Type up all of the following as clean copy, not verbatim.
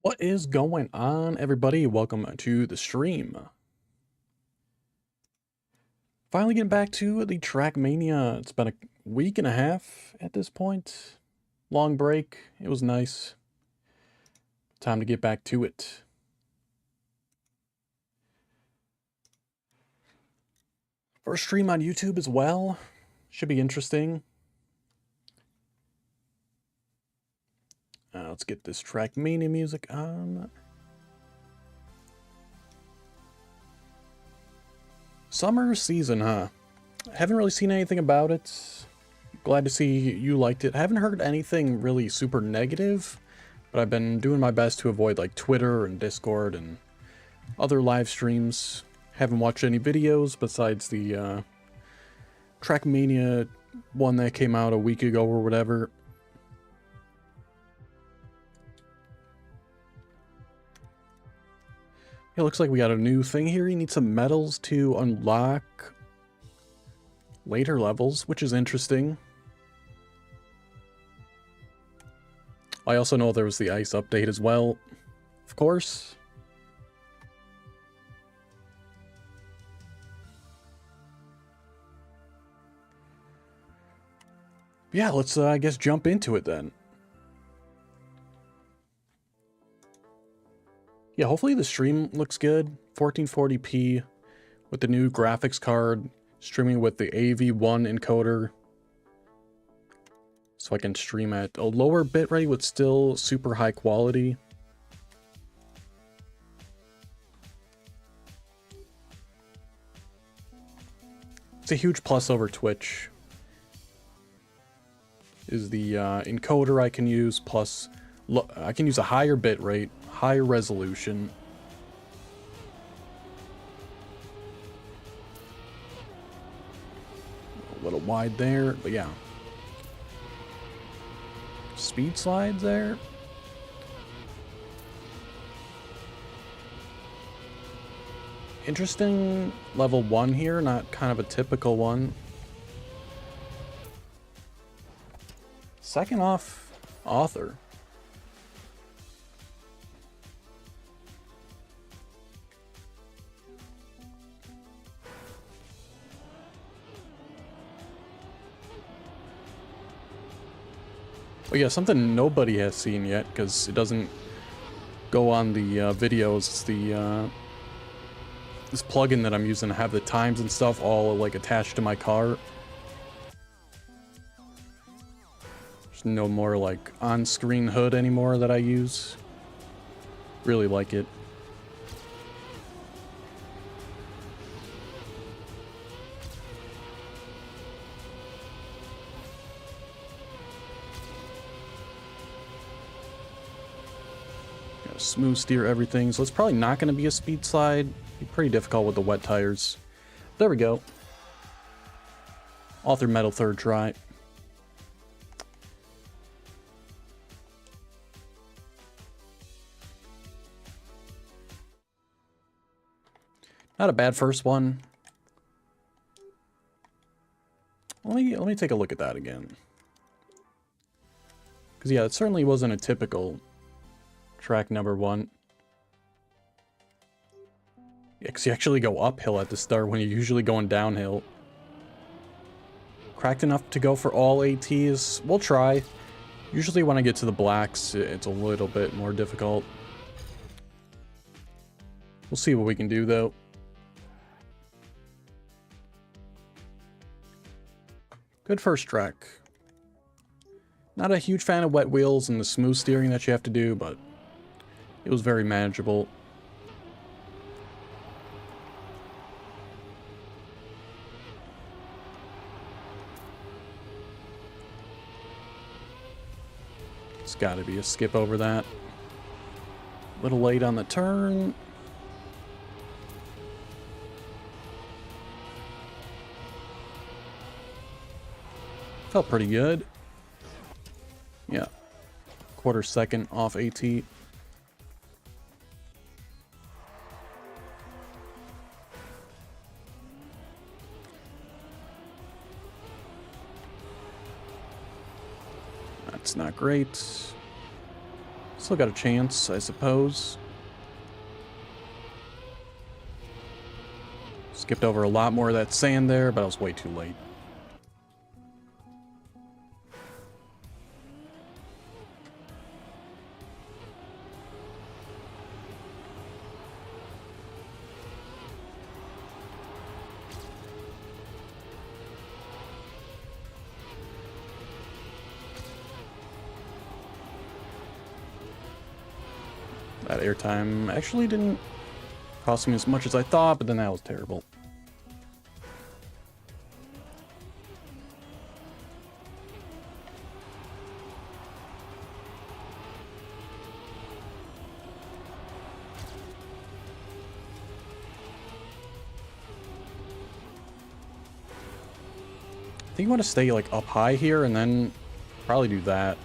What is going on, everybody? Welcome to the stream. Finally getting back to the Trackmania. It's been a week and a half at this point. Long break. It was nice. Time to get back to it. First stream on YouTube as well. Should be interesting. Let's get this Trackmania music on. Summer season, huh? Haven't really seen anything about it. Glad to see you liked it. I haven't heard anything really super negative, but I've been doing my best to avoid like Twitter and Discord and other live streams. Haven't watched any videos besides the Trackmania one that came out a week ago or whatever. It looks like we got a new thing here. You need some medals to unlock later levels, which is interesting. I also know there was the ice update as well, of course. Yeah, let's, I guess, jump into it then. Yeah, hopefully the stream looks good. 1440p with the new graphics card, streaming with the AV1 encoder. So I can stream at a lower bitrate with still super high quality. It's a huge plus over Twitch. Is the encoder I can use, plus I can use a higher bitrate, higher resolution. A little wide there, but yeah. Speed slides there. Interesting level 1 here, not kind of a typical one. Second off, author. But yeah, something nobody has seen yet, because it doesn't go on the videos. It's the this plugin that I'm using to have the times and stuff all like attached to my car. There's no more like on-screen HUD anymore that I use. Really like it. Gotta smooth steer everything, so it's probably not going to be a speed slide. Be pretty difficult with the wet tires. There we go. Author medal third try. Not a bad first one. Let me take a look at that again. Because yeah, it certainly wasn't a typical track number 1. Yeah, because you actually go uphill at the start when you're usually going downhill. Cracked enough to go for all ATs? We'll try. Usually when I get to the blacks, it's a little bit more difficult. We'll see what we can do though. Good first track. Not a huge fan of wet wheels and the smooth steering that you have to do, but it was very manageable. It's got to be a skip over that. A little late on the turn. Felt pretty good. Yeah. Quarter second off AT. That's not great. Still got a chance, I suppose. Skipped over a lot more of that sand there, but I was way too late. That airtime actually didn't cost me as much as I thought, but then that was terrible. I think you want to stay like up high here and then probably do that.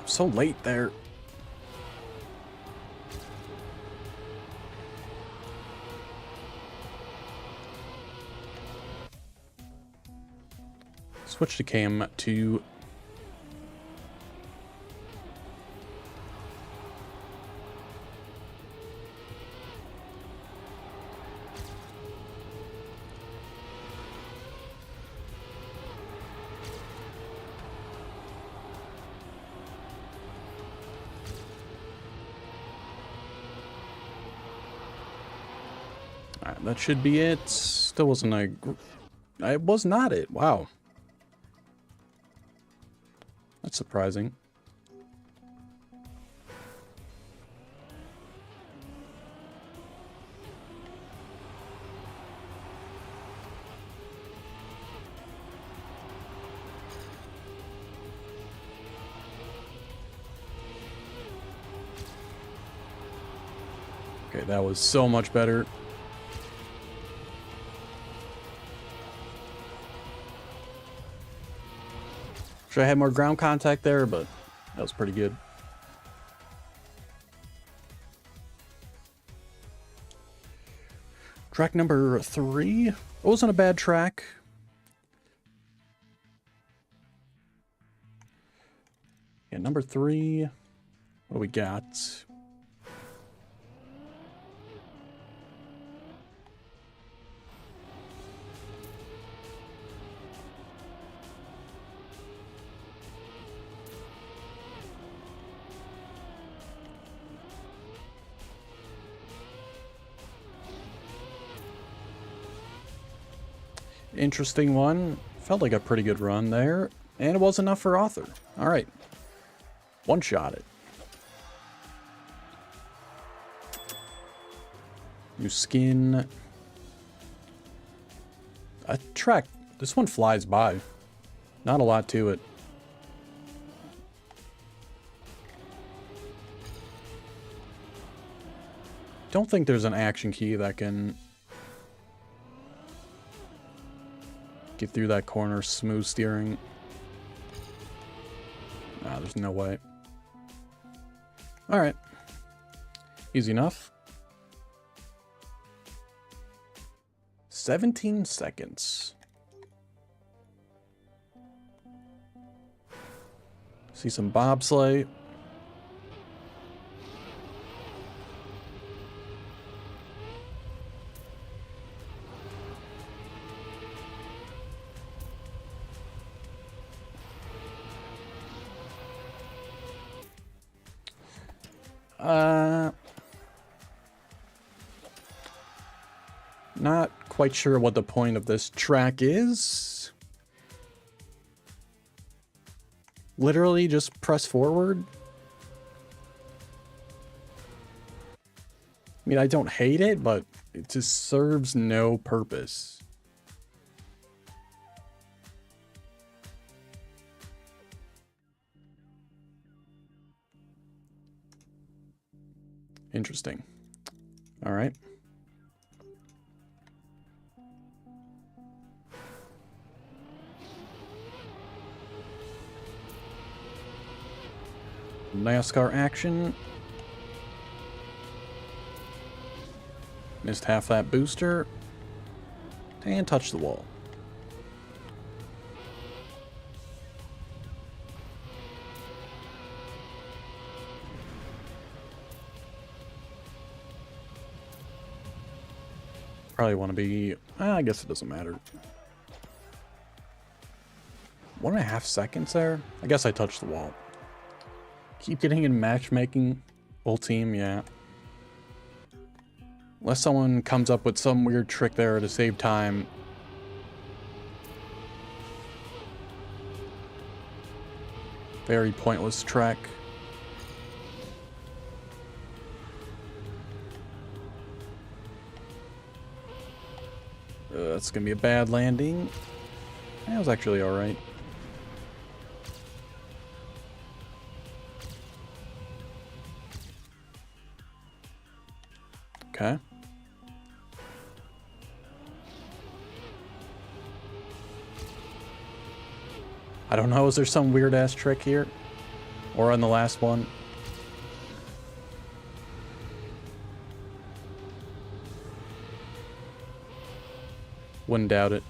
So late there. Switch to cam 2. Alright, that should be it. Still wasn't a... It was not it. Wow. That's surprising. Okay, that was so much better. Should I have more ground contact there, but that was pretty good. Track number 3. It wasn't a bad track. Yeah, number 3. What do we got? Interesting one. Felt like a pretty good run there. And it was enough for Author. Alright. One-shot it. New skin. A track. This one flies by. Not a lot to it. Don't think there's an action key that can get through that corner. Smooth steering. Nah, there's no way. Alright. Easy enough. 17 seconds. See some bobsleigh. Not quite sure what the point of this track is. Literally just press forward. I mean, I don't hate it, but it just serves no purpose. Interesting. All right. NASCAR action. Missed half that booster. And touched the wall. Probably want to be... I guess it doesn't matter. 1.5 seconds there? I guess I touched the wall. Keep getting in matchmaking. Full team, yeah. Unless someone comes up with some weird trick there to save time. Very pointless track. That's gonna be a bad landing. That was actually alright. Okay. I don't know, is there some weird ass trick here? Or on the last one? Wouldn't doubt it.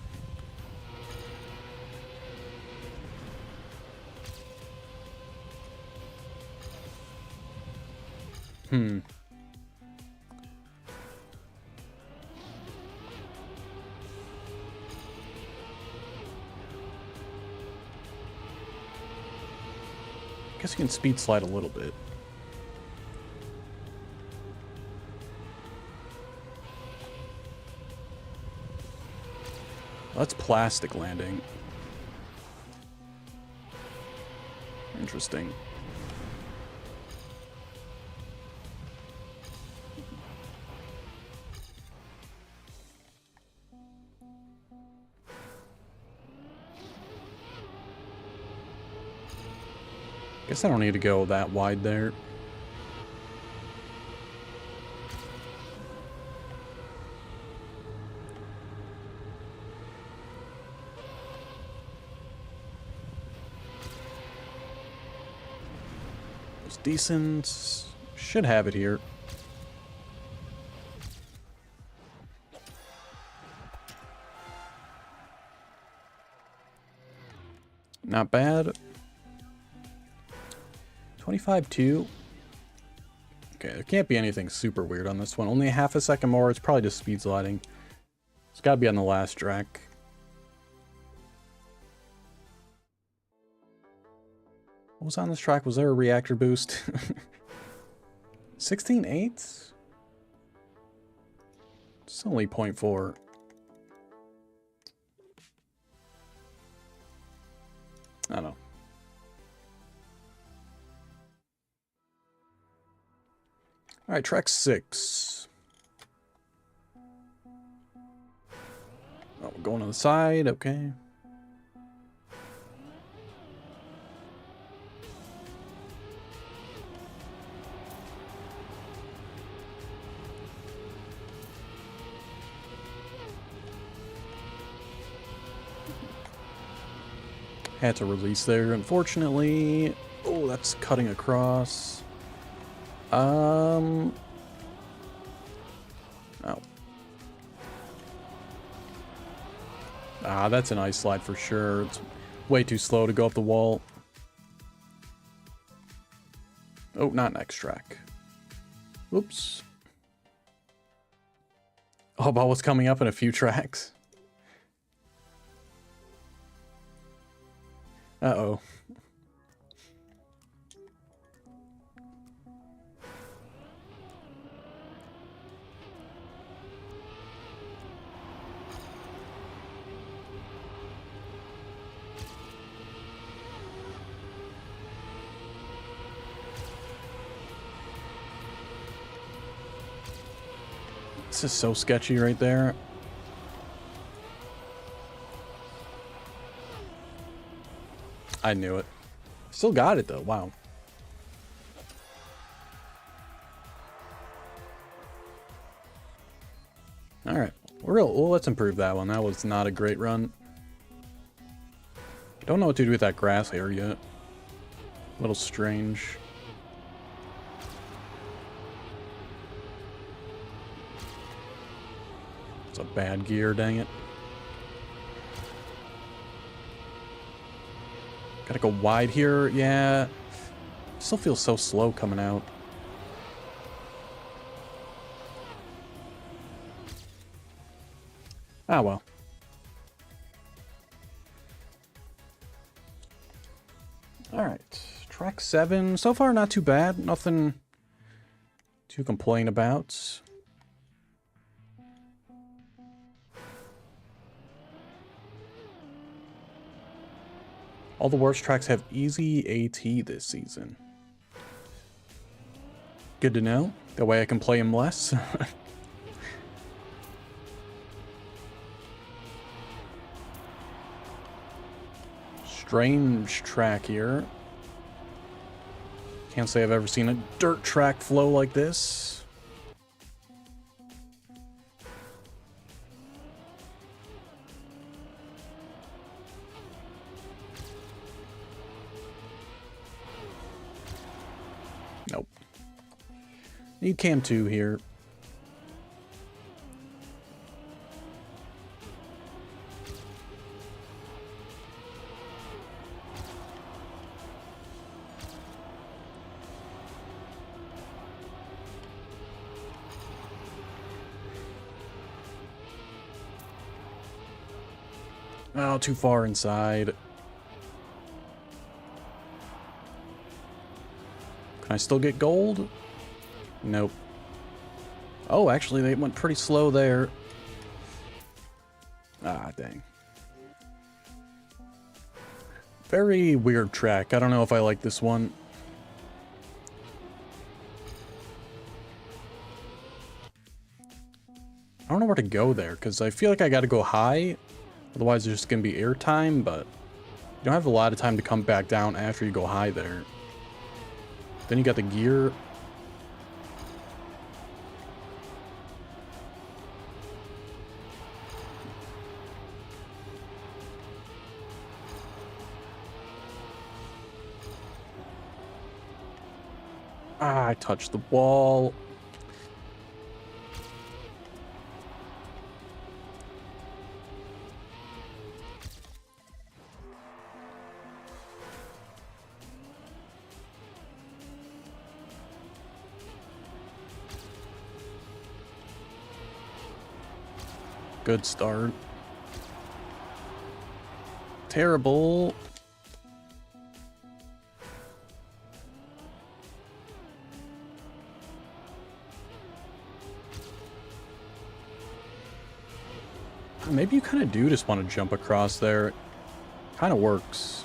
Guess you can speed slide a little bit. That's plastic landing. Interesting. Guess I don't need to go that wide there. It's decent. Should have it here. Not bad. 25-2. Okay, there can't be anything super weird on this one. Only a half a second more. It's probably just speed sliding. It's got to be on the last track. What was on this track? Was there a reactor boost? 16.8? It's only 0.4. I don't know. Alright, track 6. Oh, we're going on the side, okay. Had to release there, unfortunately. Oh, that's cutting across. Oh. Ah, that's an ice slide for sure. It's way too slow to go up the wall. Oh, not next track. Oops. Oh, about what's coming up in a few tracks. Uh-oh. This is so sketchy right there. I knew it. Still got it though, wow. Alright, well, let's improve that one. That was not a great run. Don't know what to do with that grass area. A little strange. It's a bad gear, dang it. Gotta go wide here, yeah. Still feels so slow coming out. Ah, well. Alright, track 7. So far, not too bad. Nothing to complain about. All the worst tracks have easy AT this season. Good to know. That way I can play them less. Strange track here. Can't say I've ever seen a dirt track flow like this. Nope. Need cam 2 here. Oh, too far inside. Can I still get gold? Nope. Oh, actually, they went pretty slow there. Ah, dang. Very weird track. I don't know if I like this one. I don't know where to go there, because I feel like I gotta go high. Otherwise, there's just gonna be airtime, but you don't have a lot of time to come back down after you go high there. Then you got the gear. Ah, I touched the wall. Good start. Terrible. Maybe you kind of do just want to jump across there. Kind of works.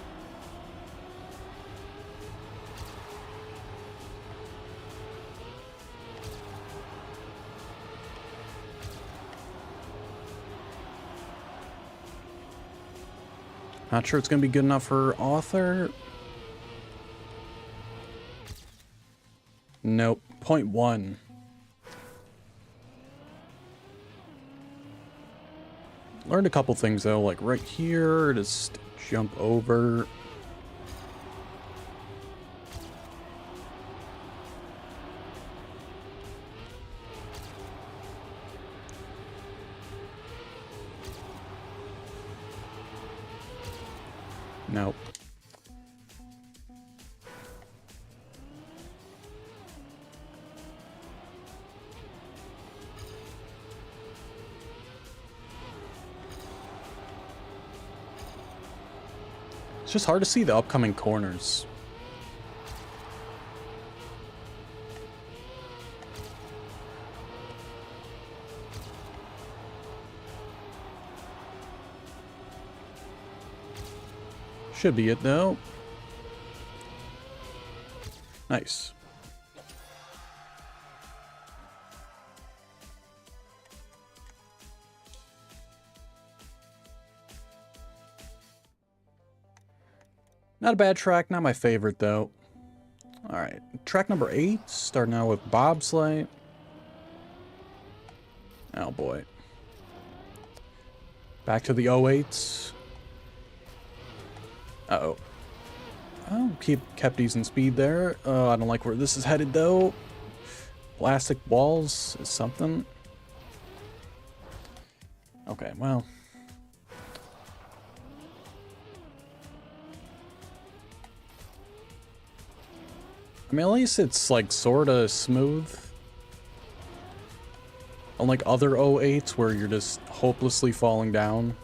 Not sure it's going to be good enough for author. Nope. 0.1. Learned a couple things though, like right here, just jump over. Nope. It's just hard to see the upcoming corners. Should be it though. Nice. Not a bad track, not my favorite though. Alright, track number 8, starting out with bobsleigh. Oh boy. Back to the 08s. Uh-oh. Oh, kept decent speed there. Oh, I don't like where this is headed though. Plastic walls is something. Okay, well. I mean, at least it's, like, sorta smooth. Unlike other 08s where you're just hopelessly falling down.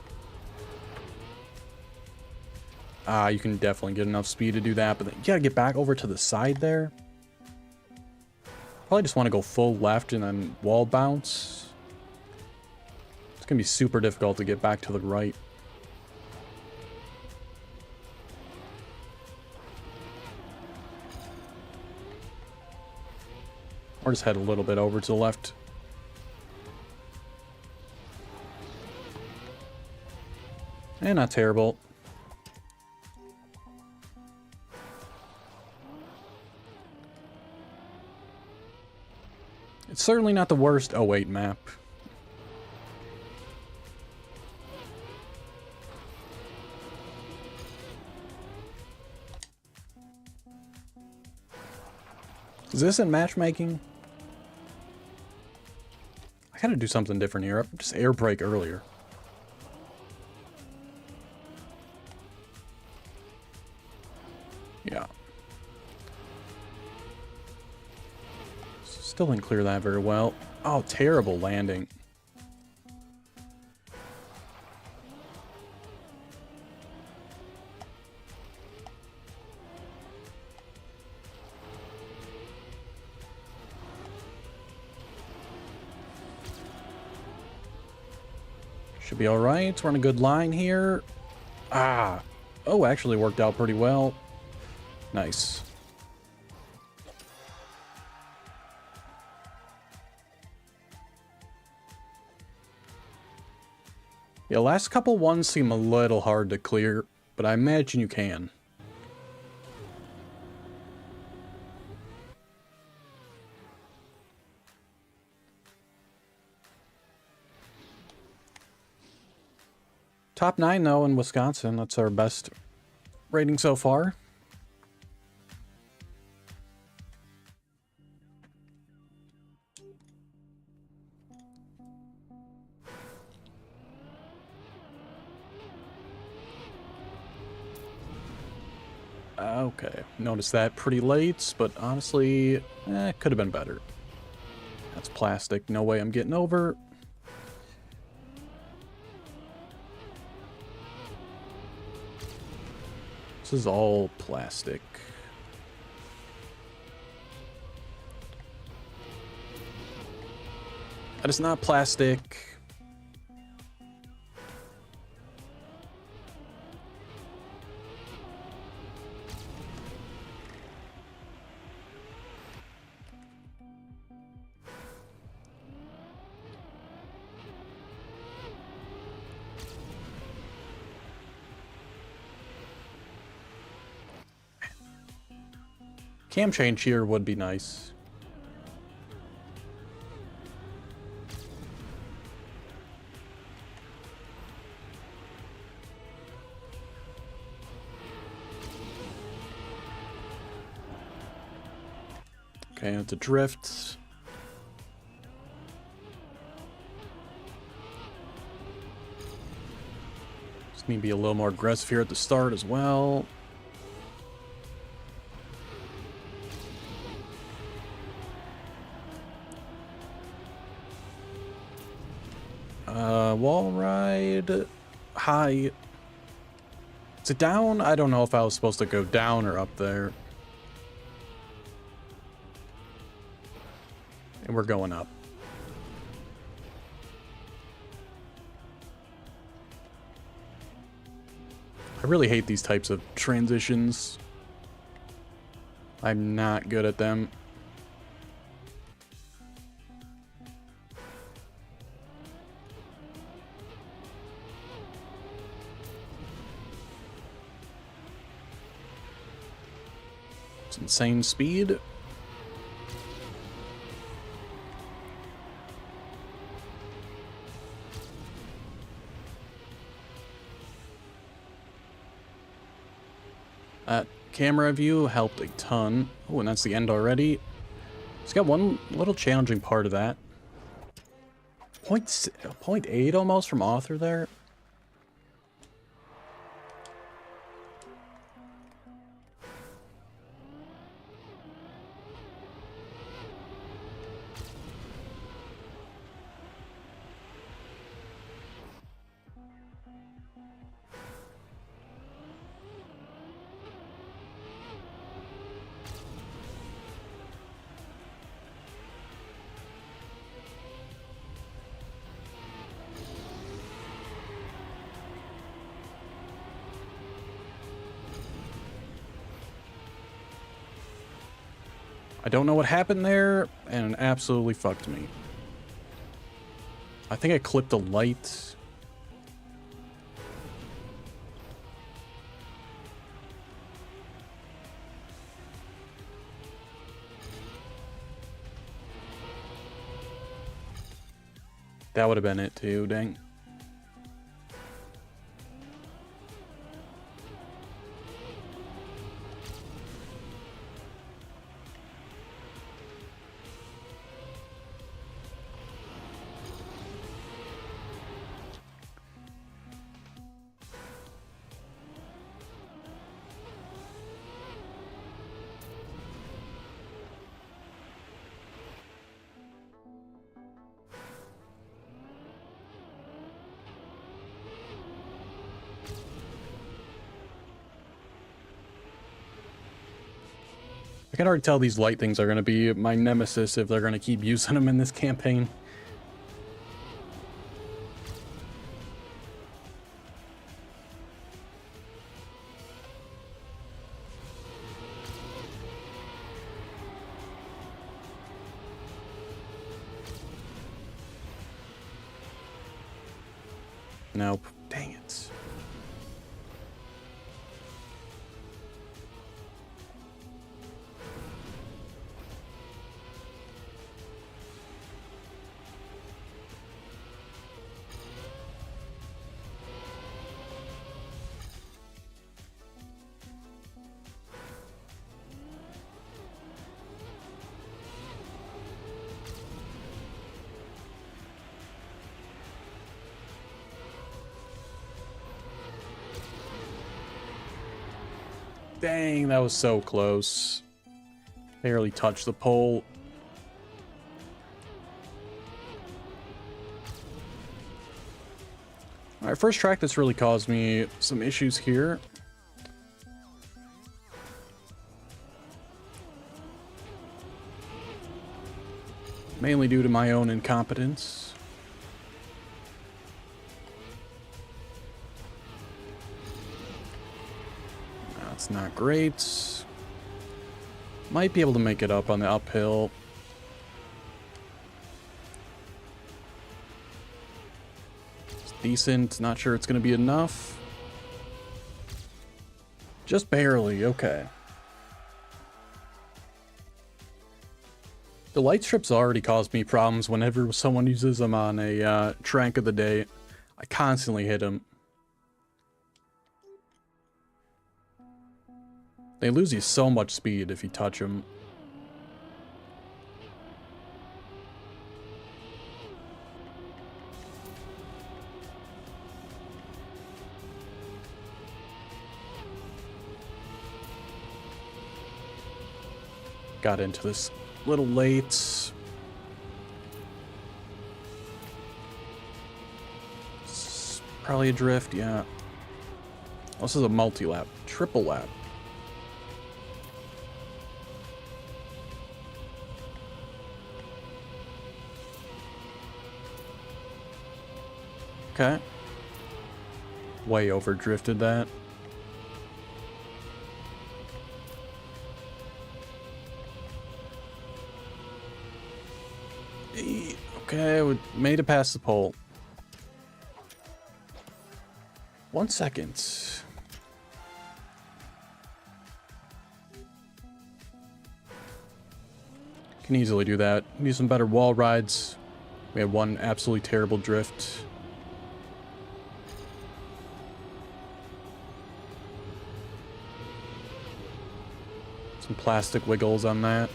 You can definitely get enough speed to do that, but then you gotta get back over to the side there. Probably just want to go full left and then wall bounce. It's gonna be super difficult to get back to the right. Or just head a little bit over to the left. And not terrible. It's certainly not the worst 08 map. Is this in matchmaking? I gotta do something different here. Just air brake earlier. Yeah. Still didn't clear that very well. Oh, terrible landing. Should be alright. We're on a good line here. Oh, actually worked out pretty well. Nice. Yeah, last couple ones seem a little hard to clear, but I imagine you can. Top 9 though in Wisconsin. That's our best rating so far. Okay, noticed that pretty late, but honestly, could have been better. That's plastic. No way I'm getting over. This is all plastic. That is not plastic. Cam change here would be nice. Okay, it's a drift. Just need to be a little more aggressive here at the start as well. Wall ride. High. Is it down? I don't know if I was supposed to go down or up there. And we're going up. I really hate these types of transitions. I'm not good at them. It's insane speed. That camera view helped a ton. Oh, and that's the end already. It's got one little challenging part of that. point 0.8 almost from author there. I don't know what happened there, and it absolutely fucked me. I think I clipped a light. That would have been it too, dang. I can already tell these light things are going to be my nemesis if they're going to keep using them in this campaign. Nope. Dang it. Dang, that was so close. Barely touched the pole. Alright, first track that's really caused me some issues here. Mainly due to my own incompetence. That's not great. Might be able to make it up on the uphill. It's decent. Not sure it's going to be enough. Just barely. Okay. The light strips already caused me problems whenever someone uses them on a track of the day. I constantly hit them. They lose you so much speed if you touch them. Got into this a little late. It's probably a drift, yeah. This is a multi-lap, triple lap. Okay. Way over drifted that. Okay, we made it past the pole. 1 second. Can easily do that. Need some better wall rides. We had one absolutely terrible drift. Some plastic wiggles on that.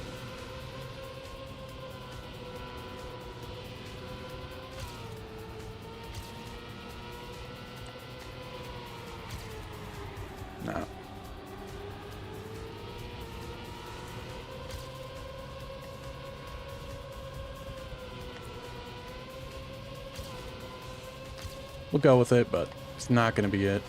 We'll go with it, but it's not going to be it.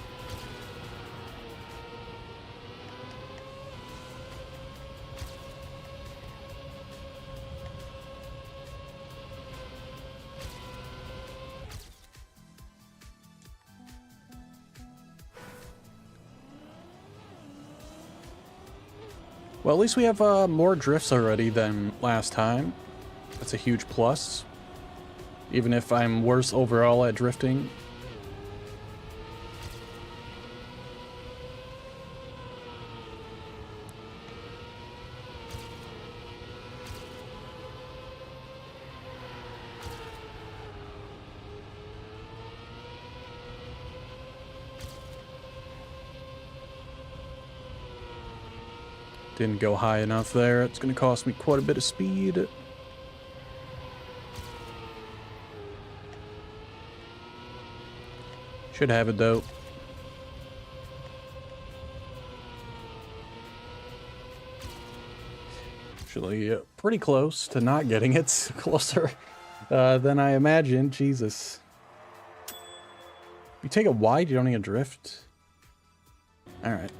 Well, at least we have more drifts already than last time. That's a huge plus. Even if I'm worse overall at drifting. Didn't go high enough there. It's going to cost me quite a bit of speed. Should have it though. Actually, pretty close to not getting it. Closer than I imagined. Jesus. You take it wide, you don't need a drift. Alright.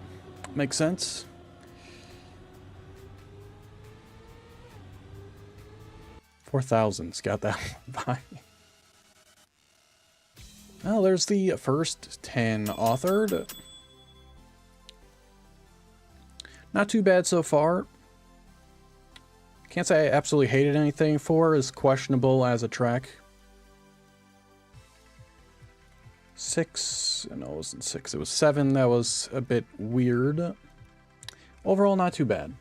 Makes sense. $4,000's got that by. Well, there's the first 10 authored. Not too bad so far. Can't say I absolutely hated anything. 4 is questionable as a track. 6, no, it wasn't 6, it was 7. That was a bit weird. Overall, not too bad.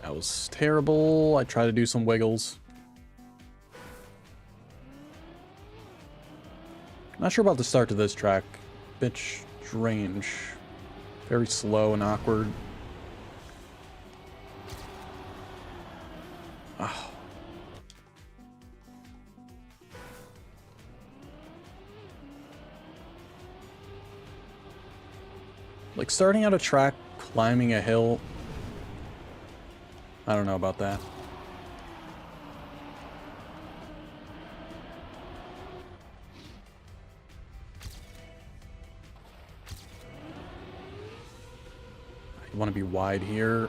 That was terrible. I tried to do some wiggles. Not sure about the start to this track. Bit strange. Very slow and awkward. Oh. Like starting out a track, climbing a hill. I don't know about that. You want to be wide here.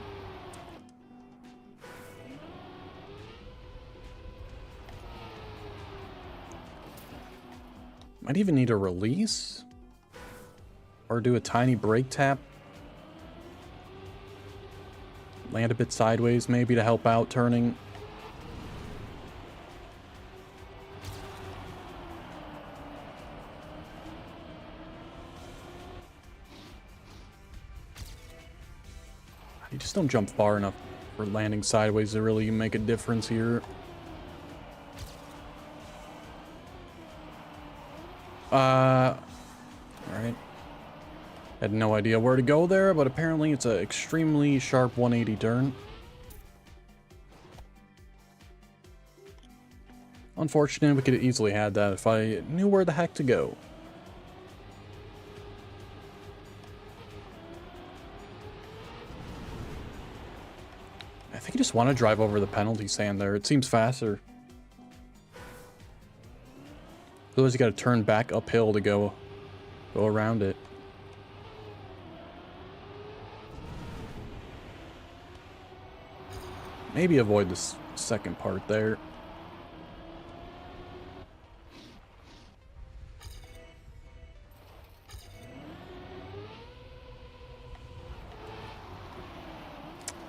Might even need a release. Or do a tiny brake tap. Land a bit sideways, maybe, to help out turning. You just don't jump far enough for landing sideways to really make a difference here. Alright. Had no idea where to go there, but apparently it's an extremely sharp 180 turn. Unfortunate, we could have easily had that if I knew where the heck to go. I think I just want to drive over the penalty stand there. It seems faster. Otherwise you gotta turn back uphill to go around it. Maybe avoid this second part there.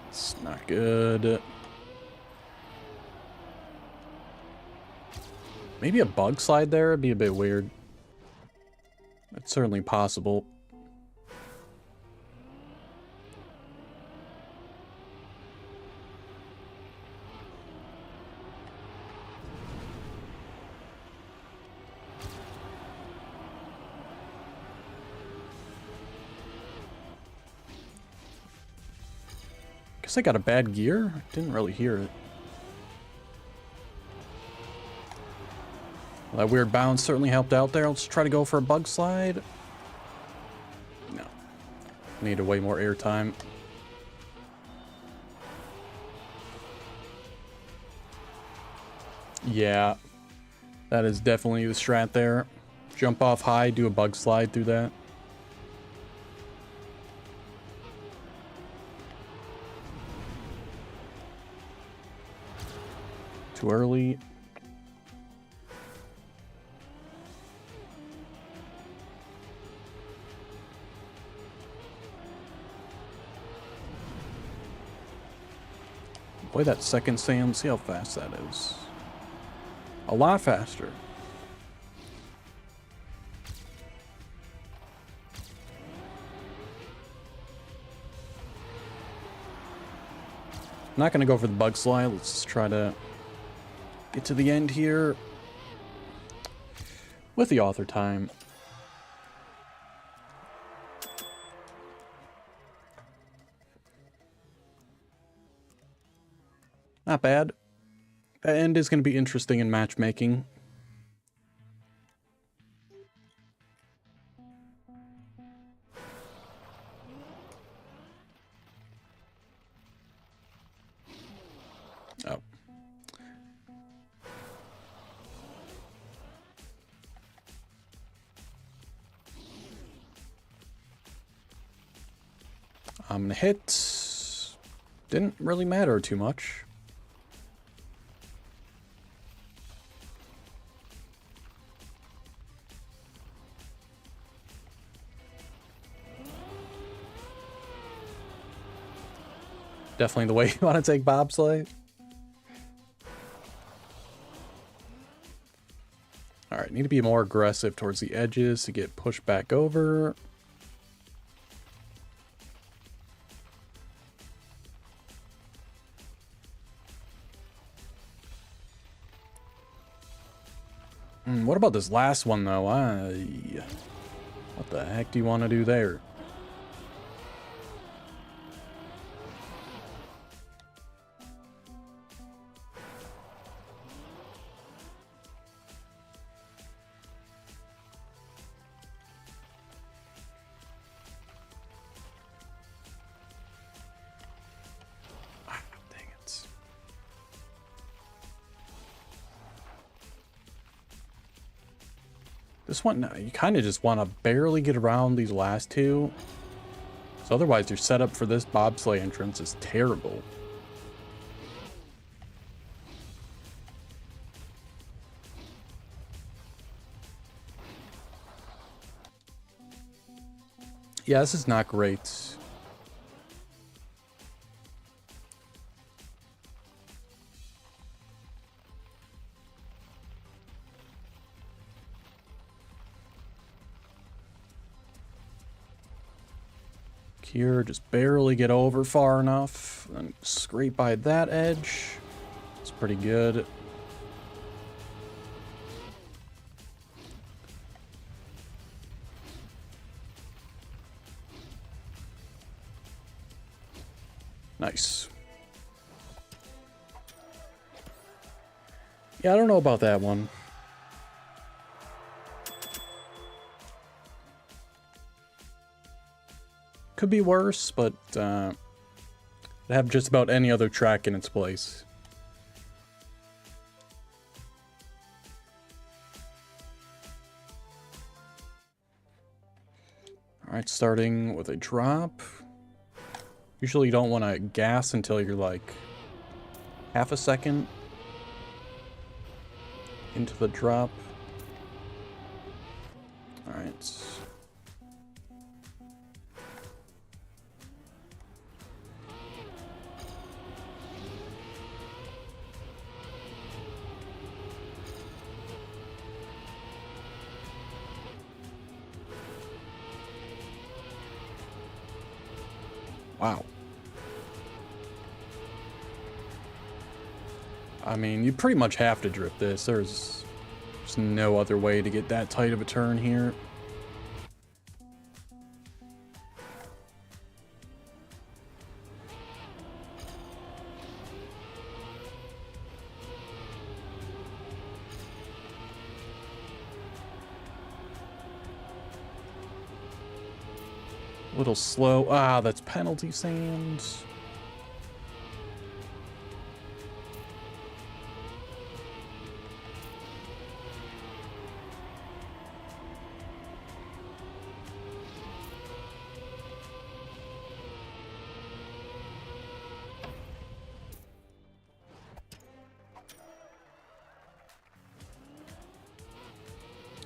It's not good. Maybe a bug slide there would be a bit weird. It's certainly possible. Guess I got a bad gear? I didn't really hear it. Well, that weird bounce certainly helped out there. Let's try to go for a bug slide. No. Needed way more air time. Yeah. That is definitely the strat there. Jump off high, do a bug slide through that. Too early. Boy, that second sand, see how fast that is. A lot faster. I'm not going to go for the bug slide. Let's just try to get to the end here with the author time. Not bad. That end is going to be interesting in matchmaking. Oh. I'm gonna hit. Didn't really matter too much. Definitely the way you want to take bobsleigh. Alright, need to be more aggressive towards the edges to get pushed back over. What about this last one, though? What the heck do you want to do there? This one, you kind of just want to barely get around these last two. So otherwise, your setup for this bobsleigh entrance is terrible. Yeah, this is not great. Here, just barely get over far enough and scrape by that edge. It's pretty good. Nice. Yeah, I don't know about that one. Could be worse, but it'd have just about any other track in its place. Alright, starting with a drop. Usually you don't want to gas until you're like half a second into the drop. Alright. Wow. I mean, you pretty much have to drift this. There's no other way to get that tight of a turn here. little slow. Ah, that's penalty sand.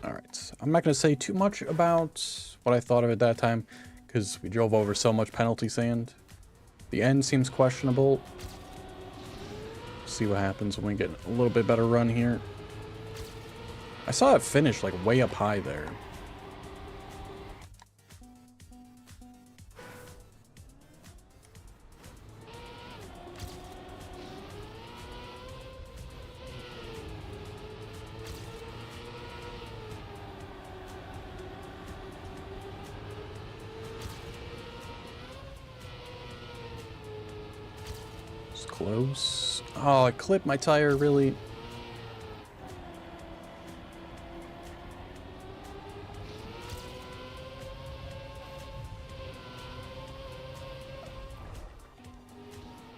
Alright, I'm not going to say too much about what I thought of at that time, because we drove over so much penalty sand. The end seems questionable. See what happens when we get a little bit better run here. I saw it finish like way up high there. Close. Oh, I clipped my tire, really.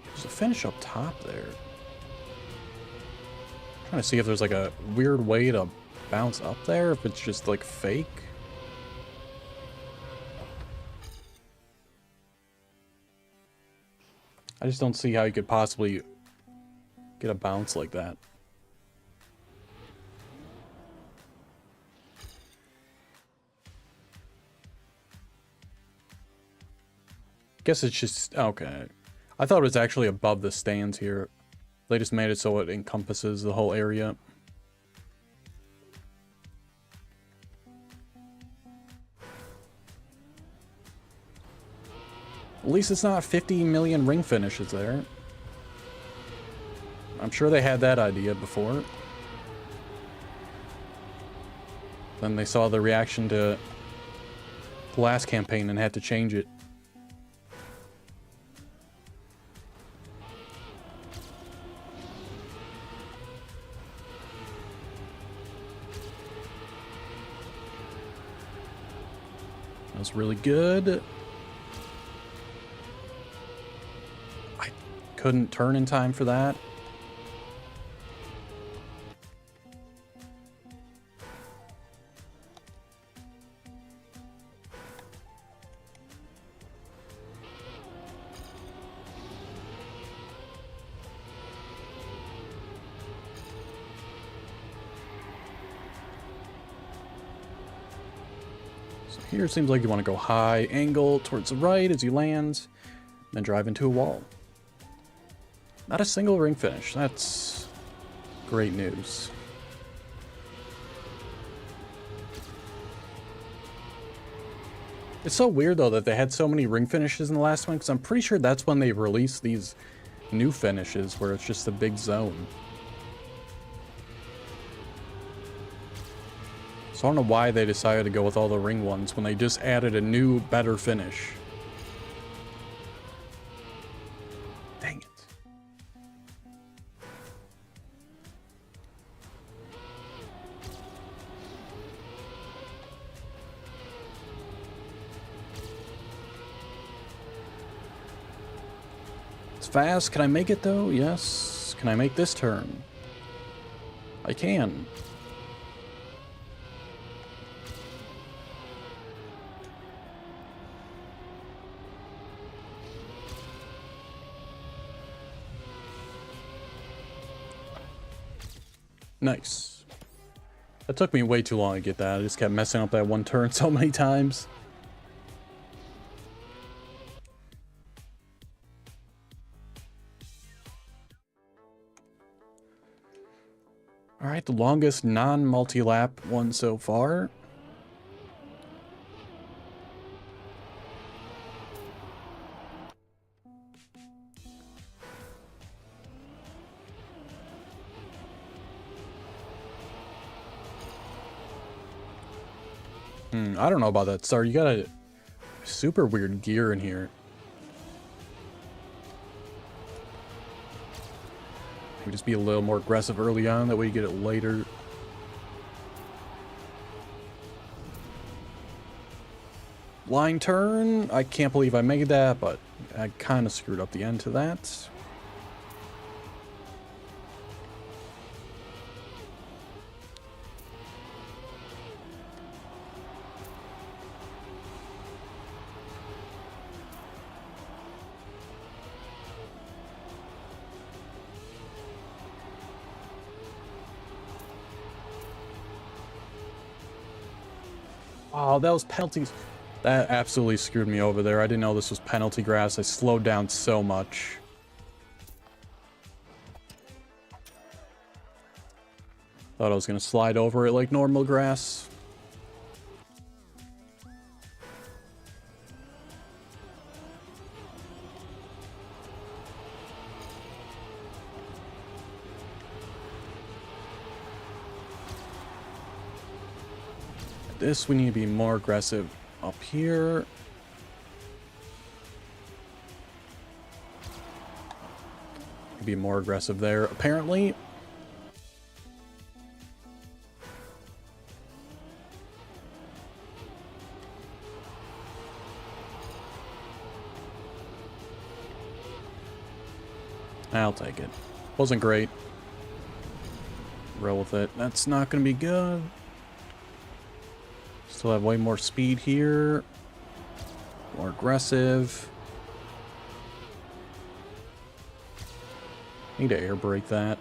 There's a finish up top there. I'm trying to see if there's like a weird way to bounce up there, if it's just like fake. I just don't see how you could possibly get a bounce like that. Guess it's just... okay. I thought it was actually above the stands here. They just made it so it encompasses the whole area. At least it's not 50 million ring finishes there. I'm sure they had that idea before. Then they saw the reaction to the last campaign and had to change it. That was really good. I couldn't turn in time for that. Here it seems like you want to go high angle towards the right as you land, then drive into a wall. Not a single ring finish. That's great news. It's so weird though that they had so many ring finishes in the last one, because I'm pretty sure that's when they released these new finishes where it's just a big zone. So I don't know why they decided to go with all the ring ones when they just added a new, better finish. Dang it. It's fast. Can I make it though? Yes. Can I make this turn? I can. Nice. That took me way too long to get that. I just kept messing up that one turn so many times. Alright, the longest non-multi-lap one so far. I don't know about that, Star. You got a super weird gear in here. Maybe just be a little more aggressive early on, that way you get it later. Line turn. I can't believe I made that, but I kind of screwed up the end to that. Oh, that was penalties. That absolutely screwed me over there. I didn't know this was penalty grass. I slowed down so much. Thought I was going to slide over it like normal grass. This, we need to be more aggressive up here. Be more aggressive there, apparently. I'll take it. Wasn't great. Roll with it. That's not going to be good. Still have way more speed here. More aggressive. Need to air brake that.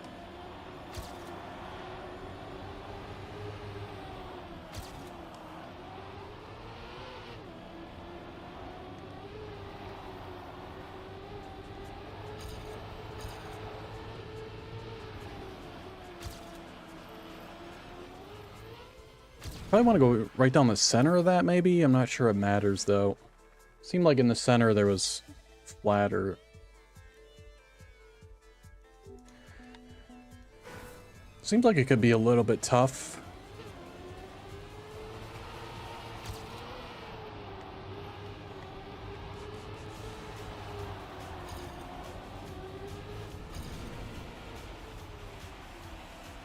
Probably want to go right down the center of that, maybe? I'm not sure it matters, though. Seemed like in the center there was flatter. Seems like it could be a little bit tough.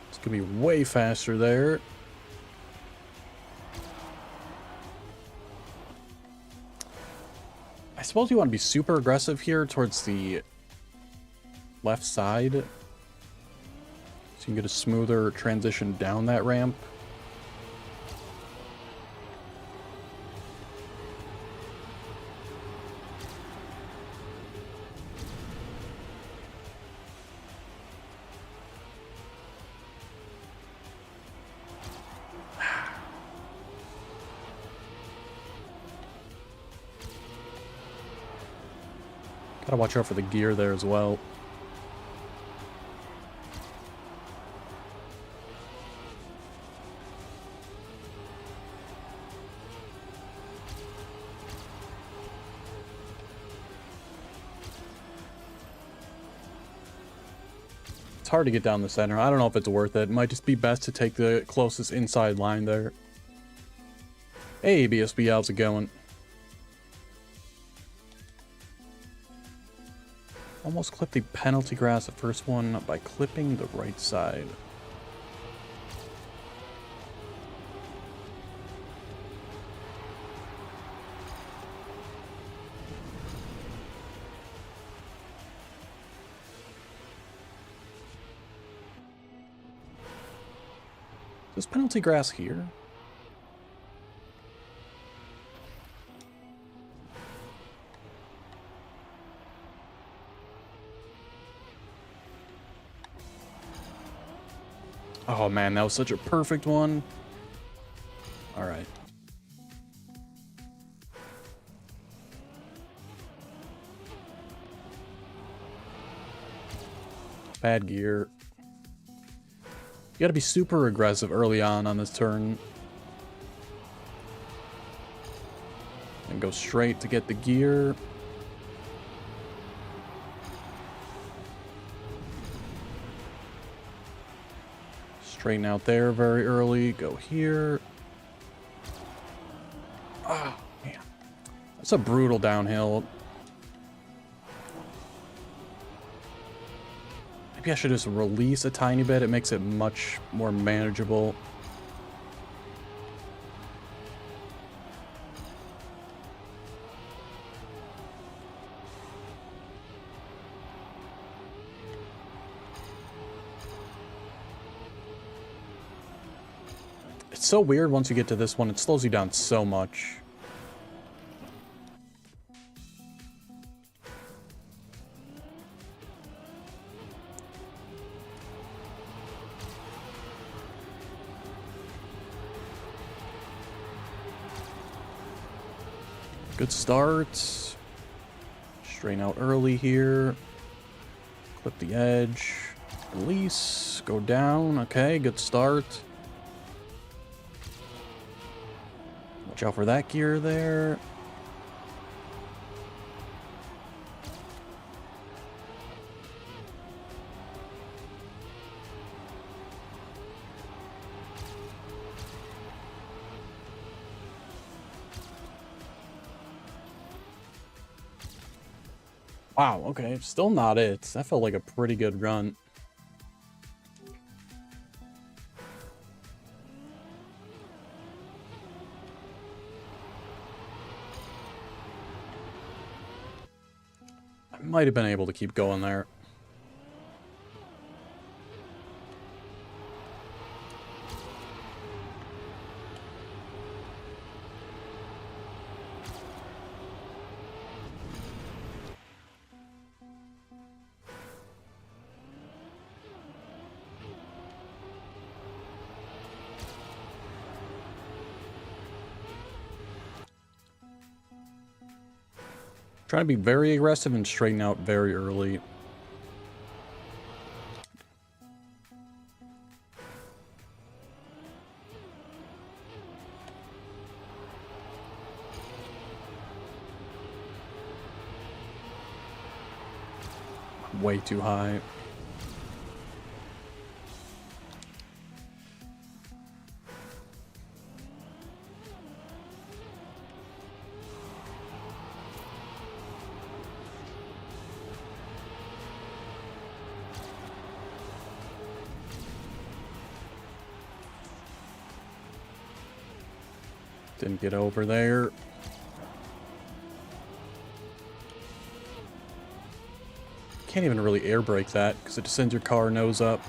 It's gonna be way faster there. I suppose you want to be super aggressive here towards the left side, so you can get a smoother transition down that ramp. Gotta watch out for the gear there as well. It's hard to get down the center. I don't know if it's worth it. It might just be best to take the closest inside line there. Hey, BSB, how's it going? Almost clipped the penalty grass the first one by clipping the right side. Is penalty grass here? Oh man, that was such a perfect one. All right. Bad gear. You gotta be super aggressive early on this turn. And go straight to get the gear. Straighten out there very early. Go here. Oh, man. That's a brutal downhill. Maybe I should just release a tiny bit. It makes it much more manageable. so weird once you get to this one. It slows you down so much. Good start. Straighten out early here. Clip the edge. Release. Go down. Okay, good start. Watch out for that gear there. Wow, okay, still not it. That felt like a pretty good run. I might have been able to keep going there. Trying to be very aggressive and straighten out very early. Way too high. Didn't get over there. Can't even really air brake that because it just sends your car nose up.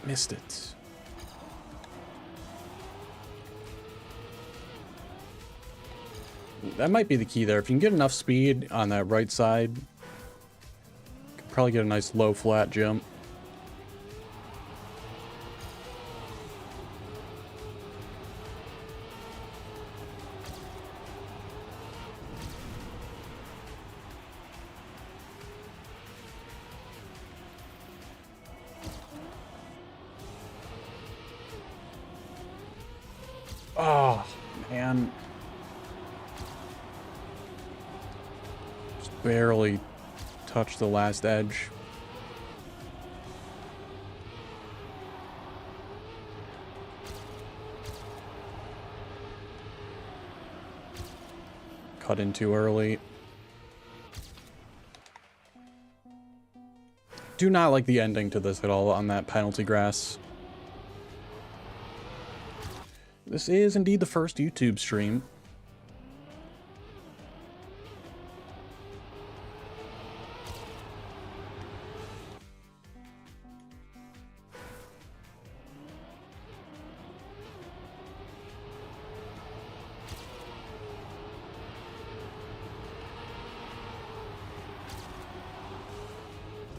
Missed it. That might be the key there. If you can get enough speed on that right side, you can probably get a nice low flat jump. Oh, man. Just barely touched the last edge. Cut in too early. Do not like the ending to this at all on that penalty grass. This is indeed the first YouTube stream.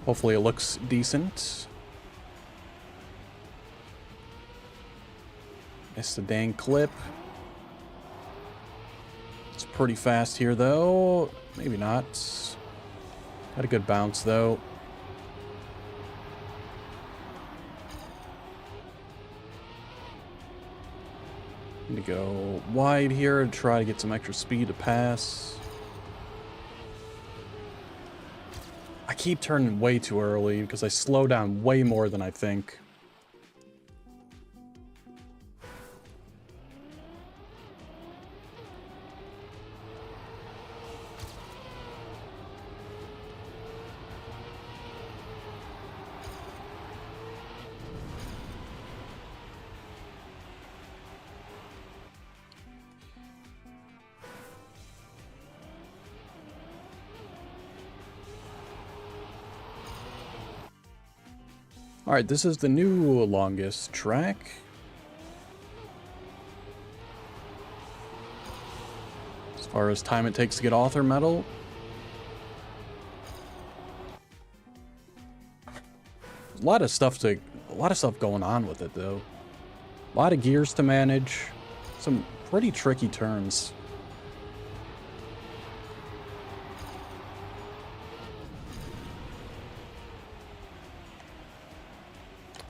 Hopefully it looks decent. Missed the dang clip. It's pretty fast here, though. Maybe not. Had a good bounce, though. Need to go wide here and try to get some extra speed to pass. I keep turning way too early because I slow down way more than I think. Alright, this is the new longest track. As far as time it takes to get author medal. A lot of stuff going on with it though. A lot of gears to manage. Some pretty tricky turns.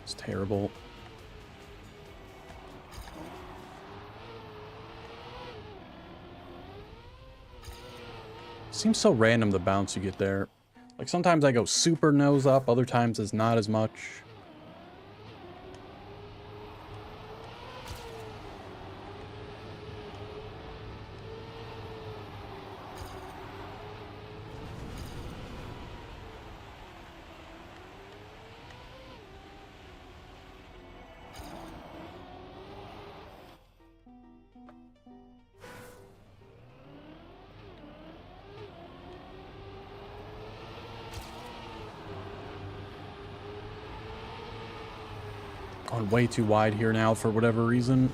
It's terrible. Seems so random the bounce you get there. Like sometimes I go super nose up, other times it's not as much. Going way too wide here now for whatever reason.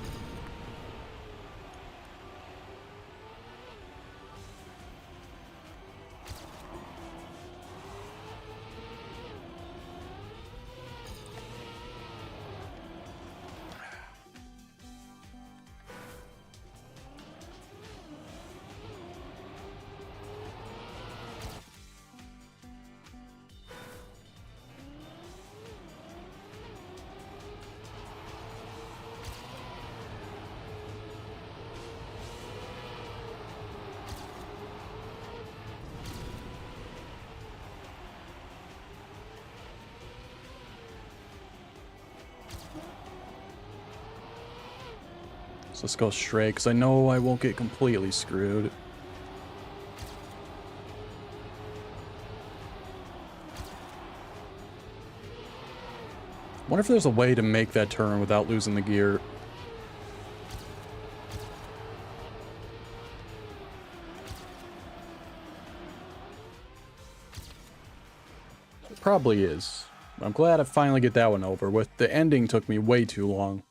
So let's go straight, because I know I won't get completely screwed. Wonder if there's a way to make that turn without losing the gear. It probably is. I'm glad I finally get that one over with. The ending took me way too long.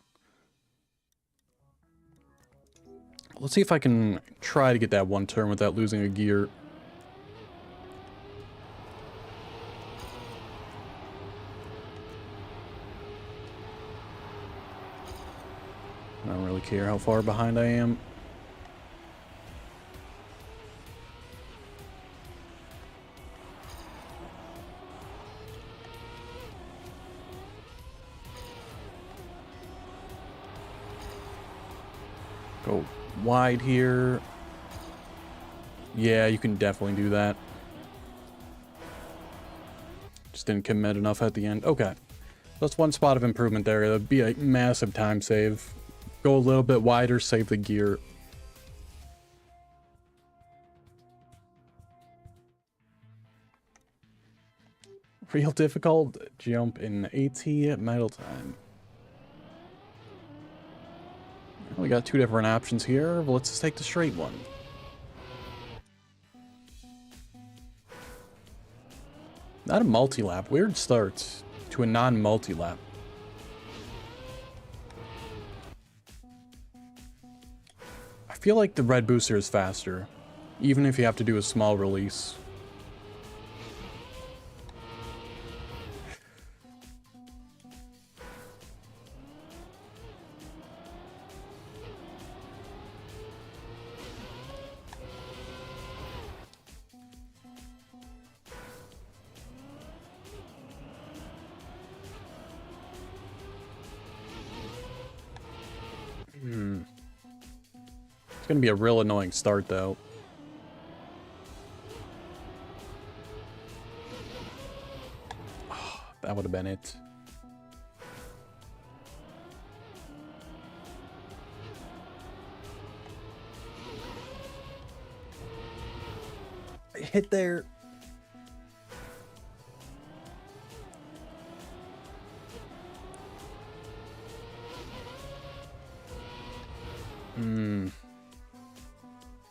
Let's see if I can try to get that one turn without losing a gear. I don't really care how far behind I am. Go wide here. Yeah, you can definitely do that. Just didn't commit enough at the end. Okay. That's one spot of improvement there. That'd be a massive time save. Go a little bit wider, save the gear. Real difficult jump in AT medal time. We got two different options here, but let's just take the straight one. Not a multi-lap. Weird start to a non-multi-lap. I feel like the red booster is faster, even if you have to do a small release. It's gonna be a real annoying start, though. Oh, that would have been it. Hit there.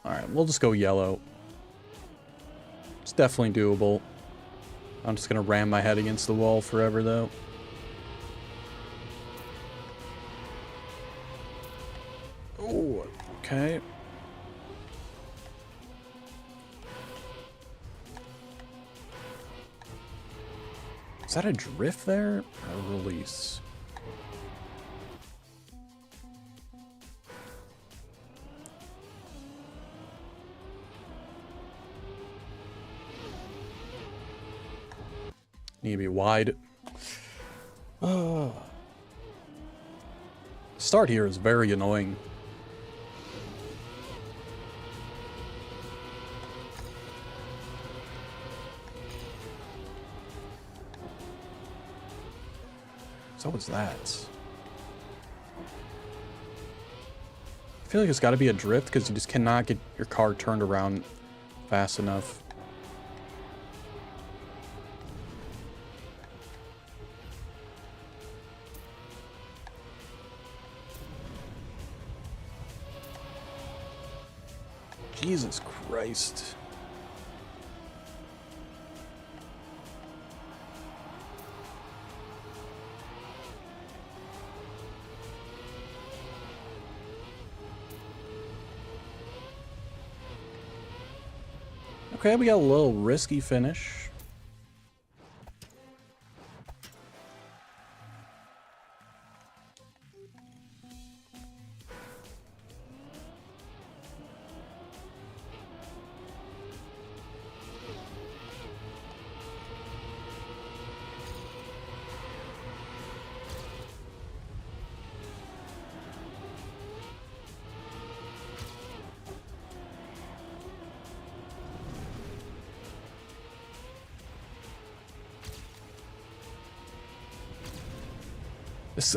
Alright, we'll just go yellow. It's definitely doable. I'm just gonna ram my head against the wall forever, though. Oh, okay. Is that a drift there? Or a release? Need to be wide. Start here is very annoying. So what's that? I feel like it's got to be a drift because you just cannot get your car turned around fast enough. Jesus Christ. Okay, we got a little risky finish.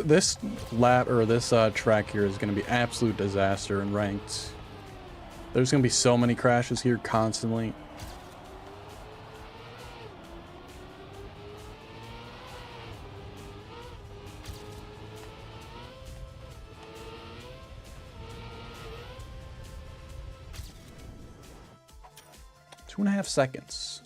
This lap or this track here is going to be absolute disaster in ranked. There's going to be so many crashes here constantly. Two and a half seconds.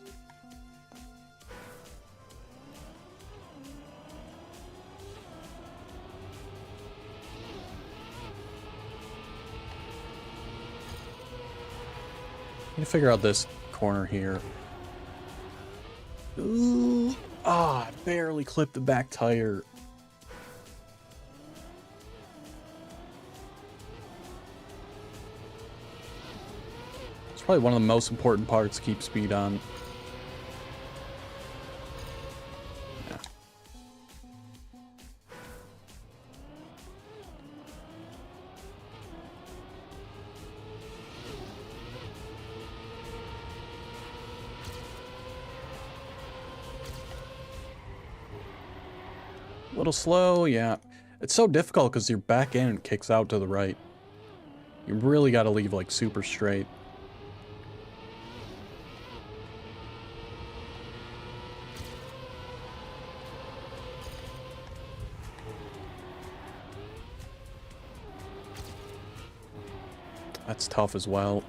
Need to figure out this corner here. Ooh, I barely clipped the back tire. It's probably one of the most important parts to keep speed on. Yeah. A little slow, yeah. It's so difficult because your back end kicks out to the right. You really got to leave like super straight. That's tough as well.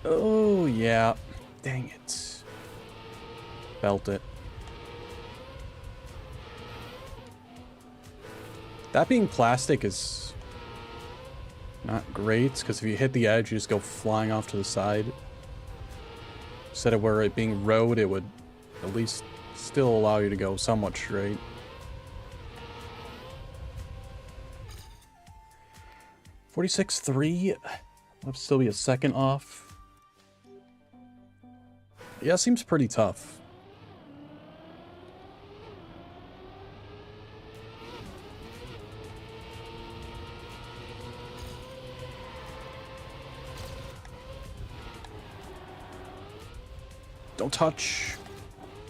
Oh, yeah. Dang it. Felt it. That being plastic is not great, because if you hit the edge, you just go flying off to the side. Instead of where it being road, it would at least still allow you to go somewhat straight. $46.3. I'll still be a second off. Yeah, seems pretty tough. Don't touch.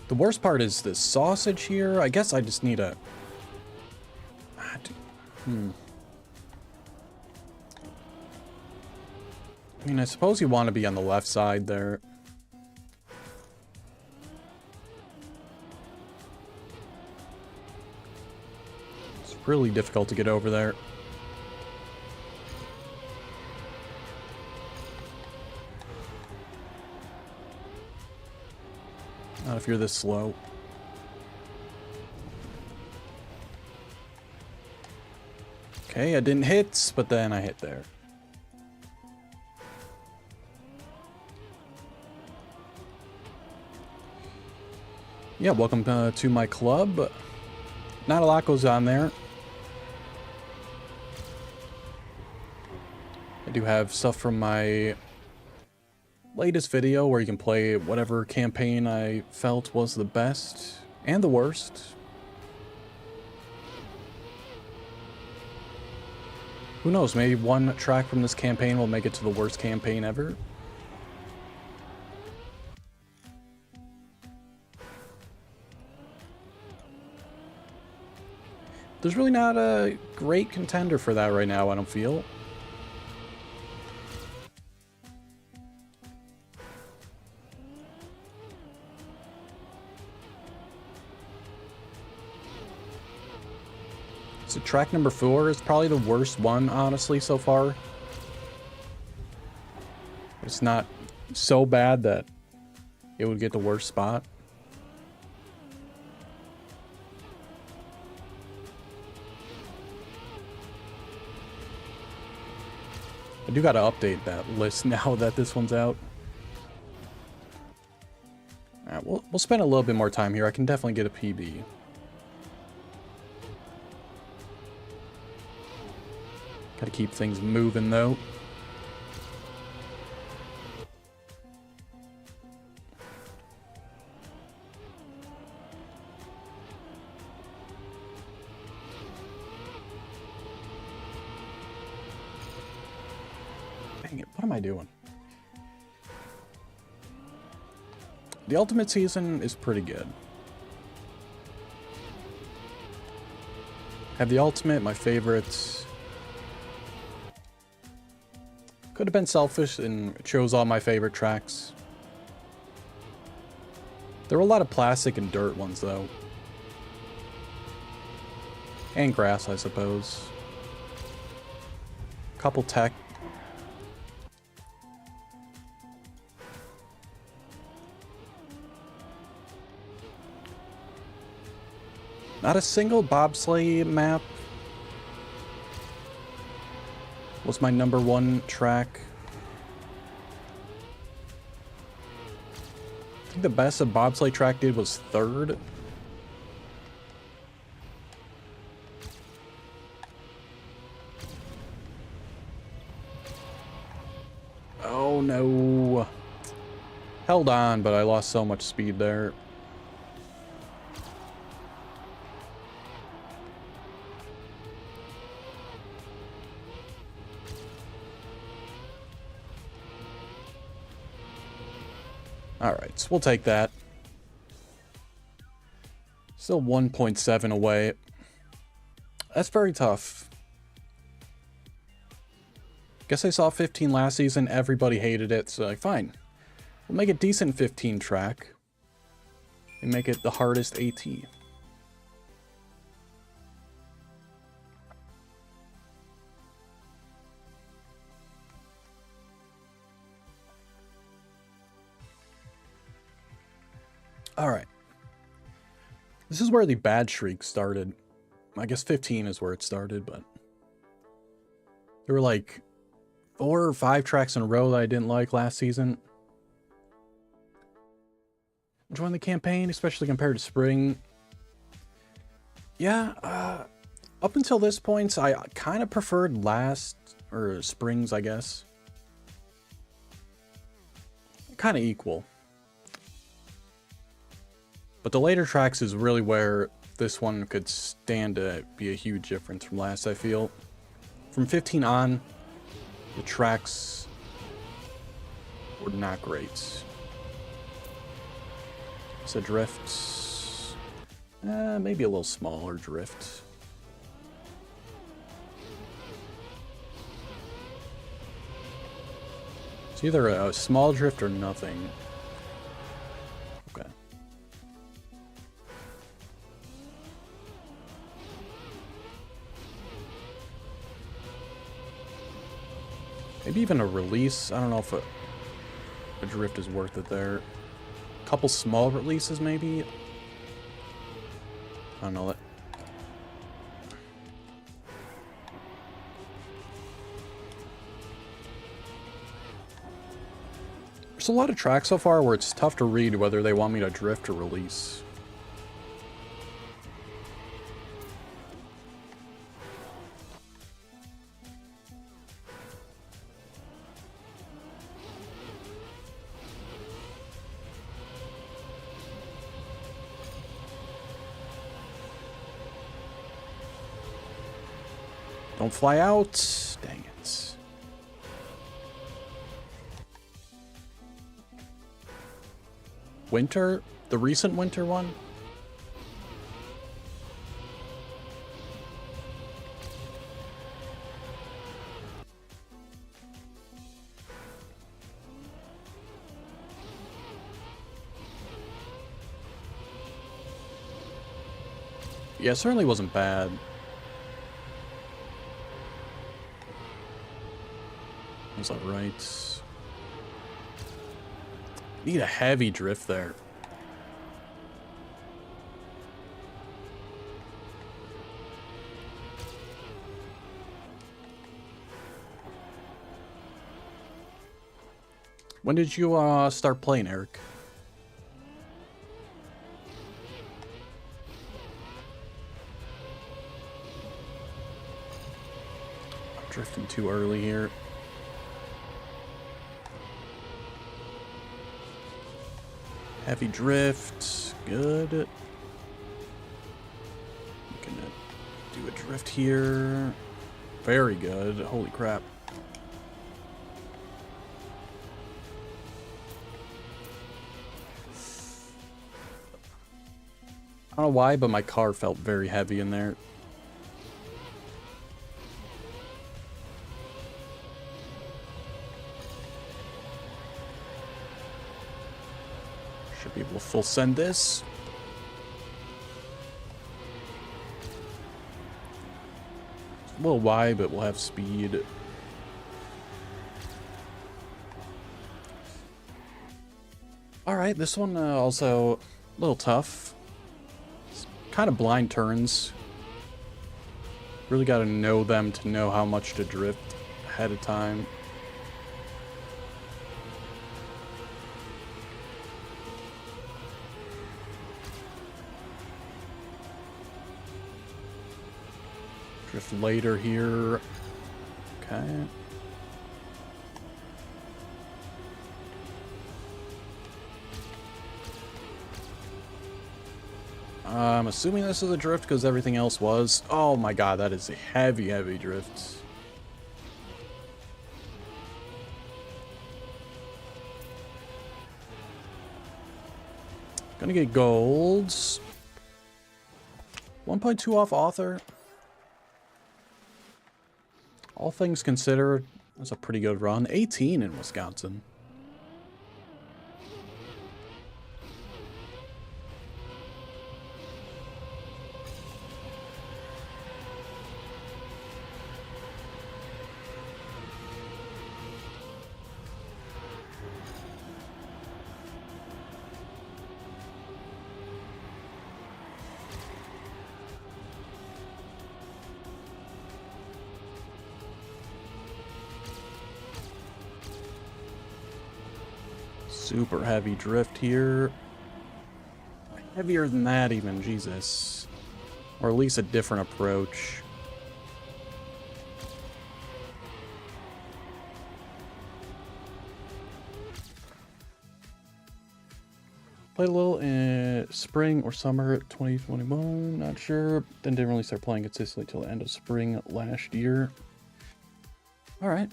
The worst part is this sausage here. I guess I just need a... I mean, I suppose you want to be on the left side there. really difficult to get over there. Not if you're this slow. Okay, I didn't hit, but then I hit there. Yeah, welcome to my club. Not a lot goes on there. I do have stuff from my latest video where you can play whatever campaign I felt was the best and the worst. Who knows, maybe one track from this campaign will make it to the worst campaign ever. There's really not a great contender for that right now, I don't feel. So track number 4 is probably the worst one, honestly, so far. It's not so bad that it would get the worst spot. I do gotta update that list now that this one's out. Alright, we'll spend a little bit more time here. I can definitely get a PB. Gotta keep things moving, though. Dang it, what am I doing? The Ultimate Season is pretty good. Have the Ultimate, my favorites. Could have been selfish and chose all my favorite tracks. There were a lot of plastic and dirt ones, though. And grass, I suppose. Couple tech. Not a single bobsleigh map was my #1 track. I think the best a bobsleigh track did was 3rd. Oh no. Held on, but I lost so much speed there. Alright, so we'll take that. Still 1.7 away. That's very tough. Guess I saw 15 last season, everybody hated it, so like, fine. We'll make a decent 15 track. And make it the hardest AT. Alright. This is where the bad streak started. I guess 15 is where it started, but there were like 4 or 5 tracks in a row that I didn't like last season. Join the campaign, especially compared to spring. Yeah, up until this point, I kind of preferred springs, I guess. Kind of equal. But the later tracks is really where this one could stand to be a huge difference from last, I feel. From 15 on, the tracks were not great. So drifts, maybe a little smaller drift. It's either a small drift or nothing. Okay. Maybe even a release. I don't know if a drift is worth it there. A couple small releases, maybe? I don't know. There's a lot of tracks so far where it's tough to read whether they want me to drift or release. Don't fly out. Dang it. Winter? The recent winter one? Yeah, it certainly wasn't bad. Was that right? Need a heavy drift there. When did you start playing, Eric? I'm drifting too early here. Heavy drift, good. I'm gonna do a drift here. Very good, holy crap. I don't know why, but my car felt very heavy in there. Should be able to full send this. It's a little wide, but we'll have speed. Alright, this one also a little tough. It's kind of blind turns. Really got to know them to know how much to drift ahead of time. Drift later here. Okay. I'm assuming this is a drift because everything else was. Oh my god, that is a heavy, heavy drift. Gonna get golds. 1.2 off author. All things considered, that's a pretty good run. 18 in Wisconsin. Super heavy drift here. Heavier than that even, Jesus. Or at least a different approach. Played a little in spring or summer 2021, not sure. Then didn't really start playing consistently till the end of spring last year. Alright.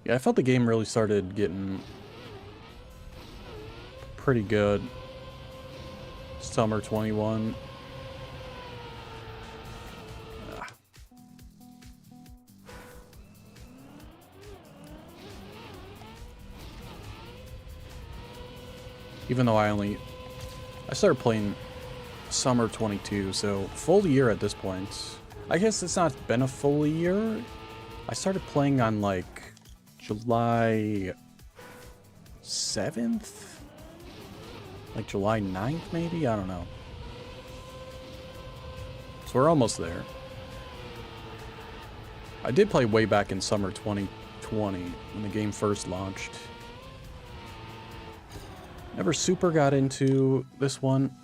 Yeah, I felt the game really started getting pretty good. Summer 21. Even though I only I started playing summer 22, so full year at this point. I guess it's not been a full year. I started playing on like July 7th? Like July 9th maybe? I don't know. So we're almost there. I did play way back in summer 2020 when the game first launched. Never super got into this one.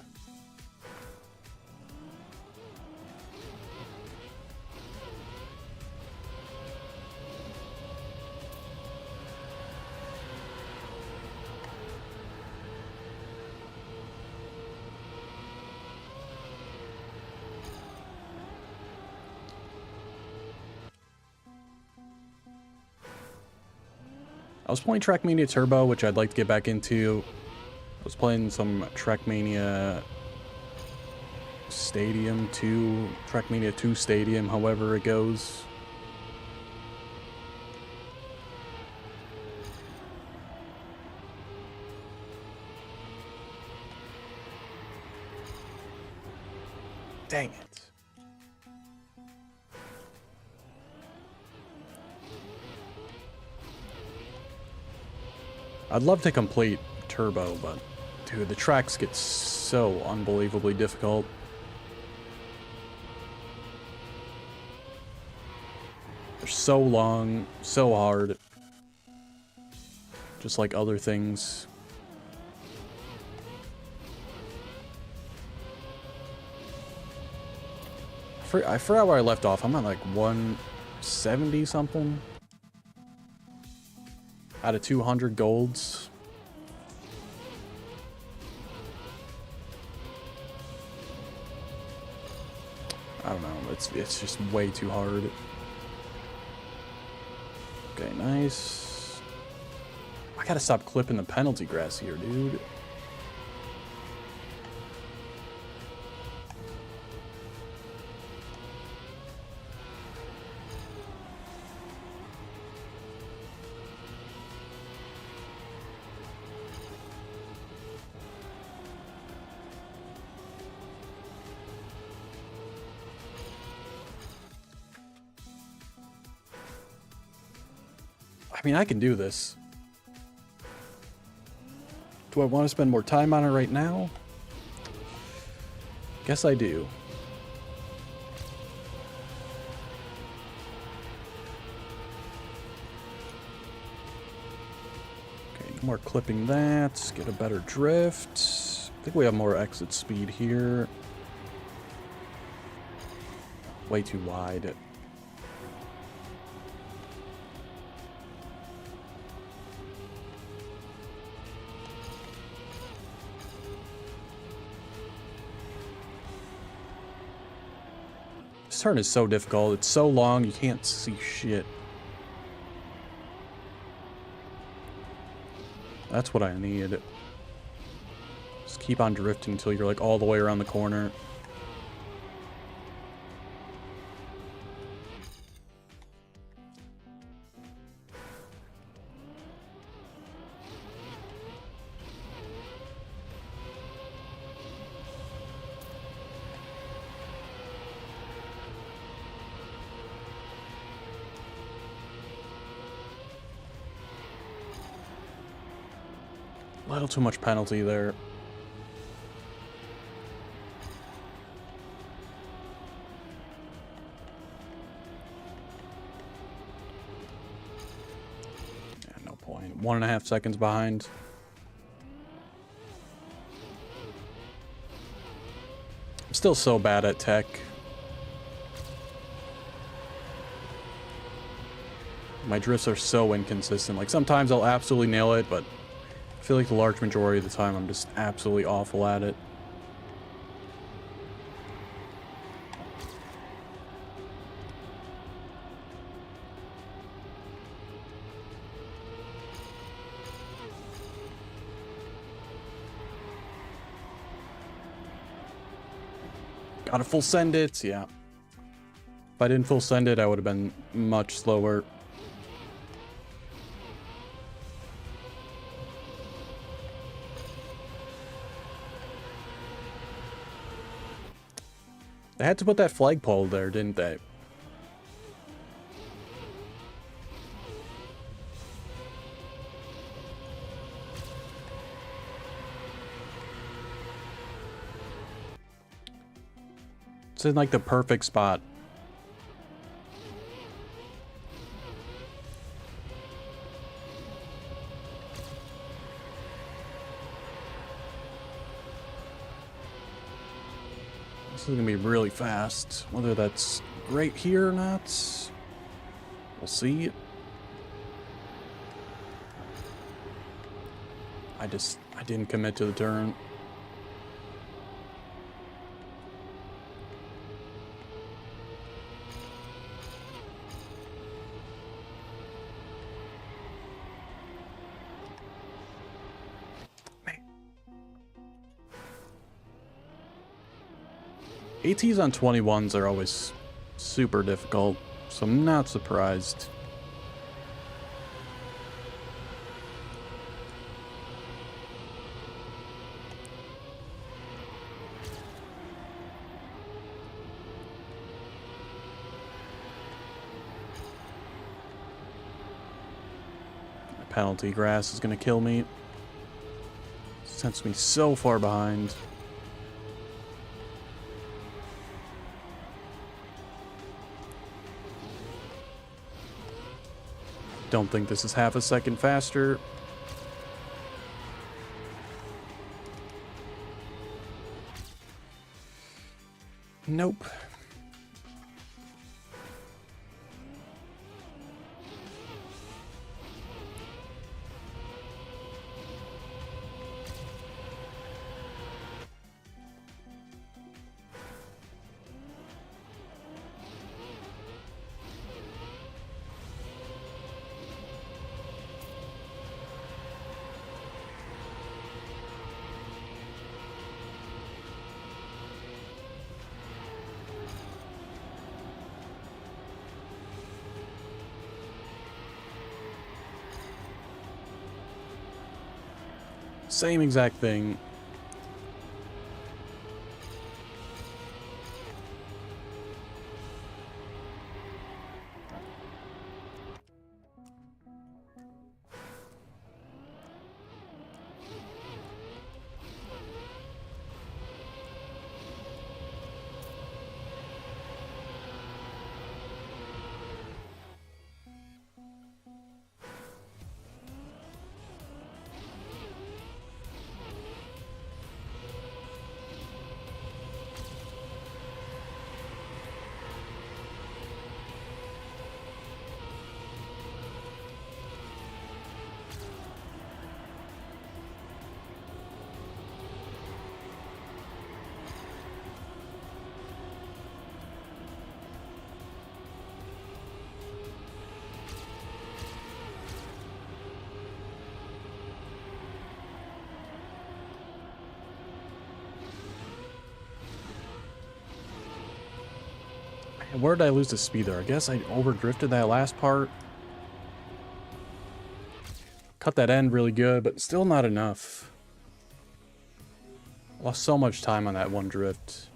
I was playing Trackmania Turbo, which I'd like to get back into. I was playing some Trackmania Stadium 2, Trackmania 2 Stadium, however it goes. Dang it. I'd love to complete Turbo, but dude, the tracks get so unbelievably difficult. They're so long, so hard. Just like other things. I forgot where I left off. I'm at like 170 something. Out of 200 golds. I don't know. It's just way too hard. Okay, nice. I gotta stop clipping the penalty grass here, dude. I mean, I can do this. Do I want to spend more time on it right now? Guess I do. Okay, more clipping that. Get a better drift. I think we have more exit speed here. Way too wide. This turn is so difficult. It's so long, you can't see shit. That's what I need. Just keep on drifting until you're like all the way around the corner. A little too much penalty there. Yeah, no point. 1.5 seconds behind. I'm still so bad at tech. My drifts are so inconsistent. Like sometimes I'll absolutely nail it, but I feel like the large majority of the time I'm just absolutely awful at it. Gotta full send it, yeah. If I didn't full send it, I would have been much slower. They had to put that flagpole there, didn't they? It's in like the perfect spot. This is gonna be really fast. Whether that's great here or not, we'll see. I didn't commit to the turn. ATs on 21s are always super difficult, so I'm not surprised. My penalty grass is gonna kill me. Sends me so far behind. Don't think this is half a second faster. Nope. Same exact thing. Where did I lose the speed there? I guess I overdrifted that last part. Cut that end really good, but still not enough. Lost so much time on that one drift.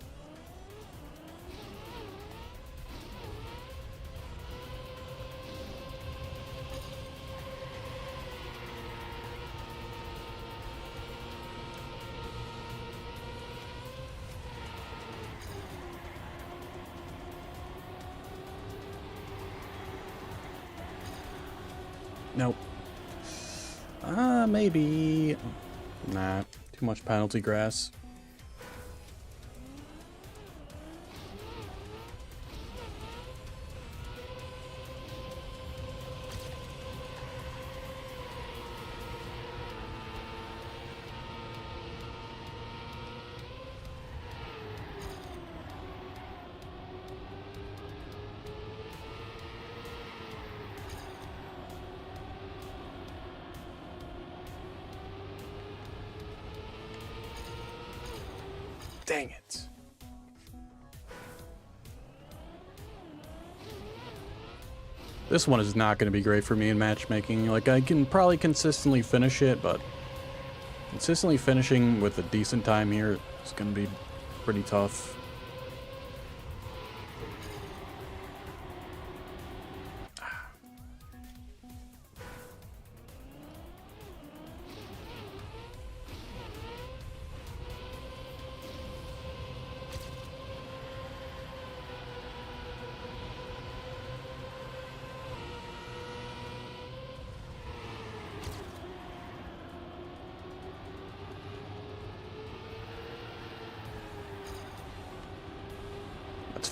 Nope. Maybe. Nah, too much penalty grass. Dang it. This one is not going to be great for me in matchmaking. Like, I can probably consistently finish it, but consistently finishing with a decent time here is going to be pretty tough.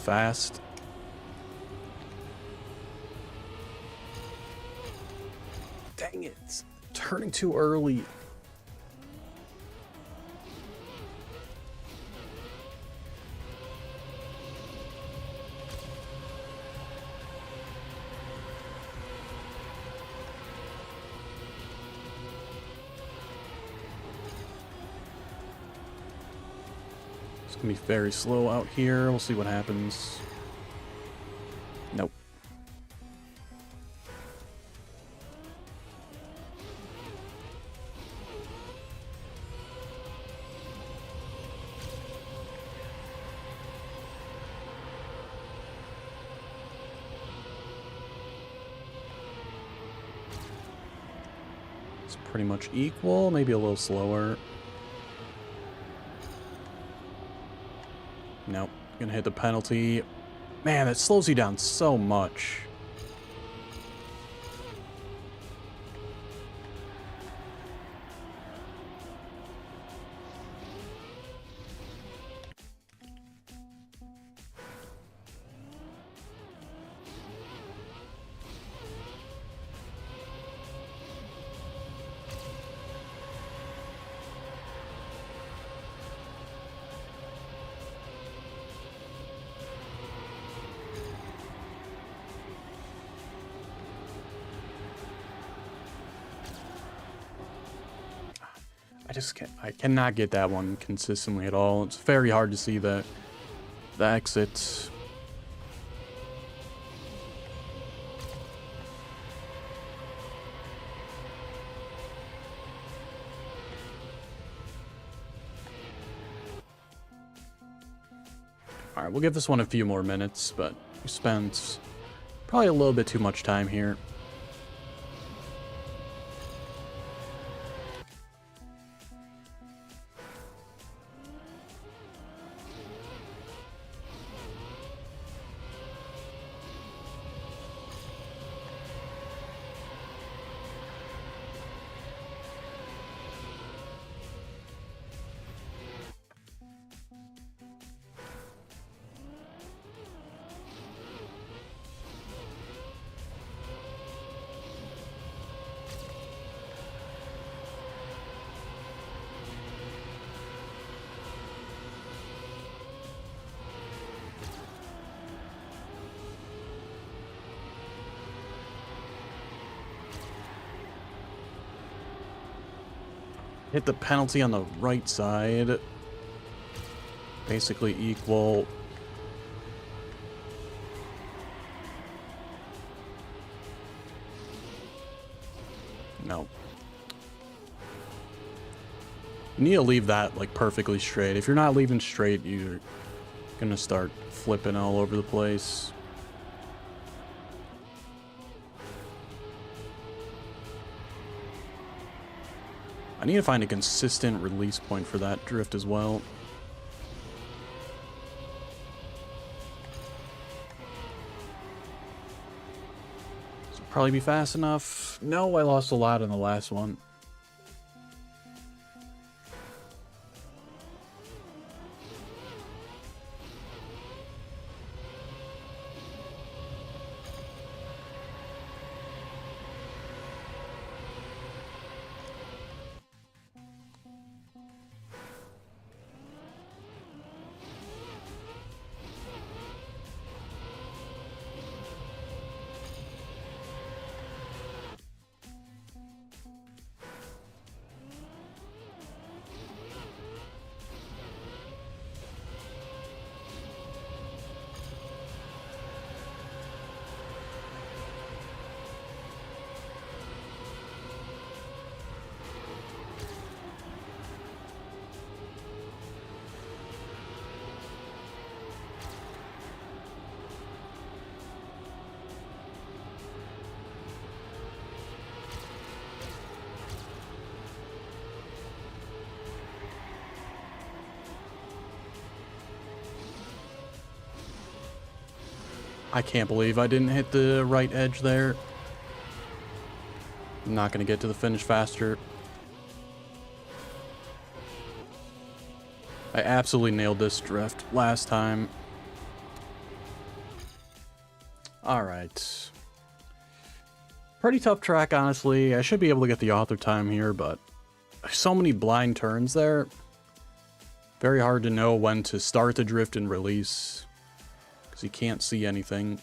fast. Dang it. Turning too early. It's gonna be very slow out here. We'll see what happens. Nope. It's pretty much equal, maybe a little slower. Nope. Gonna hit the penalty. Man, that slows you down so much. I cannot get that one consistently at all. It's very hard to see the exits. Alright, we'll give this one a few more minutes, but we spent probably a little bit too much time here. Hit the penalty on the right side. Basically equal. No. You need to leave that like perfectly straight. If you're not leaving straight, you're gonna start flipping all over the place. I need to find a consistent release point for that drift as well. This will probably be fast enough. No, I lost a lot in the last one. I can't believe I didn't hit the right edge there. I'm not going to get to the finish faster. I absolutely nailed this drift last time. Alright. Pretty tough track, honestly. I should be able to get the author time here, but so many blind turns there. Very hard to know when to start the drift and release, because you can't see anything.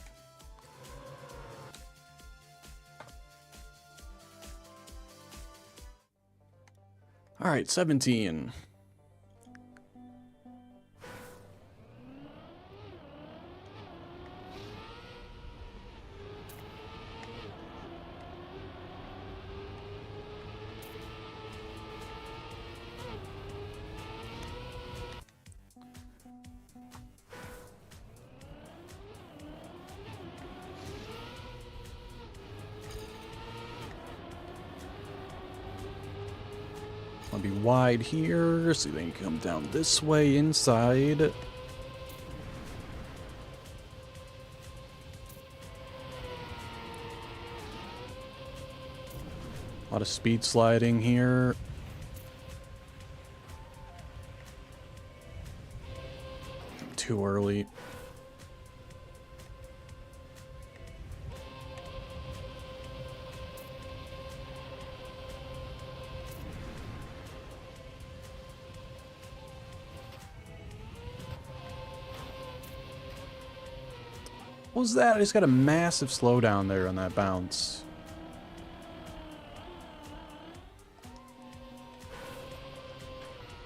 Alright, 17. I'll be wide here, so then you come down this way inside. A lot of speed sliding here. Too early. What was that? I just got a massive slowdown there on that bounce.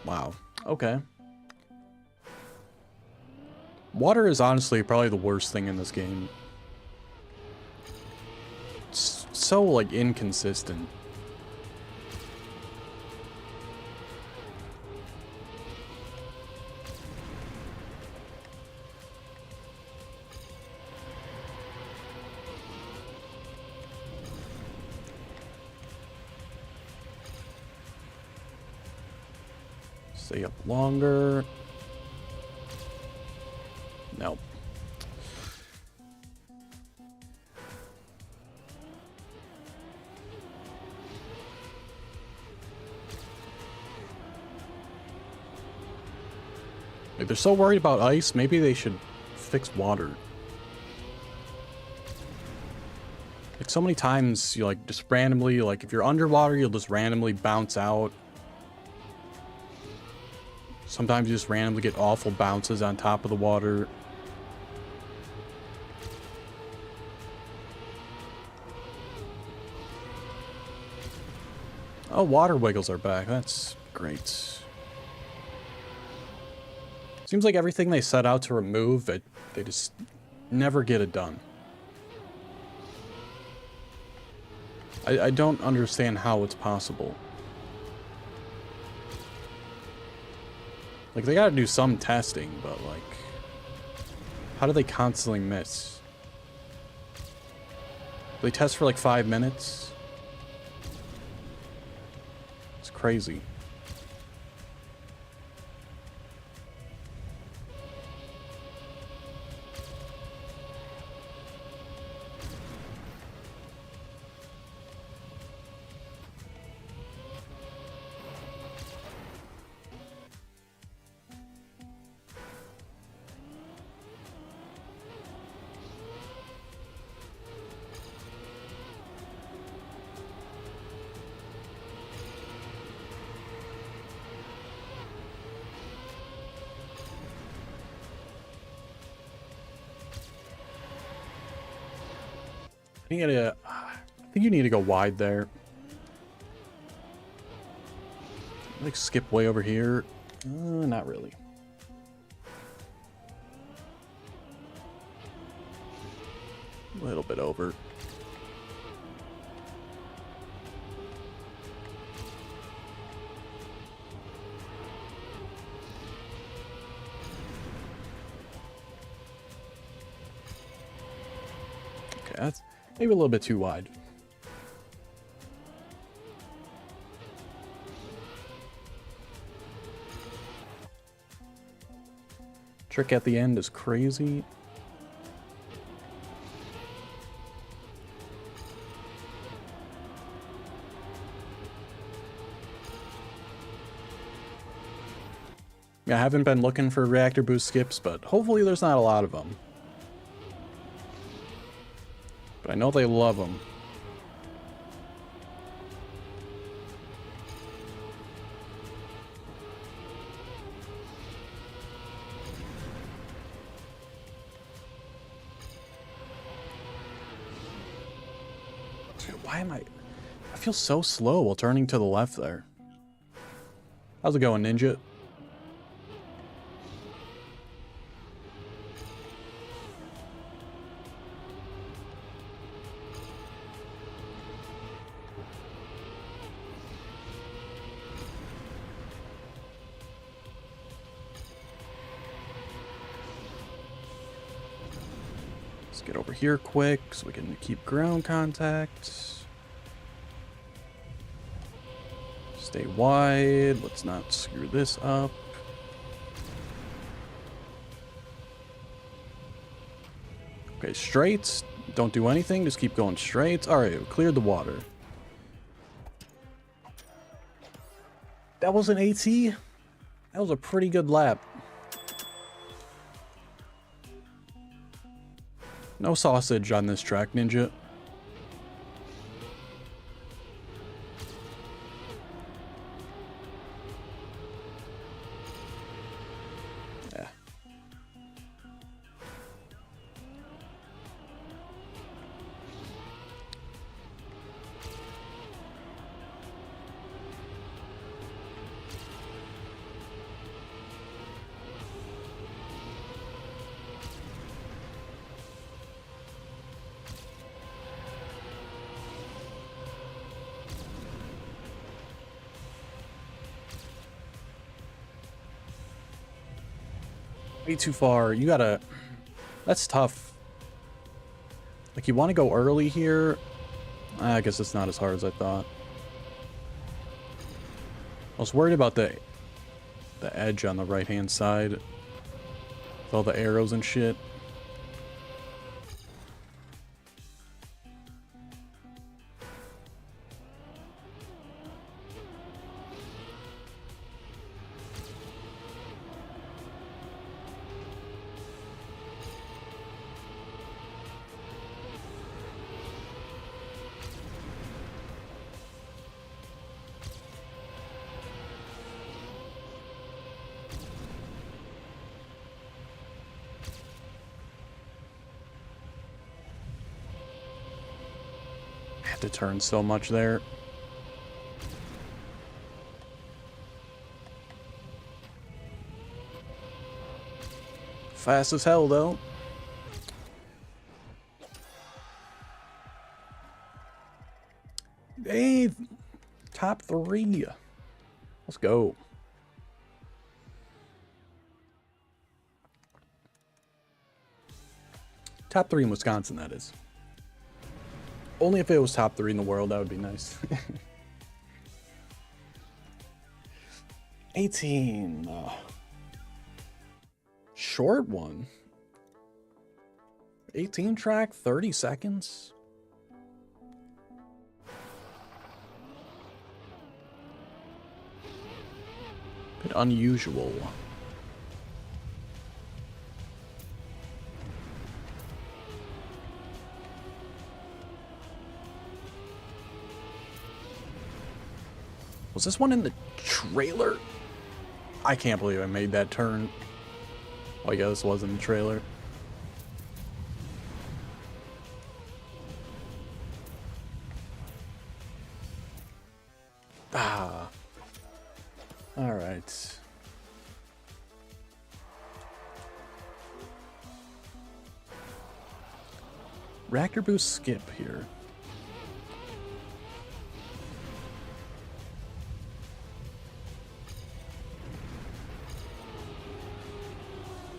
Wow. Okay. Water is honestly probably the worst thing in this game. It's so, like, inconsistent. Stay up longer. Nope. If they're so worried about ice, maybe they should fix water. Like, so many times you, like, just randomly, like, if you're underwater, you'll just randomly bounce out. Sometimes you just randomly get awful bounces on top of the water. Oh, water wiggles are back. That's great. Seems like everything they set out to remove, they just never get it done. I don't understand how it's possible. Like, they gotta do some testing, but, like, how do they constantly miss? They test for, like, 5 minutes? It's crazy. I think you need to go wide there. Like, skip way over here. Not really. A little bit over. Okay, that's maybe a little bit too wide. Trick at the end is crazy. I haven't been looking for reactor boost skips, but hopefully there's not a lot of them. But I know they love them. Why am I feel so slow while turning to the left there. How's it going, Ninja? Let's get over here quick so we can keep ground contact. Stay wide. Let's not screw this up. Okay, straight. Don't do anything. Just keep going straight. All right, we cleared the water. That was an AT. That was a pretty good lap. No sausage on this track, Ninja. Yeah. Way too far. You gotta... That's tough. Like, you want to go early here? I guess it's not as hard as I thought. I was worried about the edge on the right-hand side. With all the arrows and shit. I have to turn so much there. Fast as hell, though. Hey, top 3. Let's go. Top 3 in Wisconsin, that is. Only if it was top 3 in the world, that would be nice. 18. Short one. 18 track, 30 seconds. Bit unusual. Was this one in the trailer? I can't believe I made that turn. Oh yeah, this was in the trailer. Ah. Alright. Reactor boost skip here.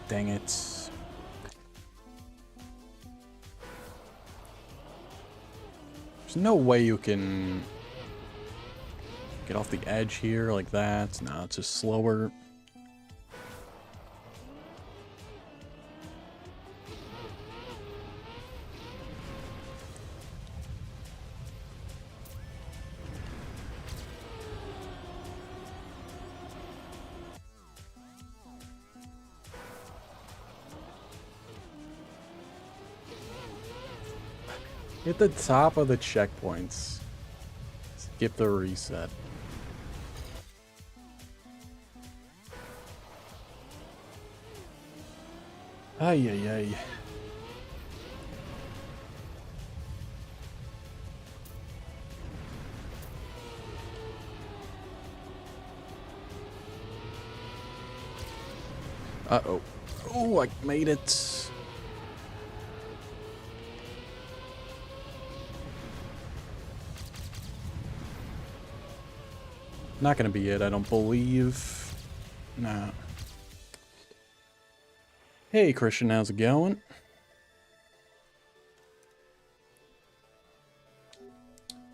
Dang it. There's no way you can get off the edge here like that. No, it's just slower. Hit the top of the checkpoints. Skip the reset. Ay, ay, ay. Uh-oh. Oh, I made it. Not gonna be it, I don't believe. Nah. Hey, Christian, how's it going?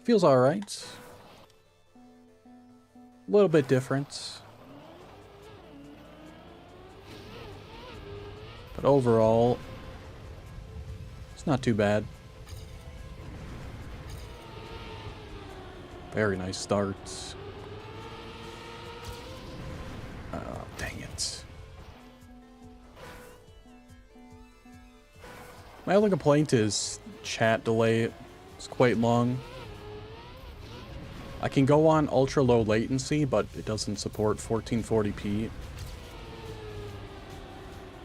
Feels alright. A little bit different. But overall, it's not too bad. Very nice start. Oh, dang it. My only complaint is chat delay. It's quite long. I can go on ultra low latency, but it doesn't support 1440p.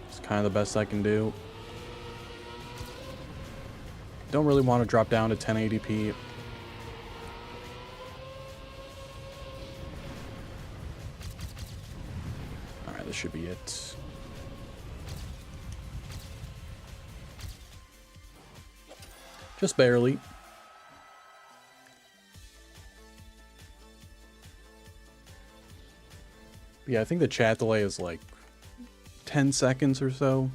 It's kind of the best I can do. Don't really want to drop down to 1080p. Alright, this should be it. Just barely. Yeah, I think the chat delay is like 10 seconds or so.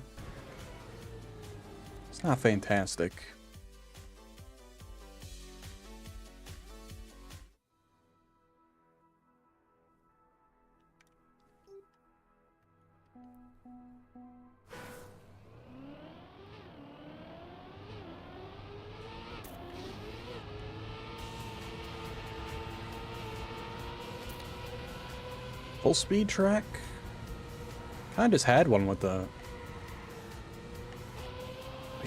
It's not fantastic. Full speed track? I just had one with the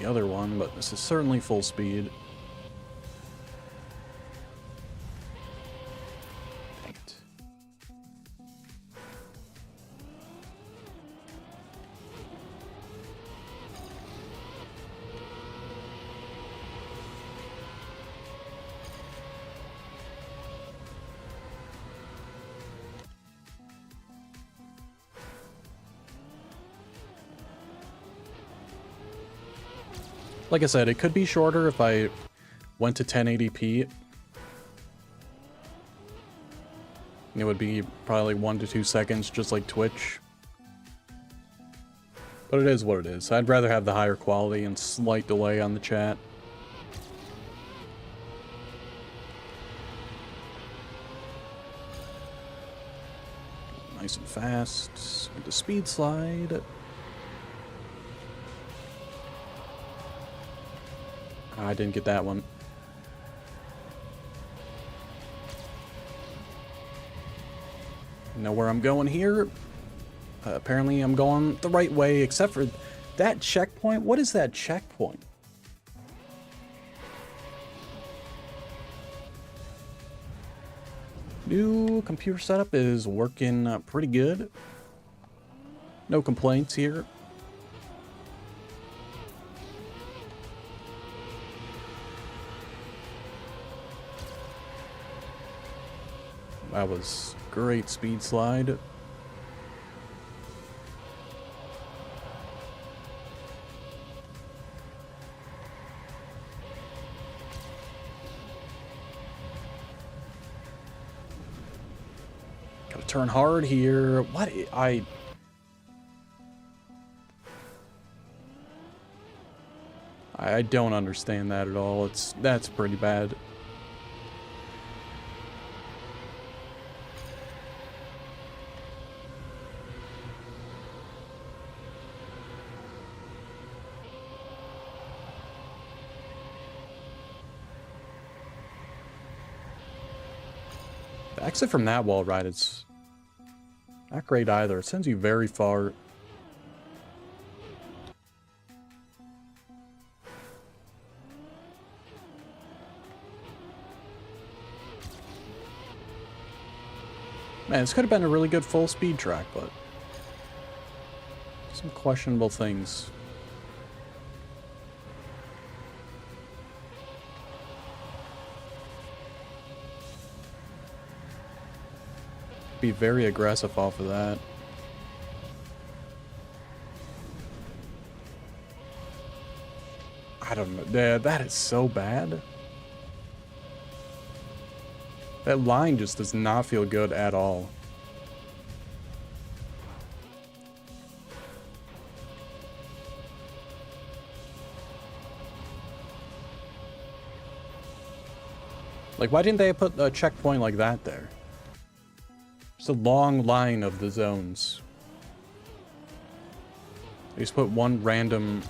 other one, but this is certainly full speed. Dang it. Like I said, it could be shorter if I went to 1080p. It would be probably 1 to 2 seconds, just like Twitch. But it is what it is. I'd rather have the higher quality and slight delay on the chat. Nice and fast. With the speed slide. I didn't get that one. Know where I'm going here? Apparently I'm going the right way, except for that checkpoint. What is that checkpoint? New computer setup is working pretty good. No complaints here. That was great speed slide. Gotta turn hard here. What? I don't understand that at all. That's pretty bad. The exit from that wall ride is not great either. It sends you very far. Man, this could have been a really good full speed track, but some questionable things. Be very aggressive off of that. I don't know. That is so bad. That line just does not feel good at all. Like, why didn't they put a checkpoint like that there? It's a long line of the zones. They just put one random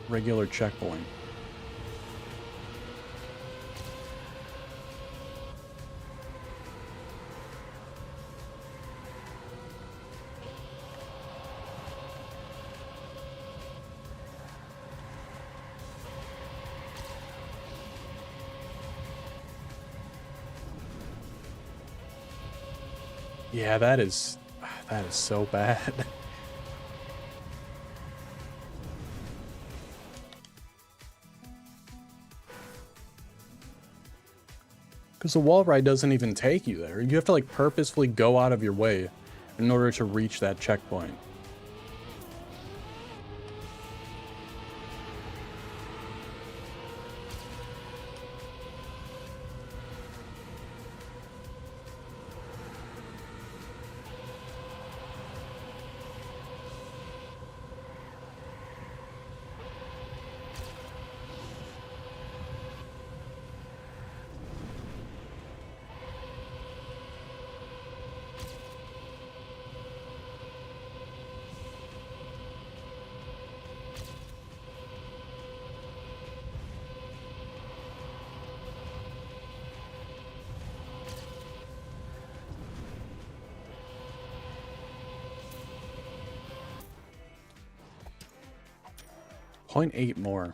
regular checkpoint. Yeah, that is so bad. Because the wall ride doesn't even take you there. You have to like purposefully go out of your way in order to reach that checkpoint. .8 more.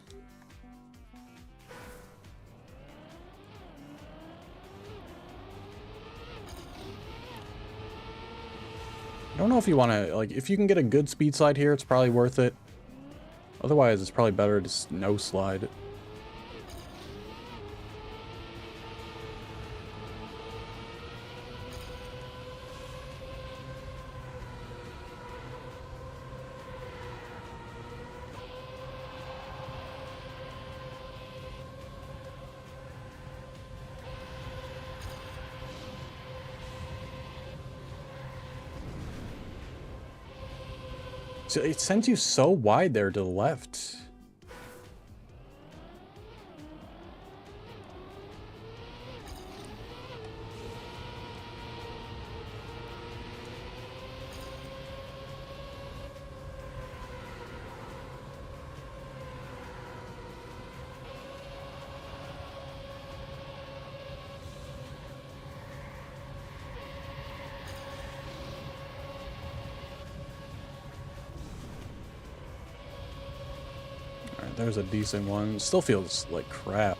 I don't know if you want to, like, if you can get a good speed slide here, it's probably worth it. Otherwise, it's probably better to no slide. So it sends you so wide there to the left. There's a decent one. Still feels like crap.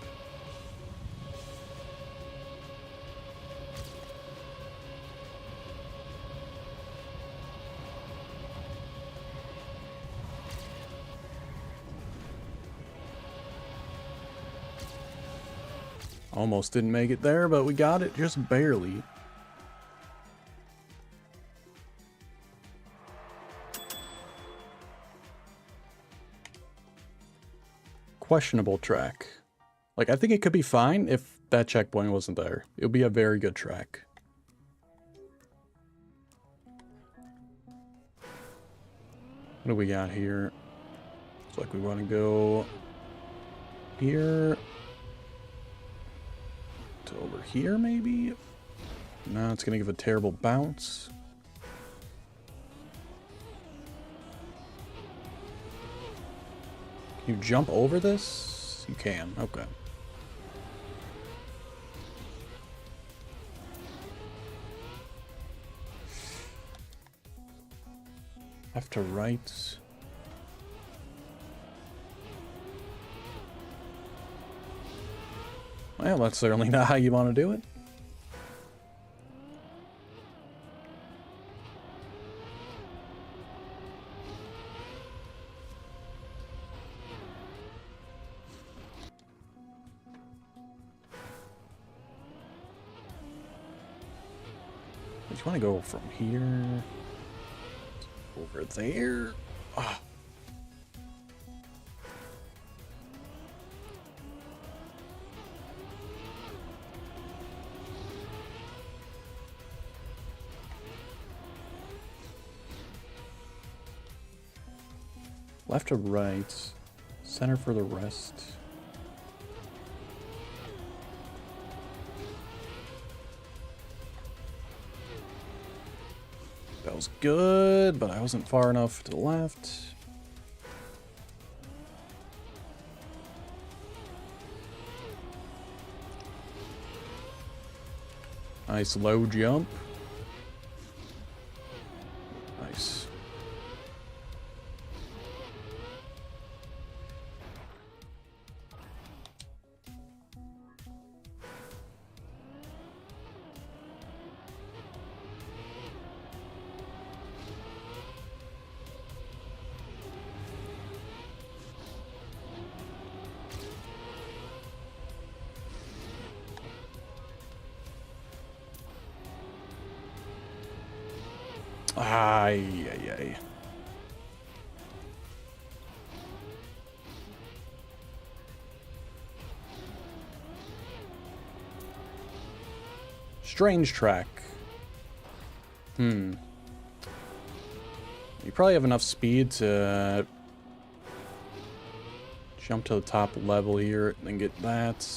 Almost didn't make it there, but we got it just barely. Questionable track. Like, I think it could be fine if that checkpoint wasn't there. It would be a very good track. What do we got here? Looks like we want to go here to over here, maybe? No, it's going to give a terrible bounce. Can you jump over this? You can. Okay. Left to right. Well, that's certainly not how you want to do it. You want to go from here over there? Ah. Left to right, center for the rest. That was good, but I wasn't far enough to the left. Nice low jump. Nice. Ay, ay, ay. Strange track. You probably have enough speed to jump to the top level here and then get that.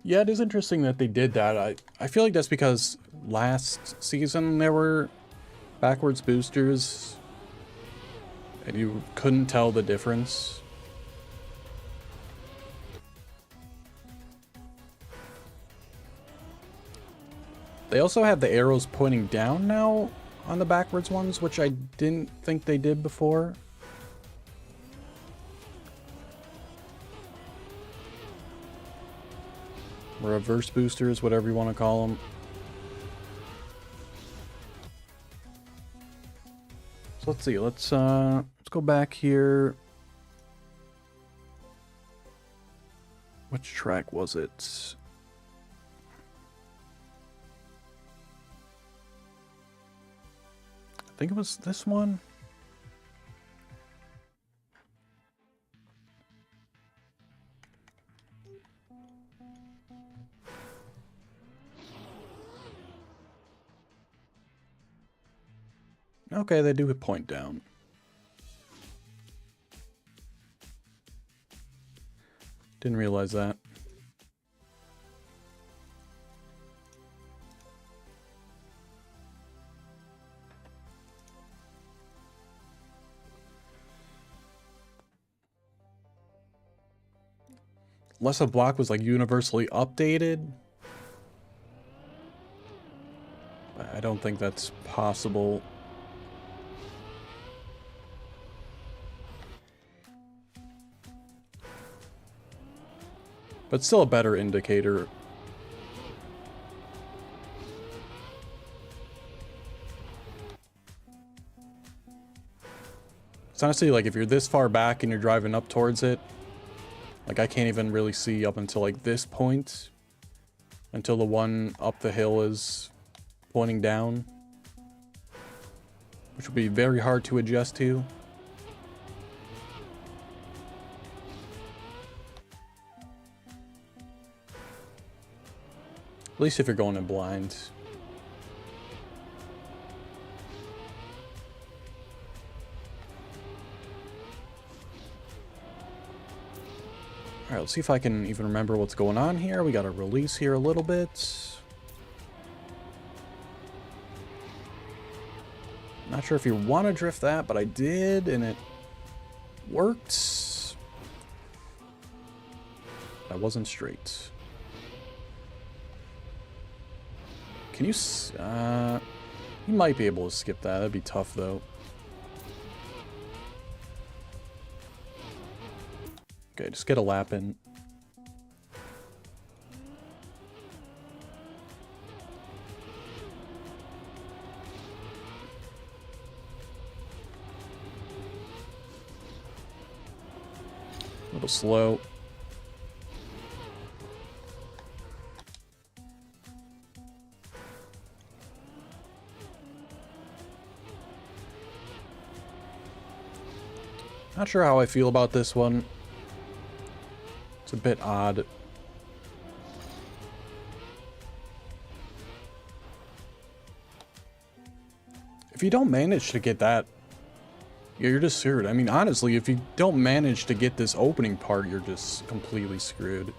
Yeah, it is interesting that they did that. I feel like that's because last season there were backwards boosters and you couldn't tell the difference. They also have the arrows pointing down now on the backwards ones, which I didn't think they did before. Reverse boosters, whatever you want to call them. So let's see. Let's go back here. Which track was it? I think it was this one. Okay, they do point down. Didn't realize that. Unless a block was like universally updated. I don't think that's possible. But still a better indicator. It's honestly like if you're this far back and you're driving up towards it, like I can't even really see up until like this point, until the one up the hill is pointing down, which will be very hard to adjust to. At least if you're going in blind. Alright, let's see if I can even remember what's going on here. We got a release here a little bit. Not sure if you want to drift that, but I did, and it worked. I wasn't straight. Can you... you might be able to skip that. That'd be tough, though. Okay, just get a lap in. A little slow. Not sure how I feel about this one. It's a bit odd. If you don't manage to get that, yeah, you're just screwed. I mean, honestly, if you don't manage to get this opening part, you're just completely screwed.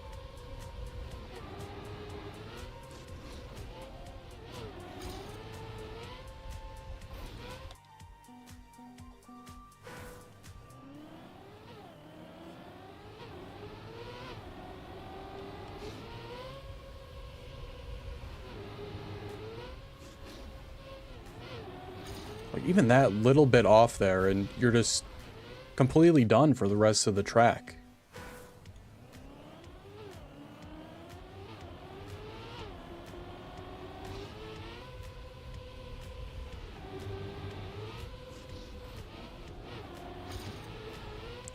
Like, even that little bit off there, and you're just completely done for the rest of the track.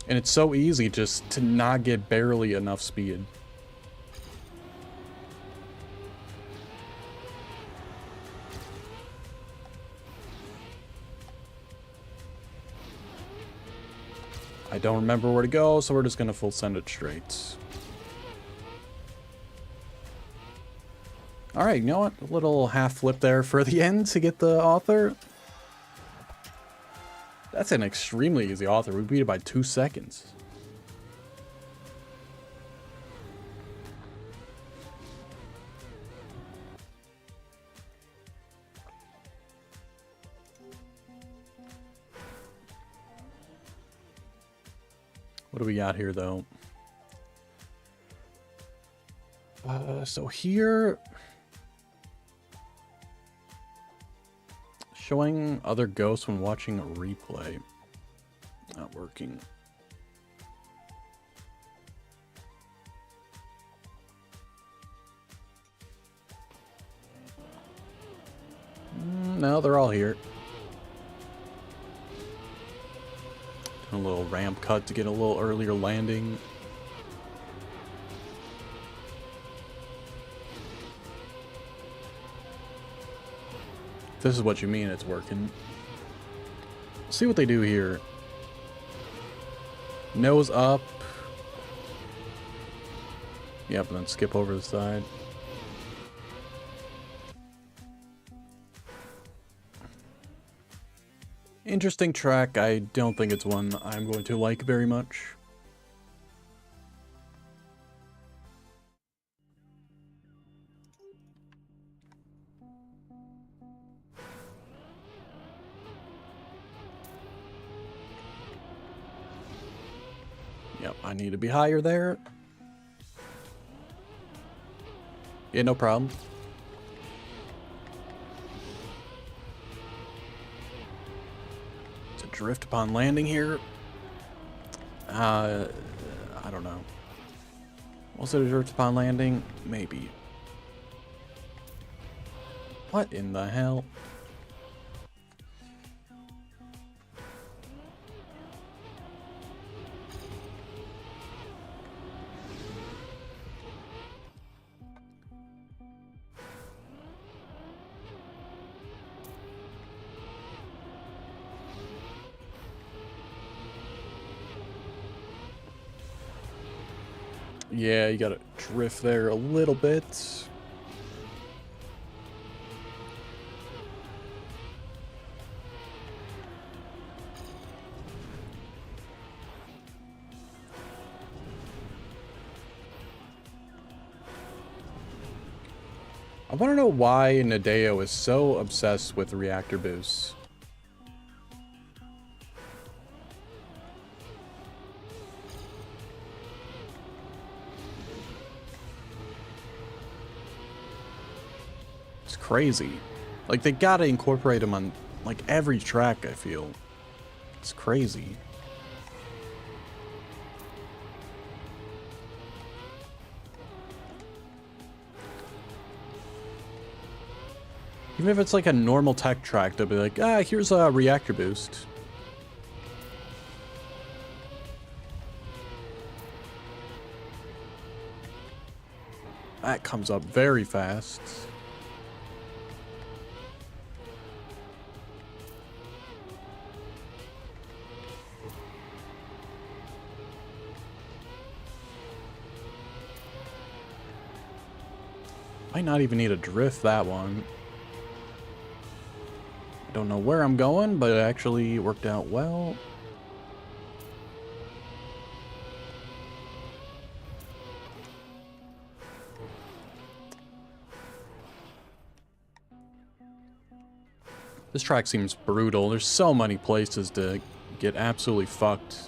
And it's so easy just to not get barely enough speed. I don't remember where to go, so we're just gonna full send it straight. Alright, you know what? A little half flip there for the end to get the author. That's an extremely easy author. We beat it by 2 seconds. What do we got here, though? So here... Showing other ghosts when watching a replay. Not working. No, they're all here. A little ramp cut to get a little earlier landing. This is what you mean it's working. Let's see what they do here. Nose up. Yep, and then skip over the side. Interesting track. I don't think it's one I'm going to like very much. Yep, I need to be higher there. Yeah, no problem. It's a drift upon landing here. I don't know. Was it a drift upon landing? Maybe. What in the hell? Yeah, you gotta drift there a little bit. I want to know why Nadeo is so obsessed with reactor boosts. It's crazy. Like, they gotta incorporate them on, like, every track, I feel. It's crazy. Even if it's like a normal tech track, they'll be like, ah, here's a reactor boost. That comes up very fast. Might not even need to drift that one. I don't know where I'm going, but it actually worked out well. This track seems brutal. There's so many places to get absolutely fucked.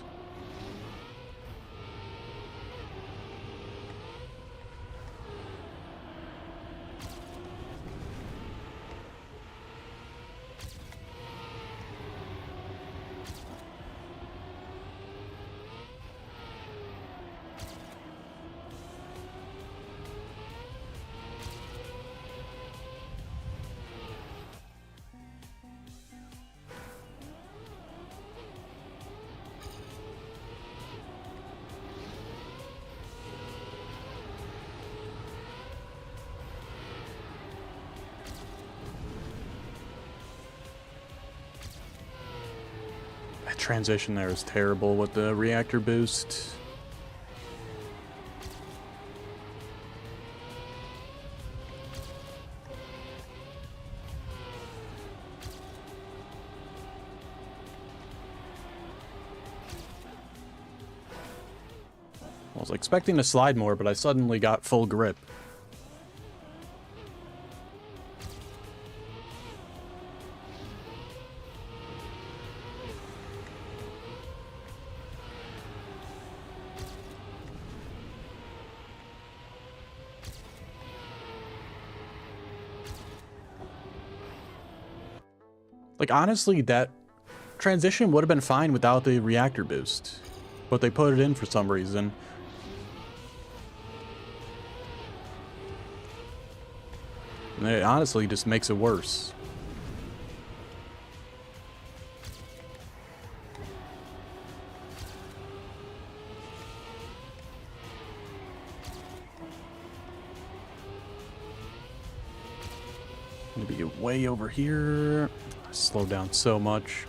That transition there is terrible with the reactor boost. I was expecting to slide more, but I suddenly got full grip. Like, honestly, that transition would have been fine without the reactor boost, but they put it in for some reason. And it honestly just makes it worse. I'm gonna be way over here. Slow down so much.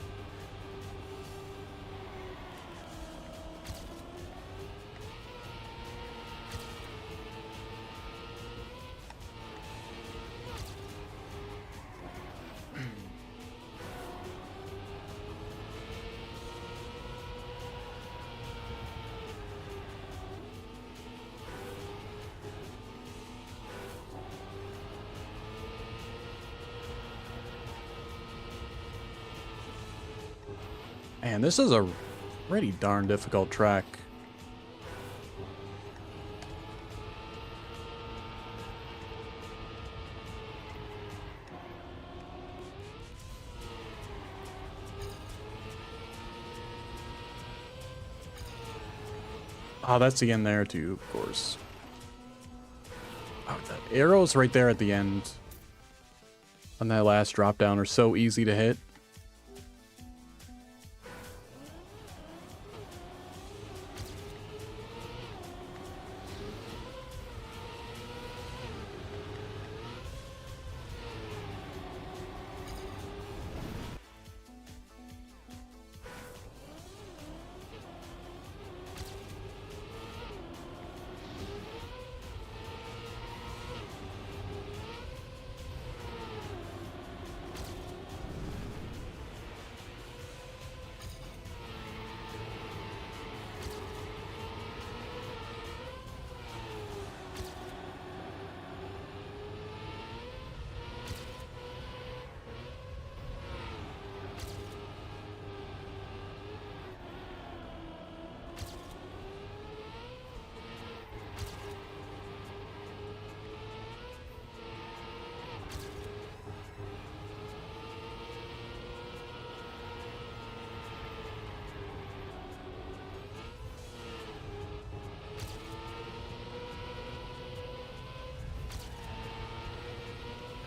Man, this is a pretty darn difficult track. Oh, that's the end there too, of course. Oh, the arrows right there at the end on that last drop down are so easy to hit.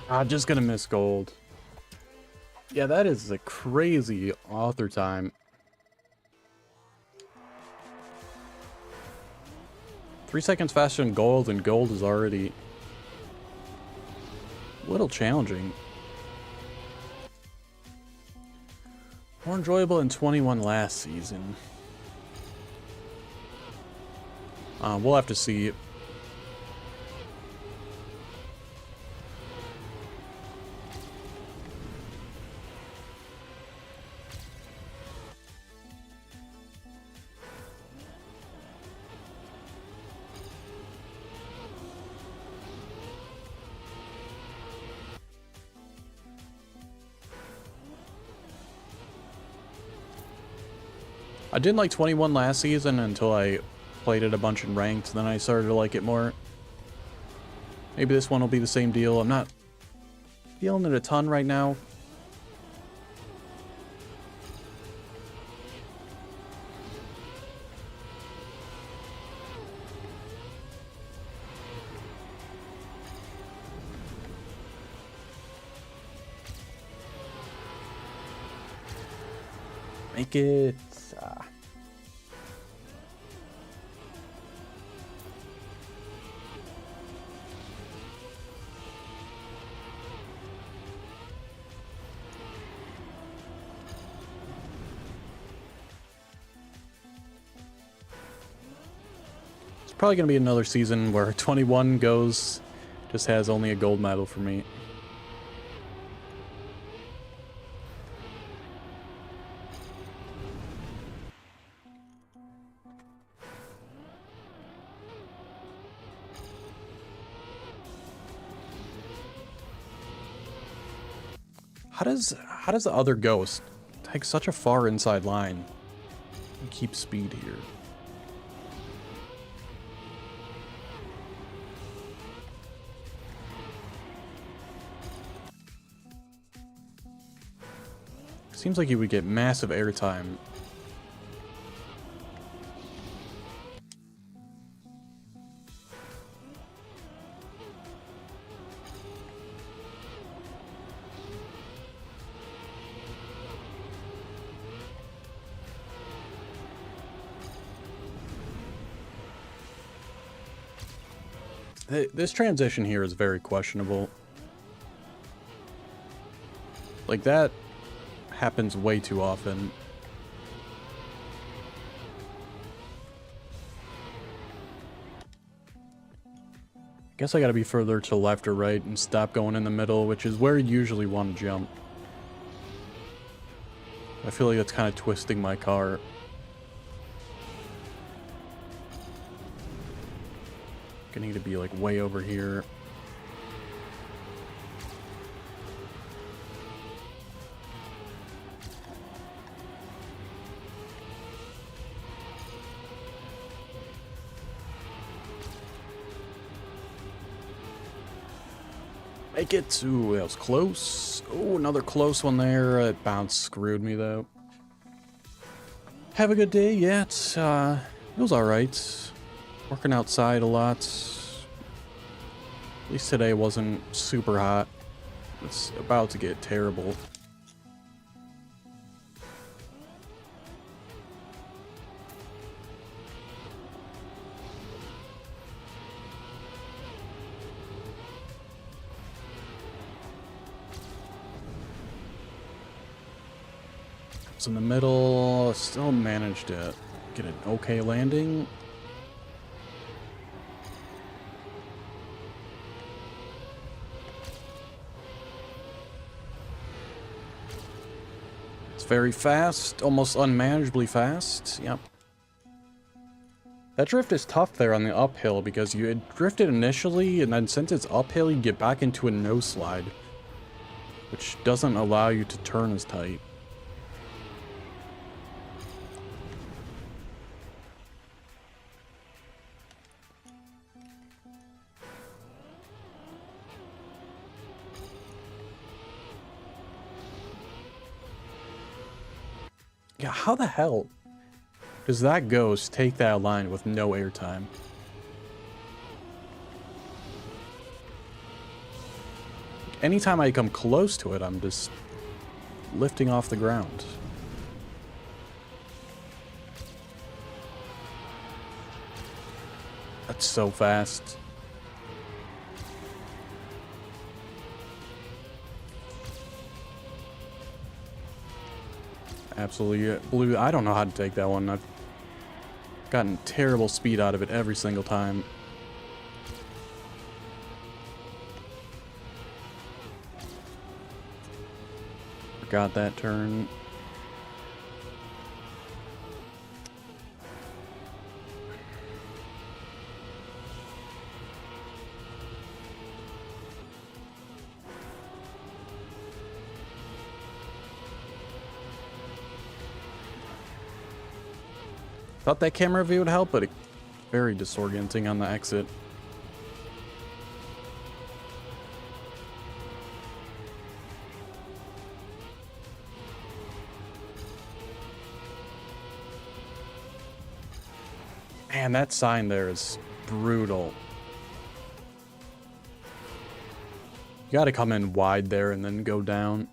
I'm just gonna miss gold. Yeah, that is a crazy author time. 3 seconds faster than gold, and gold is already a little challenging. More enjoyable than 21 last season. We'll have to see. I didn't like 21 last season until I played it a bunch in ranked, then I started to like it more. Maybe this one will be the same deal. I'm not feeling it a ton right now. Make it. It's probably going to be another season where 21 goes, just has only a gold medal for me. How does the other ghost take such a far inside line and keep speed here? Seems like he would get massive airtime. This transition here is very questionable. Like, that happens way too often. Guess I gotta be further to left or right and stop going in the middle, which is where you usually want to jump. I feel like that's kind of twisting my car. I need to be like way over here. Make it. Ooh, that was close. Oh, another close one there. It bounced, screwed me though. Have a good day. Yeah, it was alright. Working outside a lot. At least today wasn't super hot. It's about to get terrible. It's in the middle. Still managed to get an okay landing. Very fast, almost unmanageably fast. Yep. That drift is tough there on the uphill because you had drifted initially, and then since it's uphill, you get back into a no slide, which doesn't allow you to turn as tight. Yeah, how the hell does that ghost take that line with no airtime? Anytime I come close to it, I'm just lifting off the ground. That's so fast. Absolutely blue. I don't know how to take that one. I've gotten terrible speed out of it every single time. Forgot that turn. Thought that camera view would help, but it's very disorienting on the exit. Man, that sign there is brutal. You gotta come in wide there and then go down.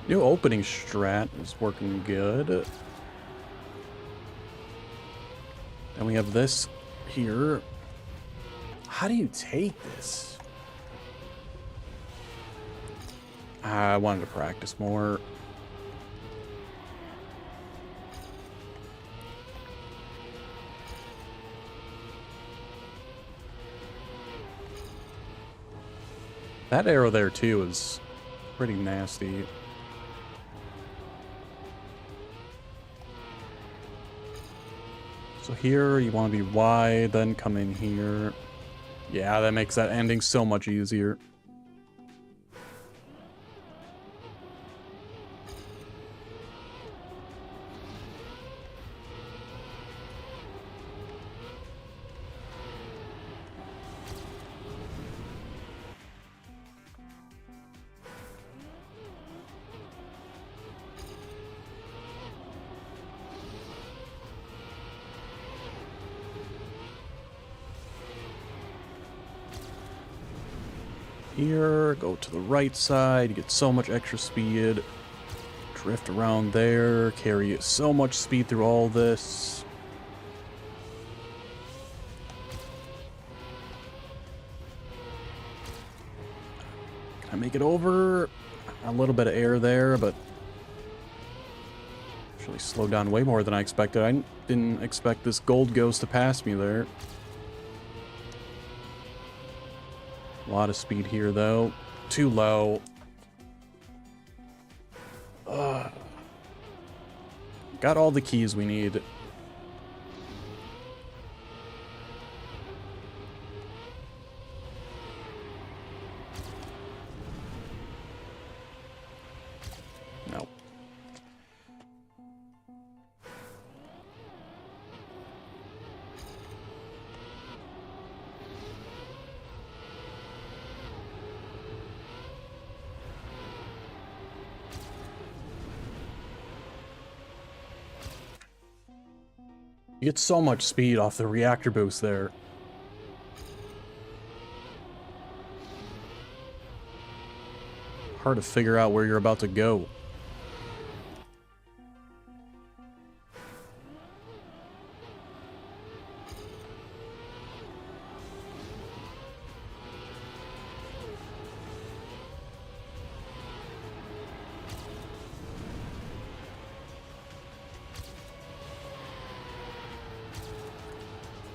New opening strat is working good. And we have this here. How do you take this? I wanted to practice more. That arrow there too is pretty nasty. So here you want to be wide, then come in here. Yeah, that makes that ending so much easier. Here, go to the right side, you get so much extra speed. Drift around there, carry so much speed through all this. Can I make it over? A little bit of air there, but actually slowed down way more than I expected. I didn't expect this gold ghost to pass me there. A lot of speed here, though. Too low. Got all the keys we need. No. You get so much speed off the reactor boost there. Hard to figure out where you're about to go.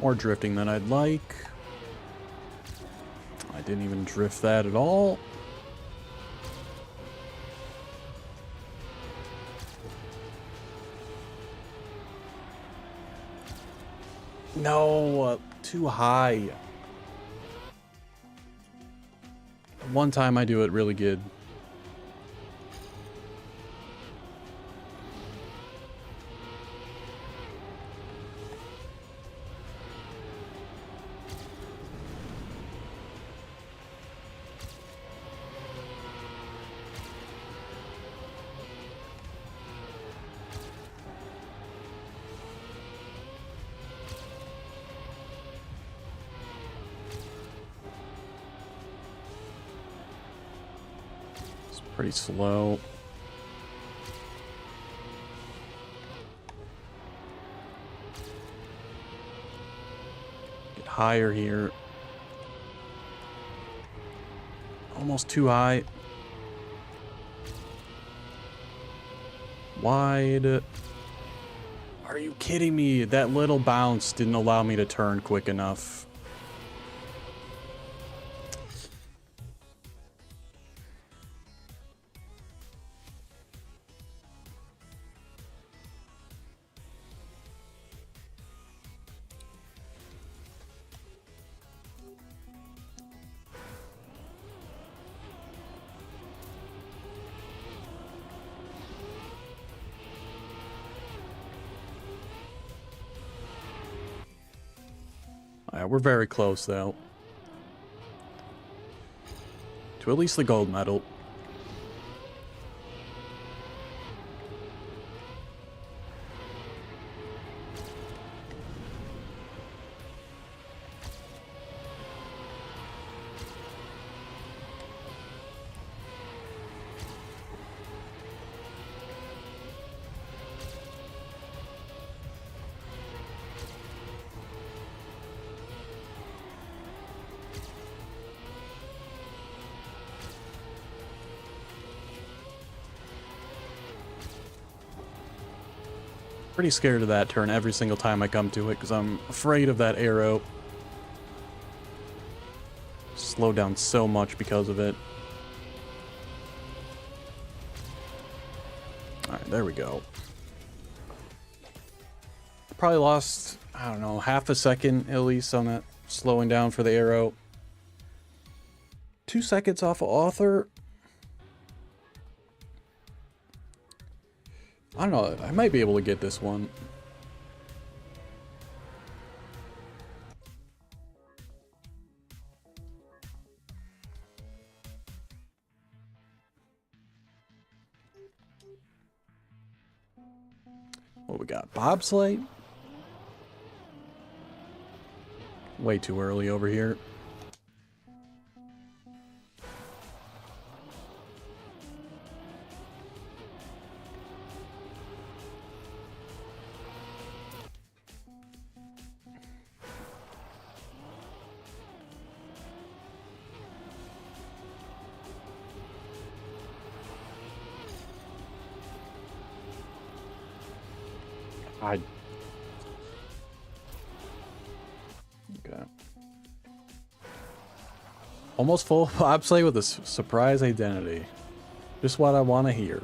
More drifting than I'd like. I didn't even drift that at all. No, too high. One time I do it really good. Pretty slow. higher here. Almost too high. Wide. Are you kidding me? That little bounce didn't allow me to turn quick enough. Alright, we're very close, though. To at least the gold medal. Pretty scared of that turn every single time I come to it, because I'm afraid of that arrow. Slow down so much because of it. Alright, there we go. Probably lost, I don't know, half a second at least on that slowing down for the arrow. 2 seconds off of author. I don't know, I might be able to get this one. What we got? Bobsleigh? Way too early over here. Okay. Almost full bobsleigh with a surprise identity. Just what I want to hear.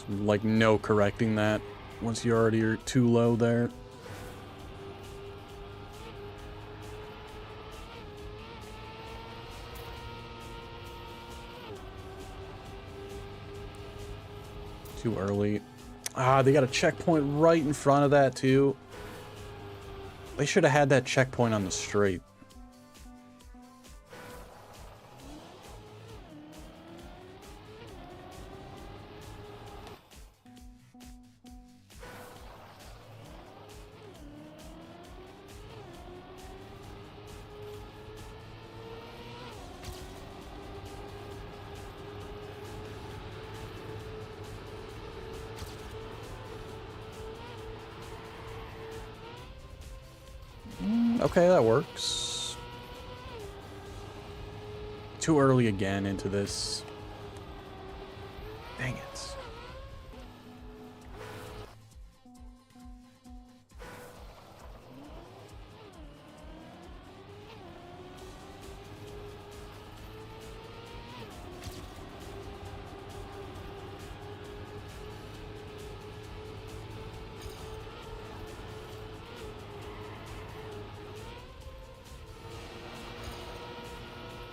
Like no correcting that once you already are too low there. Too early. Ah, they got a checkpoint right in front of that too. They should have had that checkpoint on the straight. Okay, that works. Too early again into this. Dang it.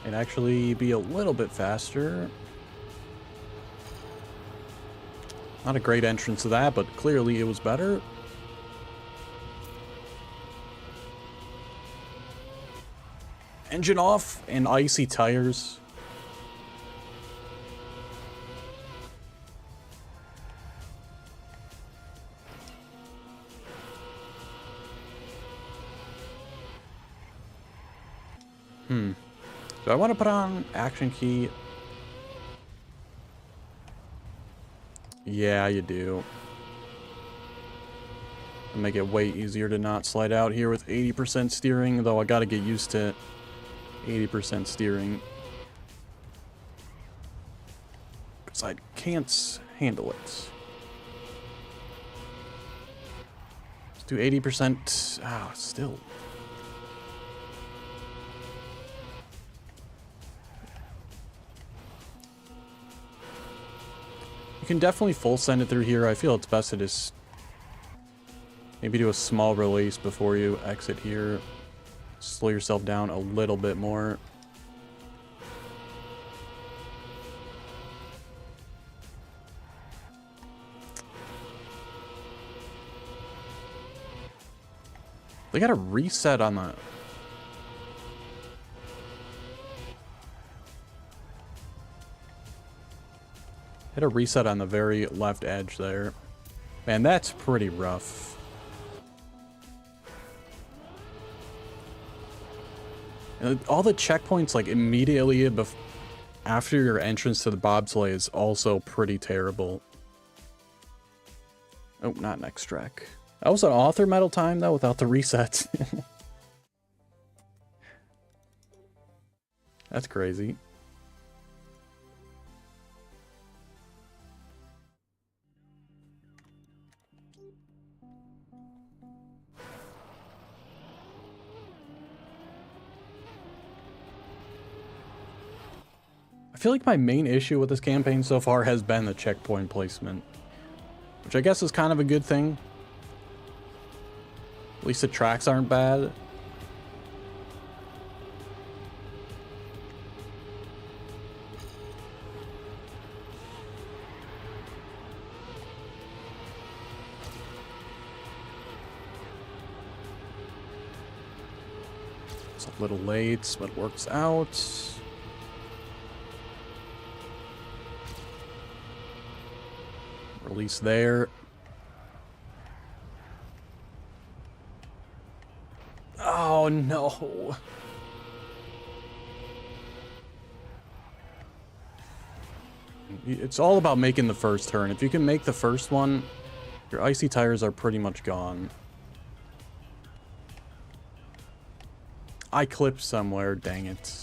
And actually be a little bit faster. Not a great entrance to that, but clearly it was better. Engine off and icy tires. Do I want to put on action key? Yeah, you do. Make it way easier to not slide out here with 80% steering, though I gotta get used to 80% steering. Because I can't handle it. Let's do 80%. Ah, still. You can definitely full send it through here. I feel it's best to just maybe do a small release before you exit here. Slow yourself down a little bit more. They got a reset on the... Hit a reset on the very left edge there. Man, that's pretty rough. And all the checkpoints, like, immediately after your entrance to the bobsleigh is also pretty terrible. Oh, not next track. That was an author medal time, though, without the resets. That's crazy. I feel like my main issue with this campaign so far has been the checkpoint placement, which I guess is kind of a good thing. At least the tracks aren't bad. It's a little late, but it works out. Release there. Oh no. It's all about making the first turn. If you can make the first one, your icy tires are pretty much gone. I clipped somewhere, dang it.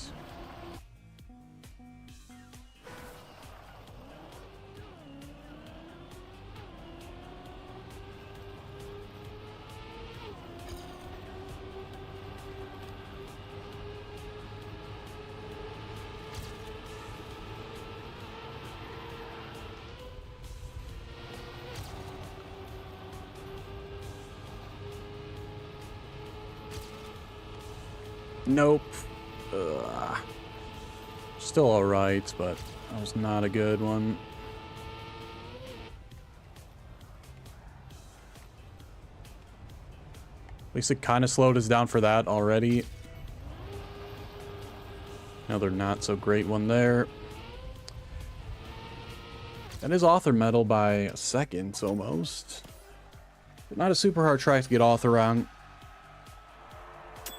Nope. Still alright, but that was not a good one. At least it kind of slowed us down for that already. Another not so great one there. That is author medal by seconds almost. But not a super hard track to get author on.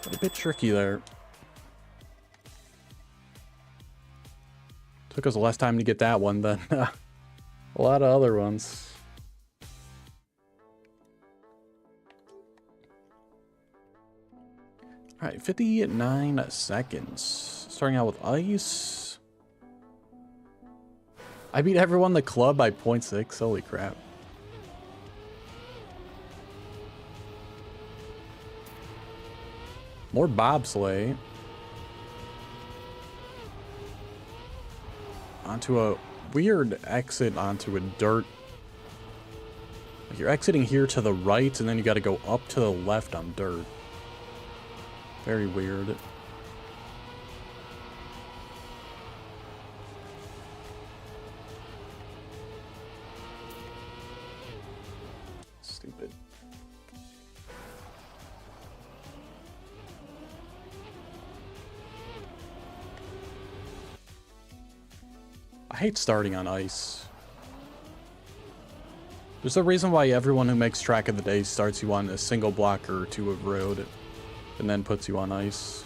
But a bit tricky there. Took us less time to get that one than a lot of other ones. Alright, 59 seconds. Starting out with ice. I beat everyone in the club by 0.6. Holy crap. More bobsleigh. Onto a weird exit onto a dirt. Like you're exiting here to the right, and then you got to go up to the left on dirt. Very weird. Stupid. I hate starting on ice. There's a reason why everyone who makes track of the day starts you on a single block or two of road and then puts you on ice.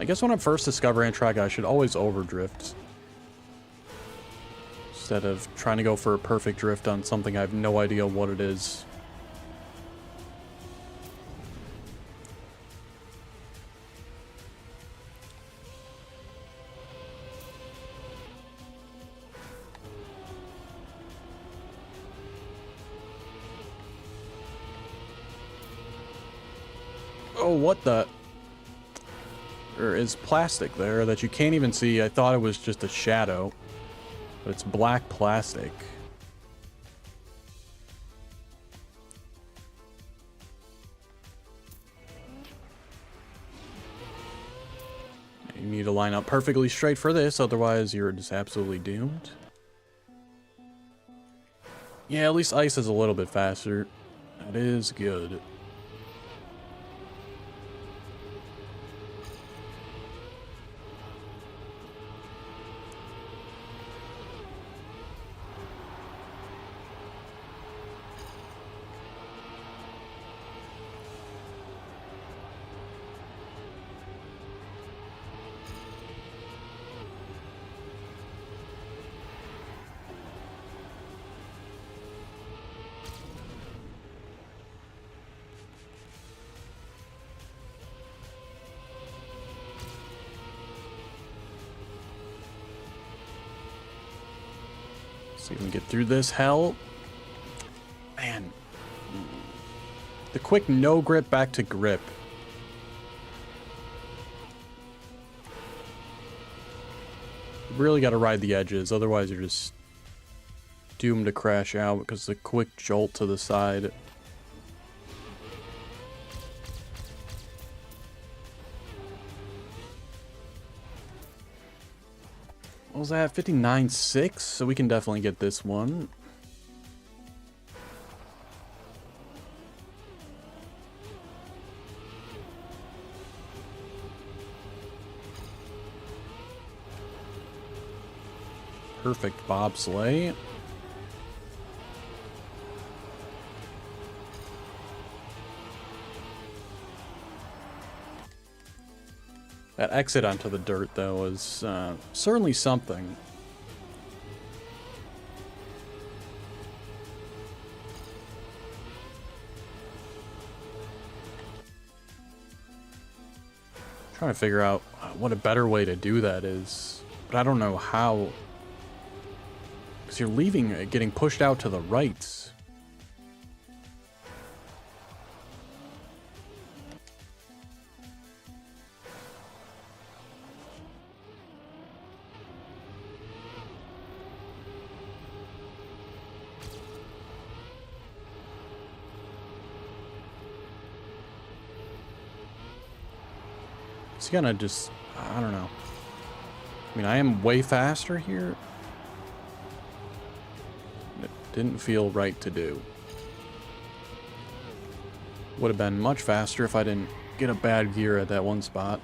I guess when I'm first discovering a track, I should always overdrift. Instead of trying to go for a perfect drift on something I have no idea what it is. Oh, what the? There is plastic there that you can't even see. I thought it was just a shadow. But it's black plastic. You need to line up perfectly straight for this, otherwise you're just absolutely doomed. Yeah, at least ice is a little bit faster. That is good. See if we can get through this hell. Man. The quick no grip back to grip. You really got to ride the edges, otherwise you're just doomed to crash out because the quick jolt to the side. What was that? 59.6? So we can definitely get this one. Perfect bobsleigh. That exit onto the dirt, though, was certainly something. Trying to figure out what a better way to do that is, but I don't know how. Because you're leaving it getting pushed out to the right. It's gonna just, I don't know. I mean, I am way faster here. It didn't feel right to do. Would have been much faster if I didn't get a bad gear at that one spot.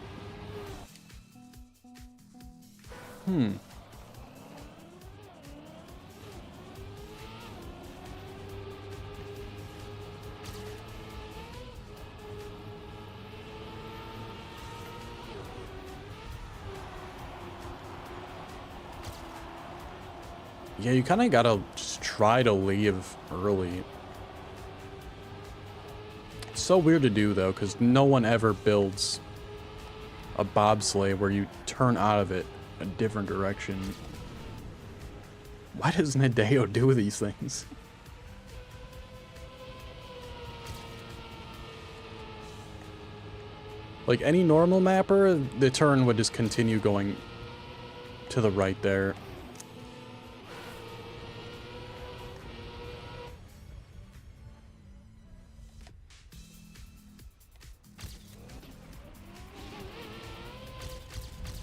Yeah, you kind of gotta just try to leave early. It's so weird to do, though, because no one ever builds a bobsleigh where you turn out of it a different direction. Why does Nadeo do these things? Like any normal mapper, the turn would just continue going to the right there.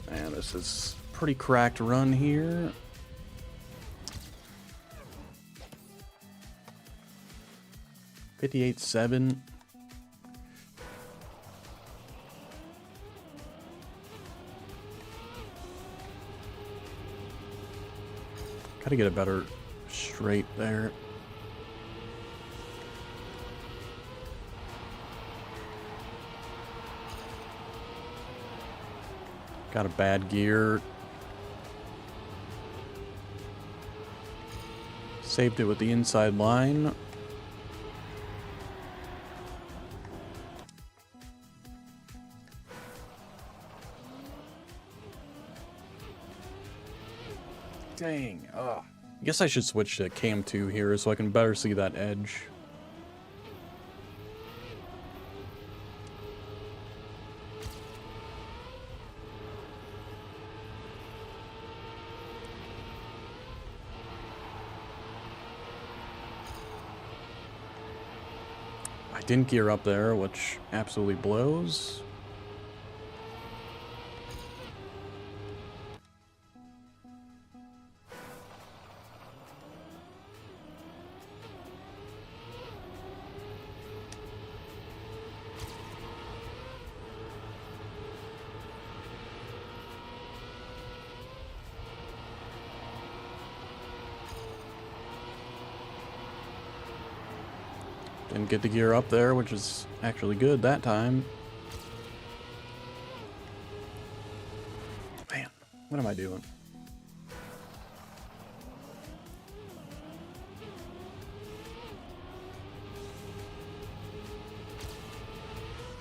Man, this is a pretty cracked run here. $58.7. Gotta get a better straight there. Got a bad gear. Saved it with the inside line. Dang. Ugh. I guess I should switch to cam 2 here so I can better see that edge. I didn't gear up there, which absolutely blows. Didn't get the gear up there, which is actually good that time. Man, what am I doing?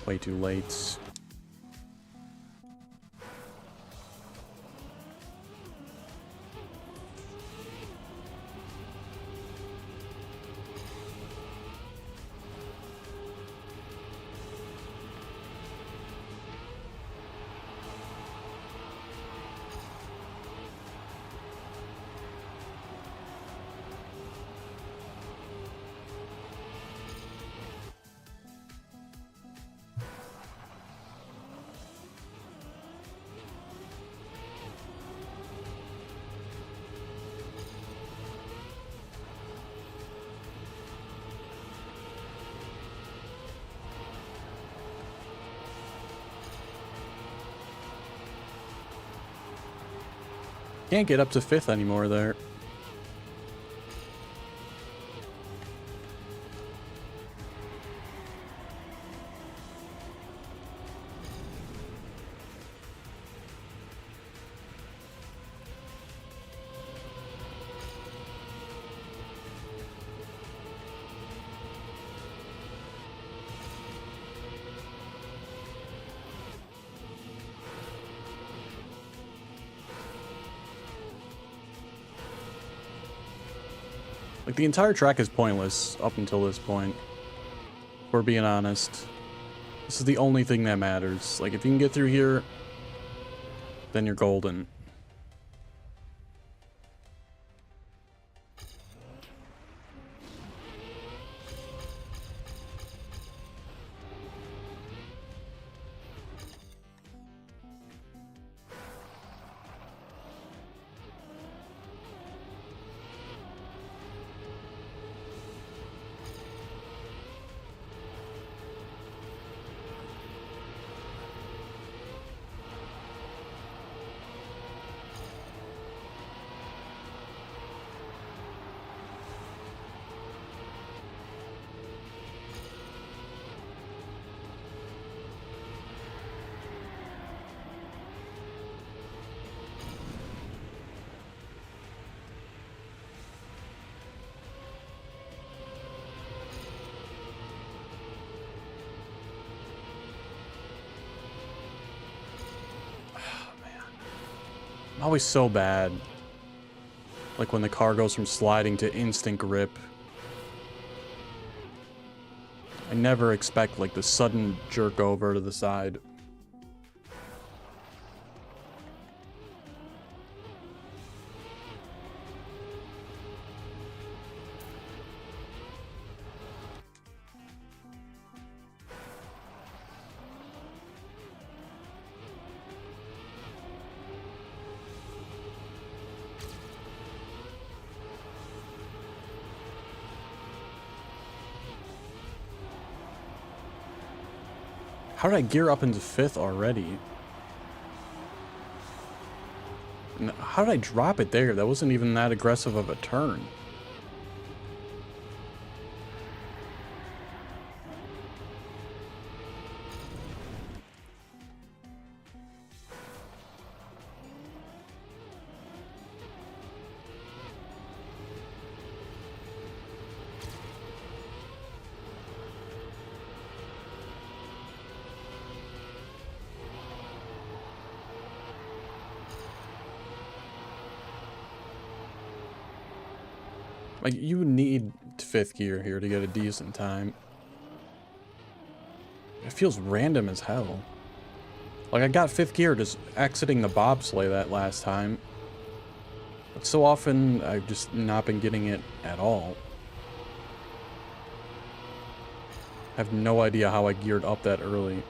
Way too late. Can't get up to 5th anymore there. Like, the entire track is pointless up until this point. If we're being honest. This is the only thing that matters. Like, if you can get through here, then you're golden. I'm always so bad. Like when the car goes from sliding to instant grip. I never expect like the sudden jerk over to the side. How did I gear up into 5th already? And how did I drop it there? That wasn't even that aggressive of a turn. Like, you need 5th gear here to get a decent time. It feels random as hell. Like, I got 5th gear just exiting the bobsleigh that last time. But so often, I've just not been getting it at all. I have no idea how I geared up that early.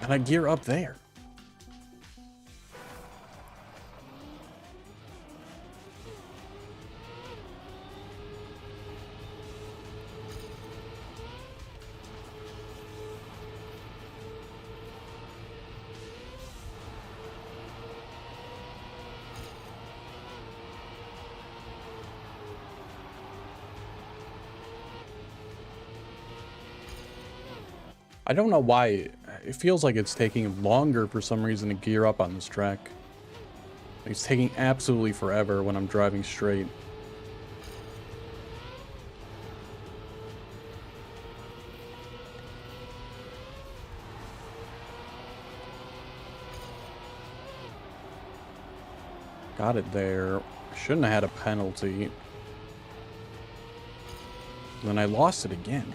And I gear up there. I don't know why. It feels like it's taking longer for some reason to gear up on this track. Like, it's taking absolutely forever when I'm driving straight. Got it there. Shouldn't have had a penalty. Then I lost it again.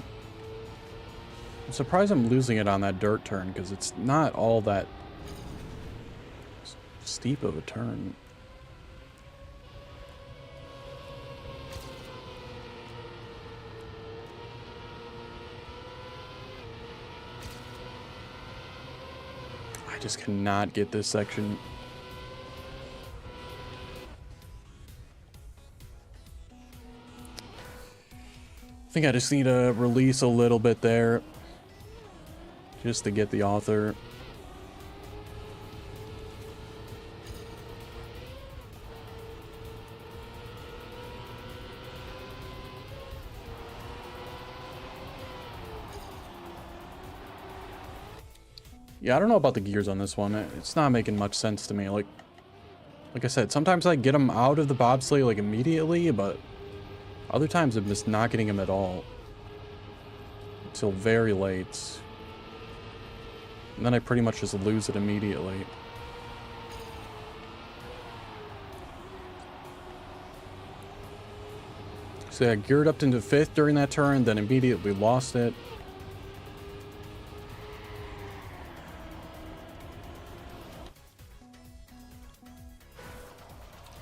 I'm surprised I'm losing it on that dirt turn, because it's not all that steep of a turn. I just cannot get this section. I think I just need to release a little bit there. Just to get the author. Yeah, I don't know about the gears on this one. It's not making much sense to me. Like I said, sometimes I get them out of the bobsleigh like immediately, but other times I'm just not getting them at all. Until very late. And then I pretty much just lose it immediately. So I geared up into 5th during that turn, then immediately lost it.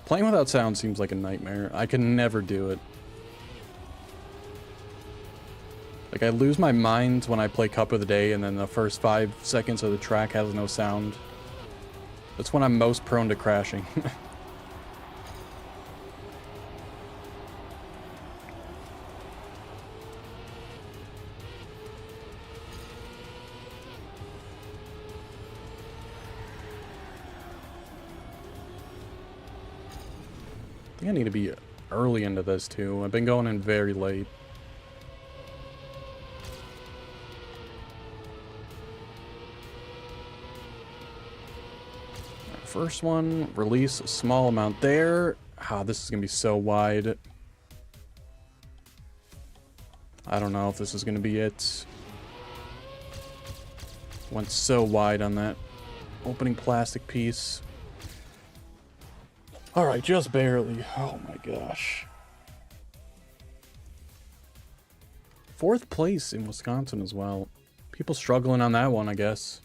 Playing without sound seems like a nightmare. I can never do it. Like, I lose my mind when I play Cup of the Day, and then the first 5 seconds of the track has no sound. That's when I'm most prone to crashing. I think I need to be early into this, too. I've been going in very late. First one, release a small amount there. Ah, this is gonna be so wide. I don't know if this is gonna be it. Went so wide on that opening plastic piece. All right, just barely. Oh my gosh. 4th place in Wisconsin as well. People struggling on that one, I guess.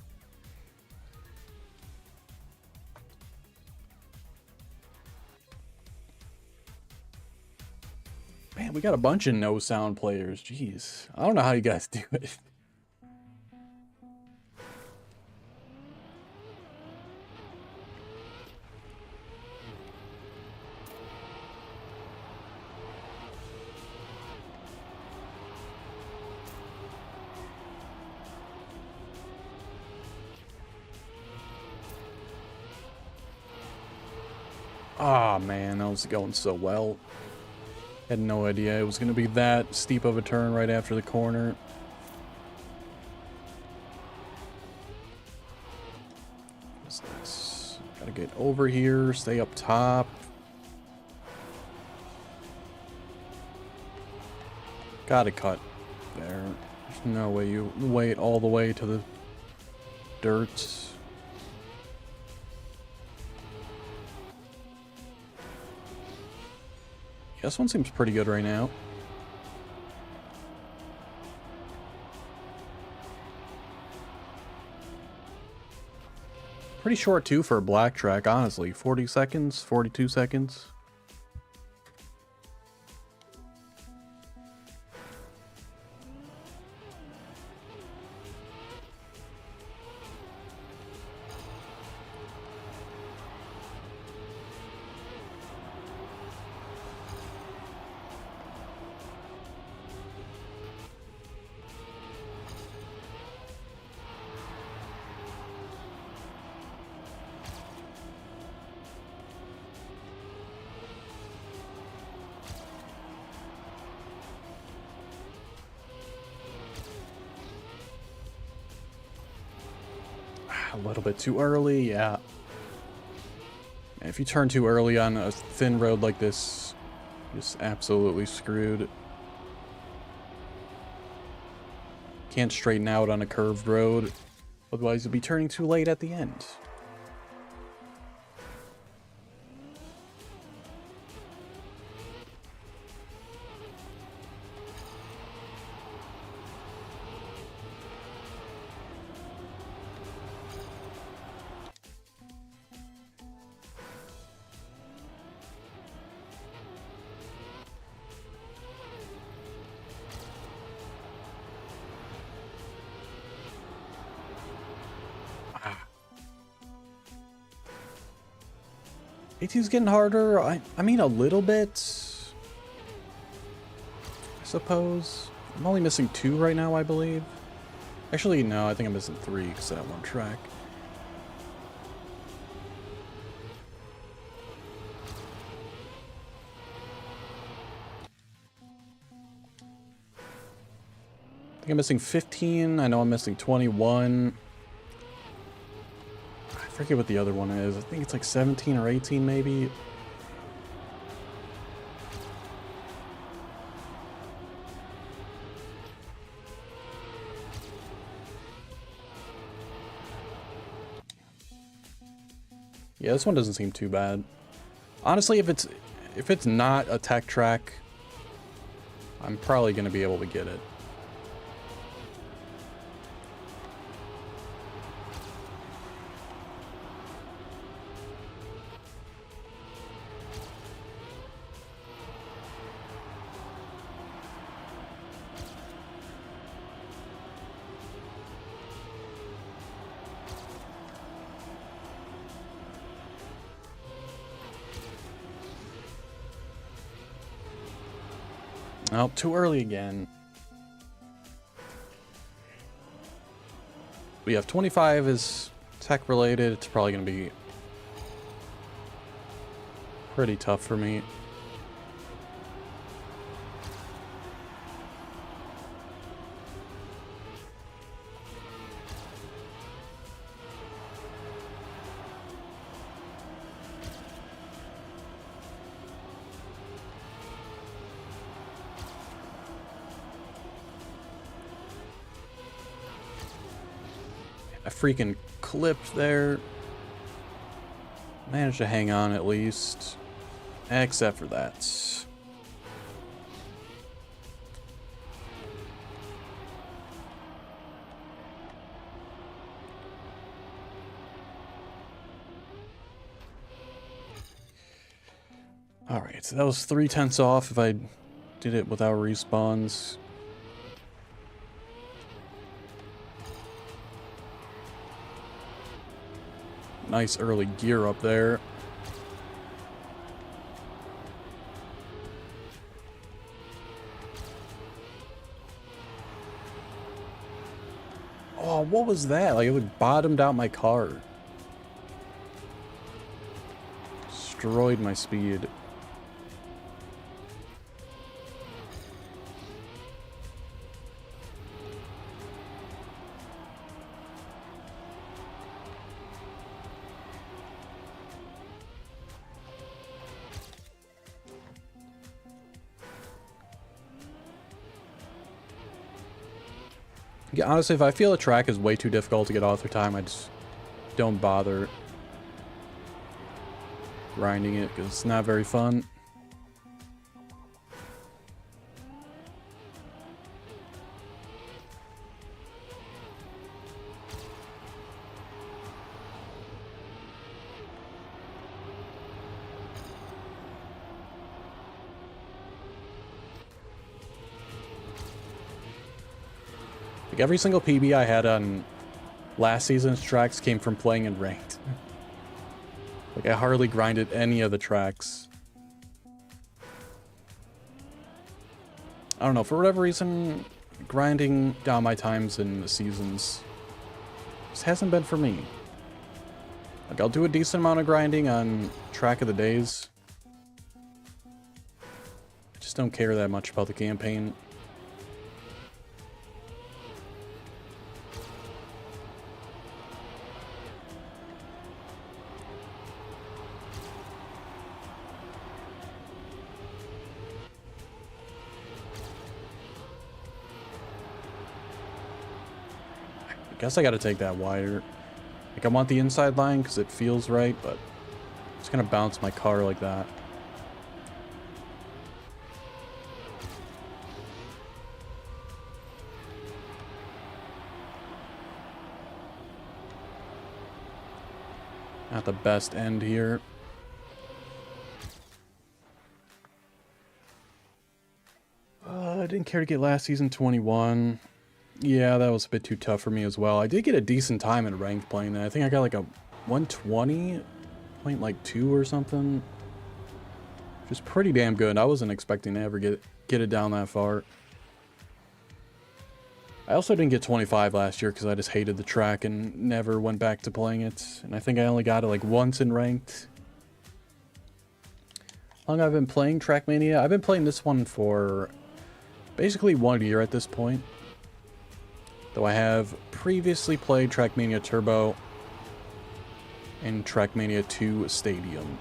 Man, we got a bunch of no sound players. Jeez. I don't know how you guys do it. Ah, man, that was going so well. Had no idea it was going to be that steep of a turn right after the corner. What's this? Gotta get over here, stay up top. Gotta cut there. There's no way you wait all the way to the dirt. Yeah, this one seems pretty good right now. Pretty short too for a black track, honestly. 40 seconds, 42 seconds. A little bit too early, yeah. If you turn too early on a thin road like this, you're just absolutely screwed. Can't straighten out on a curved road, otherwise you'll be turning too late at the end. AT's getting harder. I mean, a little bit, I suppose. I'm only missing 2 right now, I believe. Actually, no, I think I'm missing 3 because of that one track. I think I'm missing 15. I know I'm missing 21. I forget what the other one is. I think it's like 17 or 18 maybe. Yeah, this one doesn't seem too bad. Honestly, if it's not a tech track, I'm probably going to be able to get it. Oh, too early again. We have 25 is tech related. It's probably going to be pretty tough for me. I freaking clipped there. Managed to hang on at least. Except for that. Alright, so that was 3/10 off if I did it without respawns. Nice early gear up there. Oh, what was that? Like, it would bottomed out my car. Destroyed my speed. Yeah, honestly, if I feel a track is way too difficult to get all through time, I just don't bother grinding it because it's not very fun. Like every single PB I had on last season's tracks came from playing in ranked. Like I hardly grinded any of the tracks. I don't know, for whatever reason, grinding down my times in the seasons just hasn't been for me. Like I'll do a decent amount of grinding on track of the days. I just don't care that much about the campaign. I guess I gotta take that wider. Like, I want the inside line because it feels right, but I'm just gonna bounce my car like that. Not the best end here. I didn't care to get last season 21. Yeah, that was a bit too tough for me as well. I did get a decent time in ranked playing that. I think I got like a 120.2 or something. Which is pretty damn good. I wasn't expecting to ever get it down that far. I also didn't get 25 last year because I just hated the track and never went back to playing it. And I think I only got it like once in ranked. How long I've been playing Trackmania? I've been playing this one for basically 1 year at this point. Though I have previously played Trackmania Turbo and Trackmania 2 Stadium.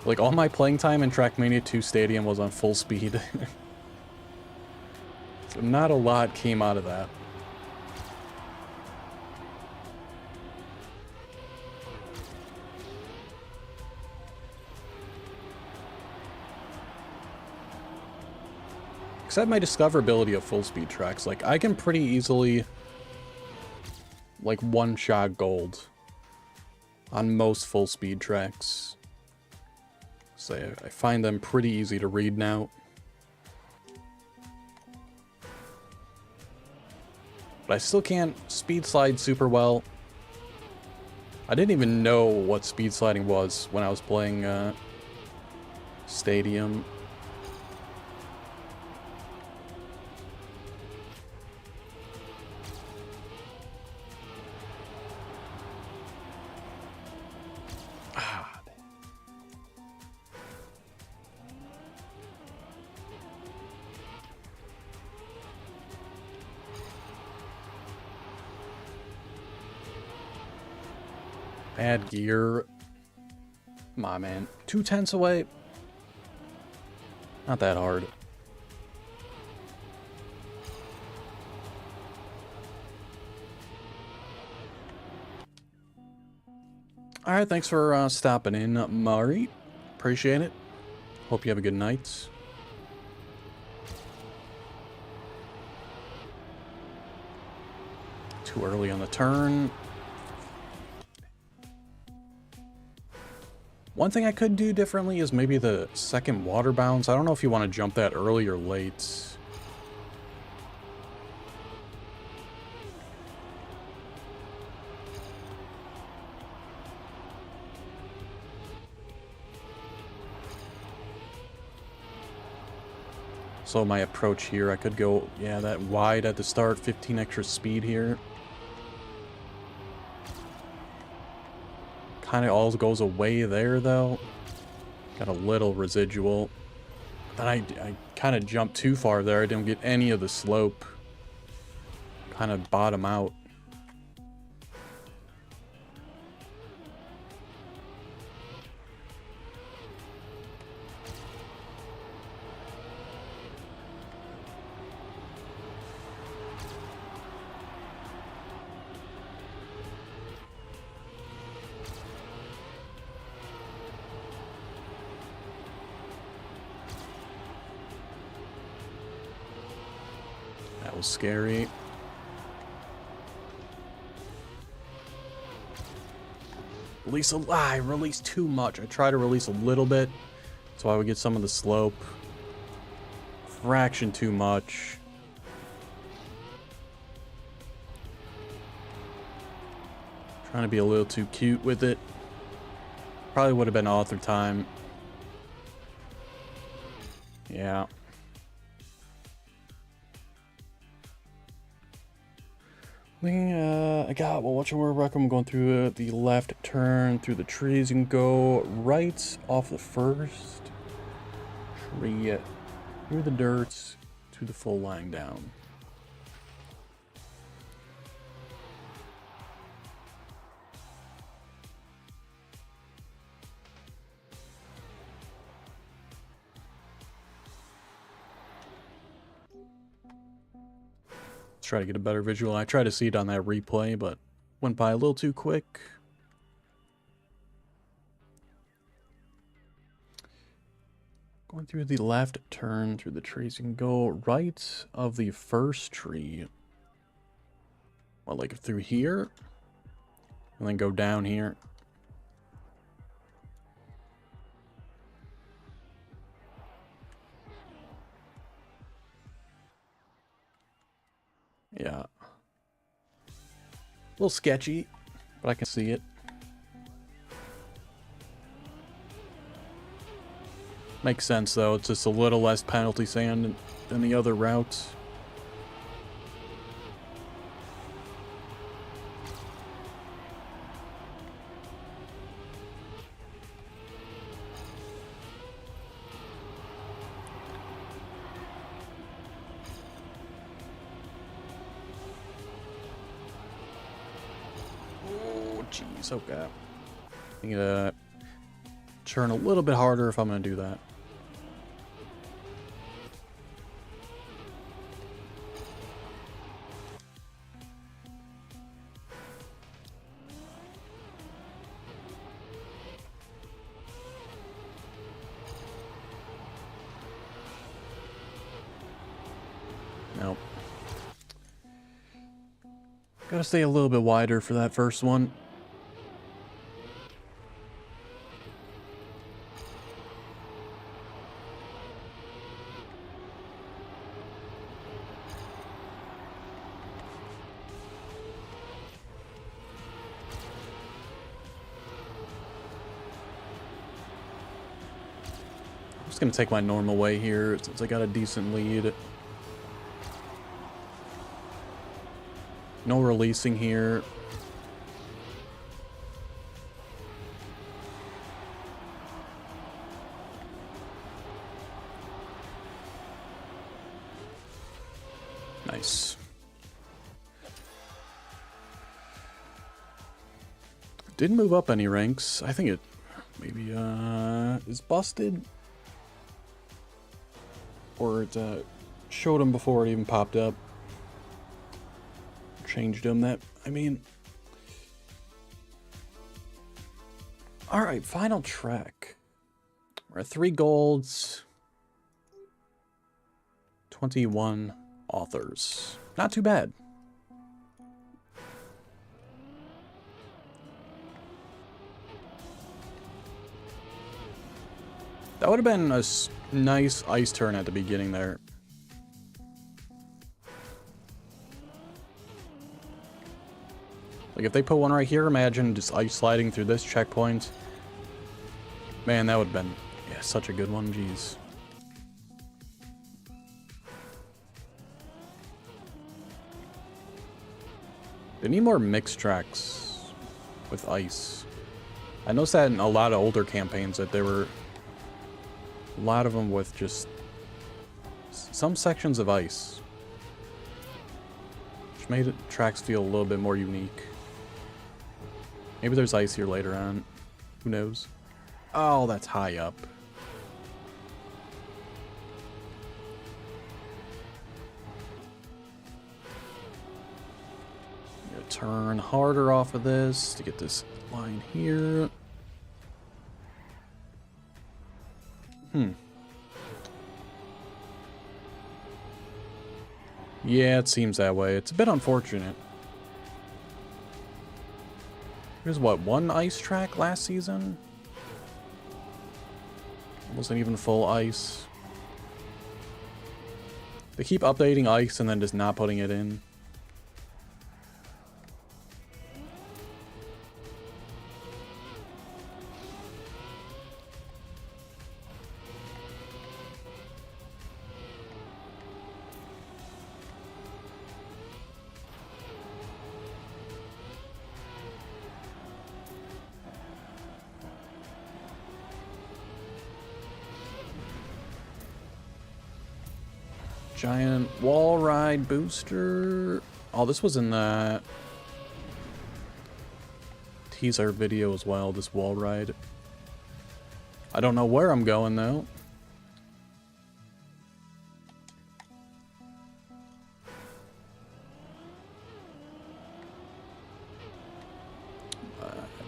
Like, all my playing time in Trackmania 2 Stadium was on full speed. So not a lot came out of that. Except my discoverability of full speed tracks. Like, I can pretty easily, like, one-shot gold on most full speed tracks. So I find them pretty easy to read now. But I still can't speed slide super well. I didn't even know what speed sliding was when I was playing Stadium. Bad gear. Come on, man. 2/10 away. Not that hard. Alright, thanks for stopping in, Mari. Appreciate it. Hope you have a good night. Too early on the turn. One thing I could do differently is maybe the second water bounce. I don't know if you want to jump that early or late. So my approach here, I could go, yeah, that wide at the start, 15 extra speed here. Kind of all goes away there, though. Got a little residual. Then I kind of jumped too far there. I didn't get any of the slope. Kind of bottom out. was scary. I released too much. I try to release a little bit, so I would get some of the slope. Fraction too much. Trying to be a little too cute with it. Probably would have been author time. Yeah. I got, well, what your work? I'm going through the left turn through the trees and go right off the first tree through the dirt to the full line down. Try to get a better visual. I tried to see it on that replay, but went by a little too quick. Going through the left turn through the trees, you can go right of the first tree. Well, like through here, and then go down here. Yeah. A little sketchy, but I can see it. Makes sense, though. It's just a little less penalty sand than the other routes. Oh, jeez. Okay. I need to turn a little bit harder if I'm going to do that. Nope. Gotta stay a little bit wider for that first one. I'm just gonna take my normal way here since I got a decent lead. No releasing here. Nice. Didn't move up any ranks. I think it maybe is busted. Or it showed him before it even popped up. Changed him. Alright, final track. We're at 3 golds. 21 authors. Not too bad. That would have been a nice ice turn at the beginning there. Like, if they put one right here, imagine just ice sliding through this checkpoint. Man, that would have been, yeah, such a good one, jeez. They need more mixed tracks with ice. I noticed that in a lot of older campaigns that there were a lot of them with just some sections of ice. Which made it, tracks feel a little bit more unique. Maybe there's ice here later on. Who knows? Oh, that's high up. I'm gonna turn harder off of this to get this line here. Yeah, it seems that way. It's a bit unfortunate. There's what, one ice track last season? Wasn't even full ice. They keep updating ice and then just not putting it in. Giant wall ride booster. Oh, this was in the teaser video as well, this wall ride. I don't know where I'm going though.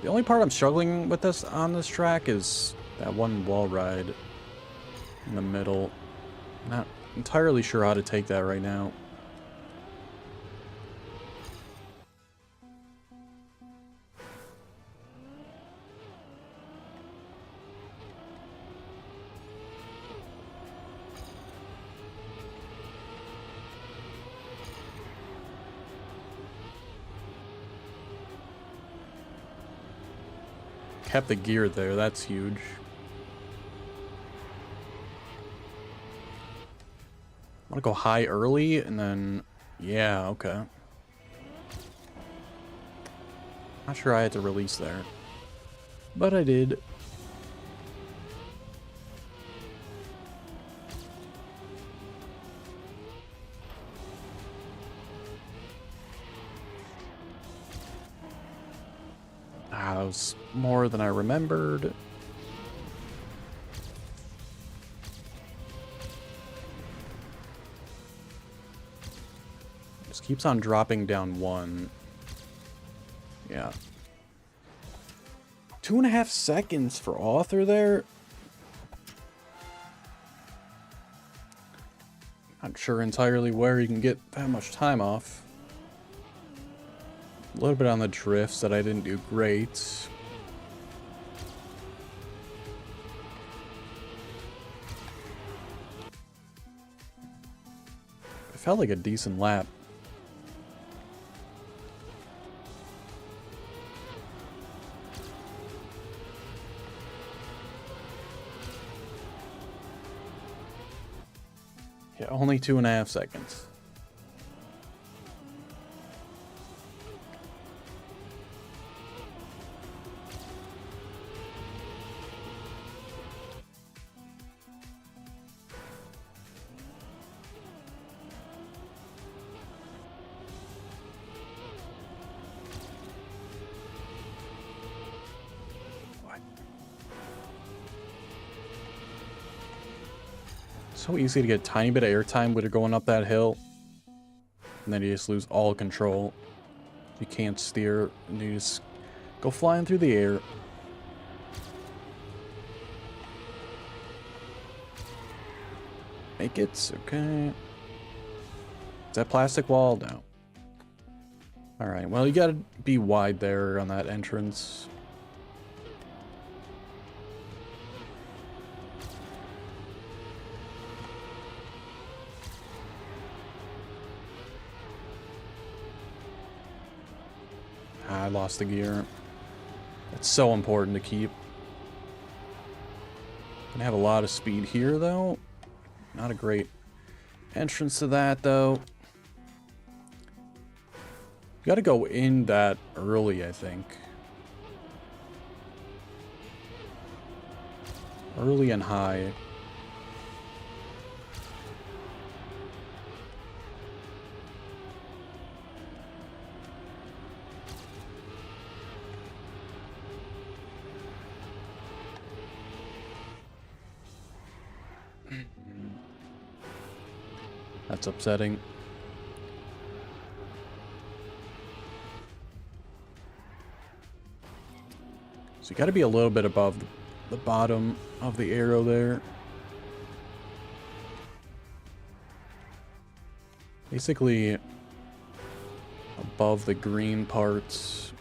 The only part I'm struggling with this on this track is that one wall ride in the middle. Not entirely sure how to take that right now. Kept the gear there, that's huge. I want to go high early and then, yeah, okay. Not sure I had to release there, but I did. Ah, that was more than I remembered. Just keeps on dropping down one. Yeah. 2.5 seconds for author there. Not sure entirely where you can get that much time off. A little bit on the drifts that I didn't do great. It felt like a decent lap. Yeah, only 2.5 seconds. So easy to get a tiny bit of airtime when you're going up that hill. And then you just lose all control. You can't steer, and you just go flying through the air. Make it, okay. Is that plastic wall? No. Alright, well, you gotta be wide there on that entrance. I lost the gear. It's so important to keep. Gonna have a lot of speed here, though. Not a great entrance to that, though. You gotta go in that early, I think. Early and high. That's upsetting. So you got to be a little bit above the bottom of the arrow there. Basically above the green parts.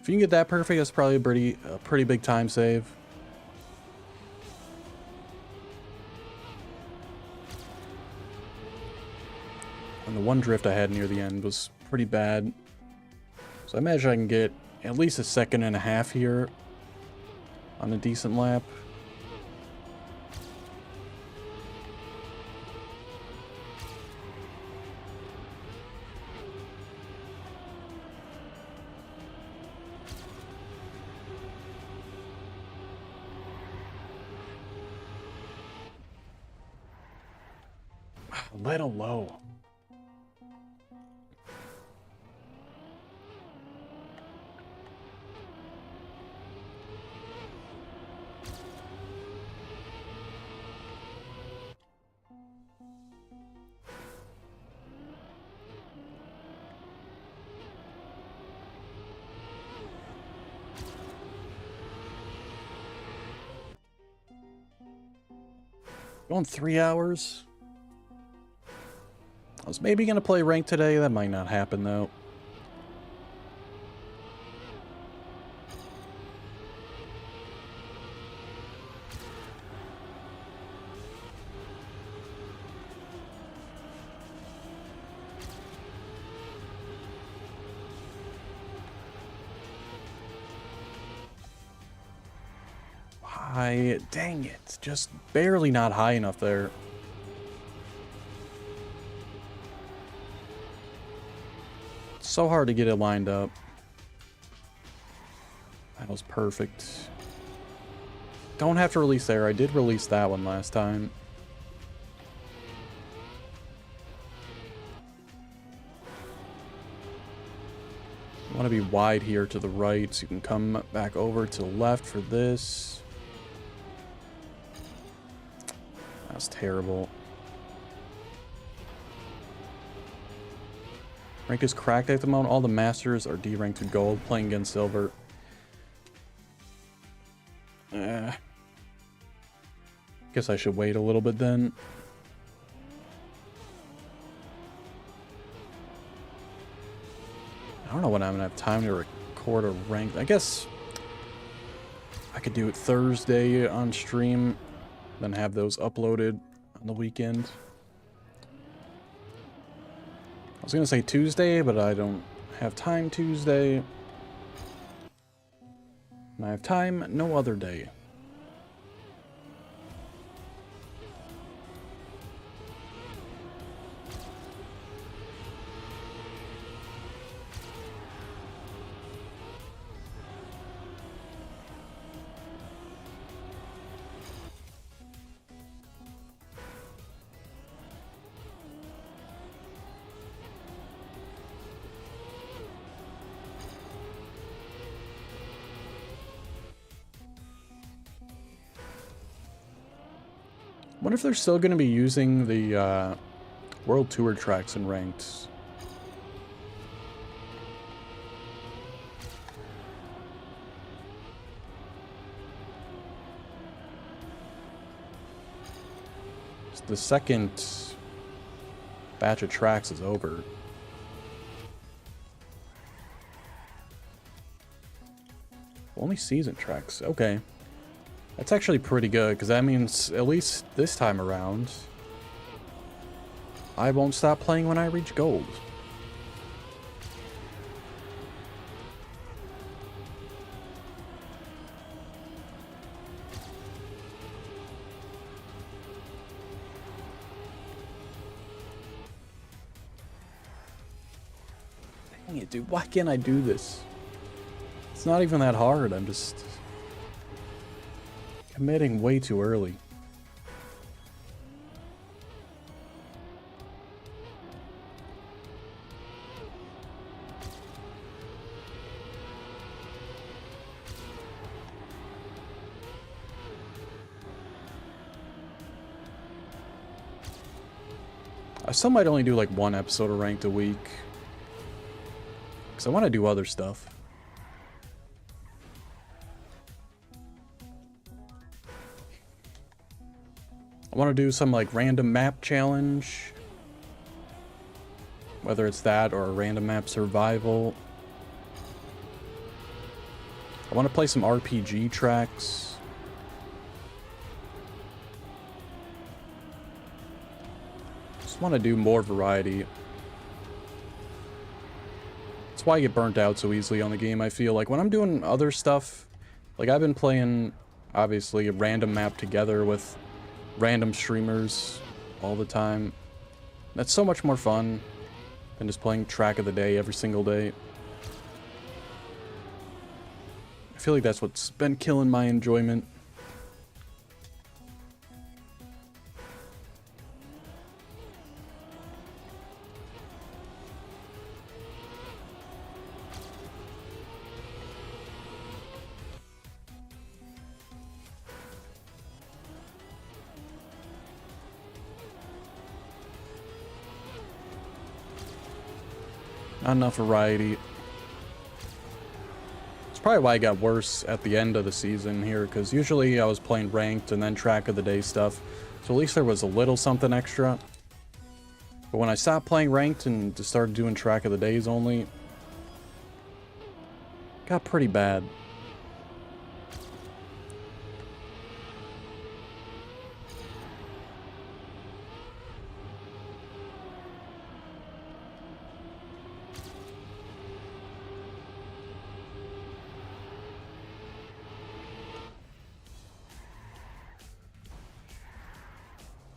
If you can get that perfect, that's probably a pretty big time save. And the one drift I had near the end was pretty bad. So I imagine I can get at least a second and a half here on a decent lap. A little low. Going 3 hours. I was maybe gonna play ranked today. That might not happen though. Dang it. Just barely not high enough there. It's so hard to get it lined up. That was perfect. Don't have to release there. I did release that one last time. You want to be wide here to the right so you can come back over to the left for this. That was terrible. Rank is cracked at the moment. All the masters are D-ranked to gold, playing against silver. Guess I should wait a little bit then. I don't know when I'm gonna have time to record a rank. I guess I could do it Thursday on stream, then have those uploaded on the weekend. I was gonna say Tuesday, but I don't have time Tuesday. And I have time no other day. Wonder if they're still going to be using the World Tour tracks and ranked. The second batch of tracks is over. Only season tracks. Okay. That's actually pretty good, because that means, at least this time around, I won't stop playing when I reach gold. Dang it, dude. Why can't I do this? It's not even that hard. I'm just committing way too early. I still might only do like one episode of Ranked a week. I want to do other stuff. I want to do some like random map challenge. Whether it's that or a random map survival. I want to play some RPG tracks. Just want to do more variety. That's why I get burnt out so easily on the game. I feel like when I'm doing other stuff, like I've been playing obviously a random map together with random streamers all the time. That's so much more fun than just playing track of the day every single day. I feel like that's what's been killing my enjoyment. Not enough variety. It's probably why I got worse at the end of the season here, because usually I was playing ranked and then track of the day stuff, so at least there was a little something extra. But when I stopped playing ranked and just started doing track of the days only, it got pretty bad.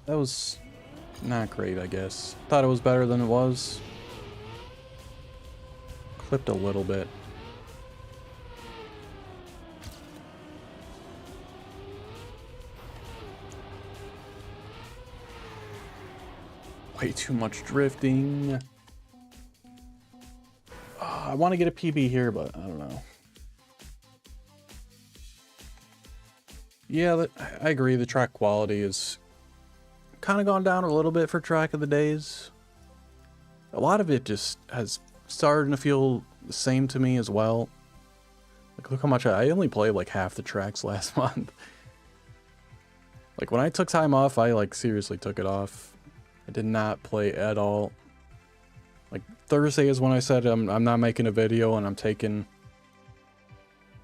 That was not great, I guess. Thought it was better than it was. Clipped a little bit. Way too much drifting. Oh, I want to get a PB here, but I don't know. Yeah, I agree. The track quality is kind of gone down a little bit for track of the days. A lot of it just has started to feel the same to me as well. Like, look how much I only played like half the tracks last month. Like, when I took time off, I like seriously took it off. I did not play at all. Like, Thursday is when I said I'm not making a video and I'm taking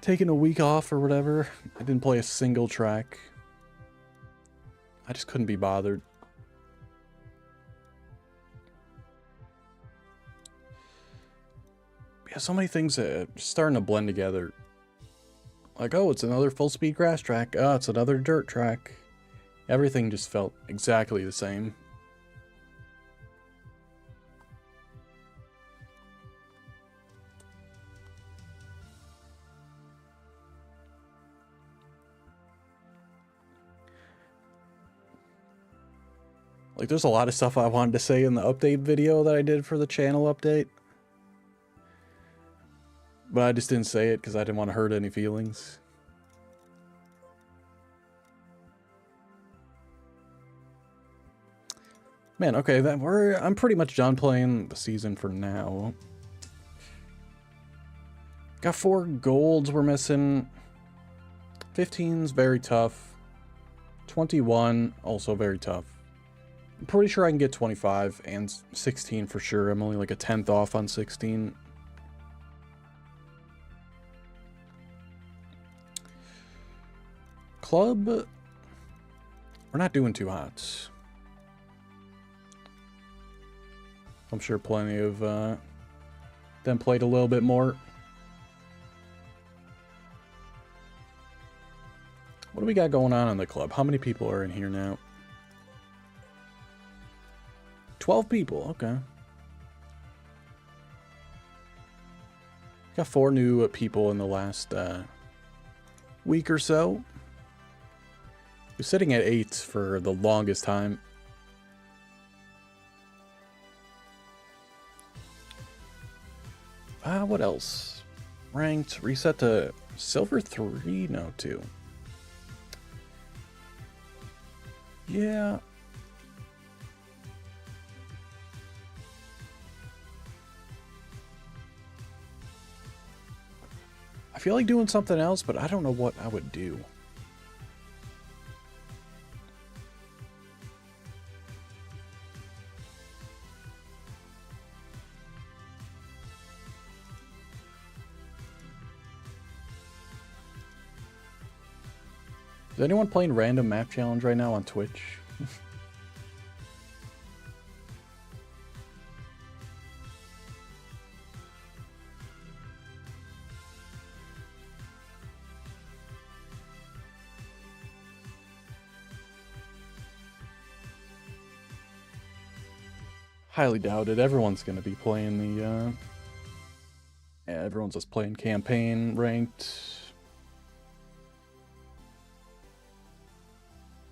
a week off or whatever. I didn't play a single track. I just couldn't be bothered. Yeah, so many things starting to blend together. Like, oh, it's another full speed grass track. Oh, it's another dirt track. Everything just felt exactly the same. Like, there's a lot of stuff I wanted to say in the update video that I did for the channel update. But I just didn't say it because I didn't want to hurt any feelings. Man, okay, I'm pretty much done playing the season for now. Got 4 golds we're missing. 15's very tough. 21, also very tough. I'm pretty sure I can get 25 and 16 for sure. I'm only like a 10th off on 16. Club, we're not doing too hot. I'm sure plenty of them played a little bit more. What do we got going on in the club? How many people are in here now? 12 people, okay. Got 4 new people in the last week or so. We're sitting at 8 for the longest time. What else? Ranked, reset to silver 3? No, 2. Yeah. I feel like doing something else, but I don't know what I would do. Is anyone playing random map challenge right now on Twitch? Highly doubt it. Everyone's gonna be playing the, yeah, everyone's just playing campaign, ranked.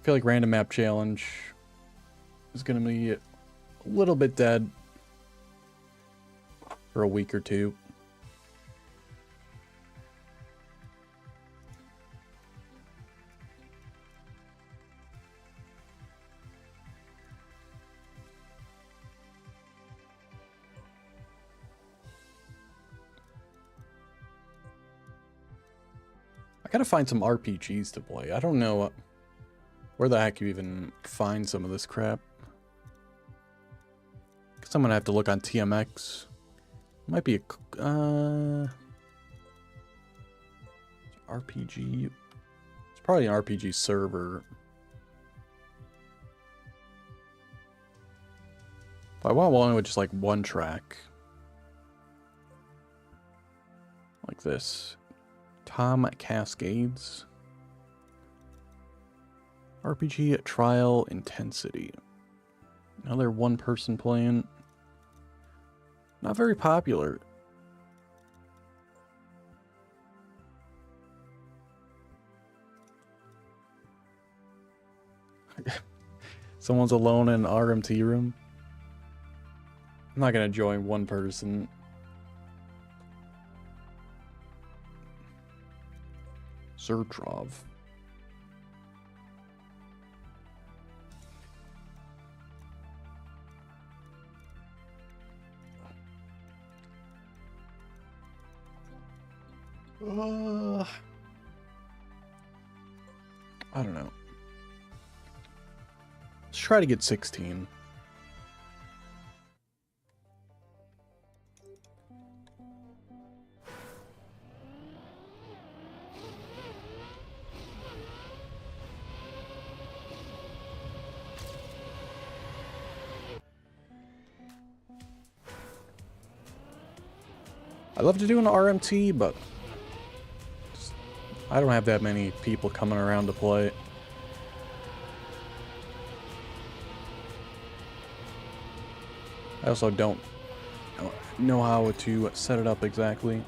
I feel like random map challenge is gonna be a little bit dead for a week or two. I gotta find some RPGs to play. I don't know where the heck you even find some of this crap. Guess I'm gonna have to look on TMX. Might be a RPG. It's probably an RPG server. But I want one with just like one track. Like this. Tom Cascades. RPG Trial Intensity. Another one person playing. Not very popular. Someone's alone in an RMT room. I'm not gonna join one person. Zertrov. I don't know. Let's try to get 16. I'd love to do an RMT, but I don't have that many people coming around to play. I also don't know how to set it up exactly.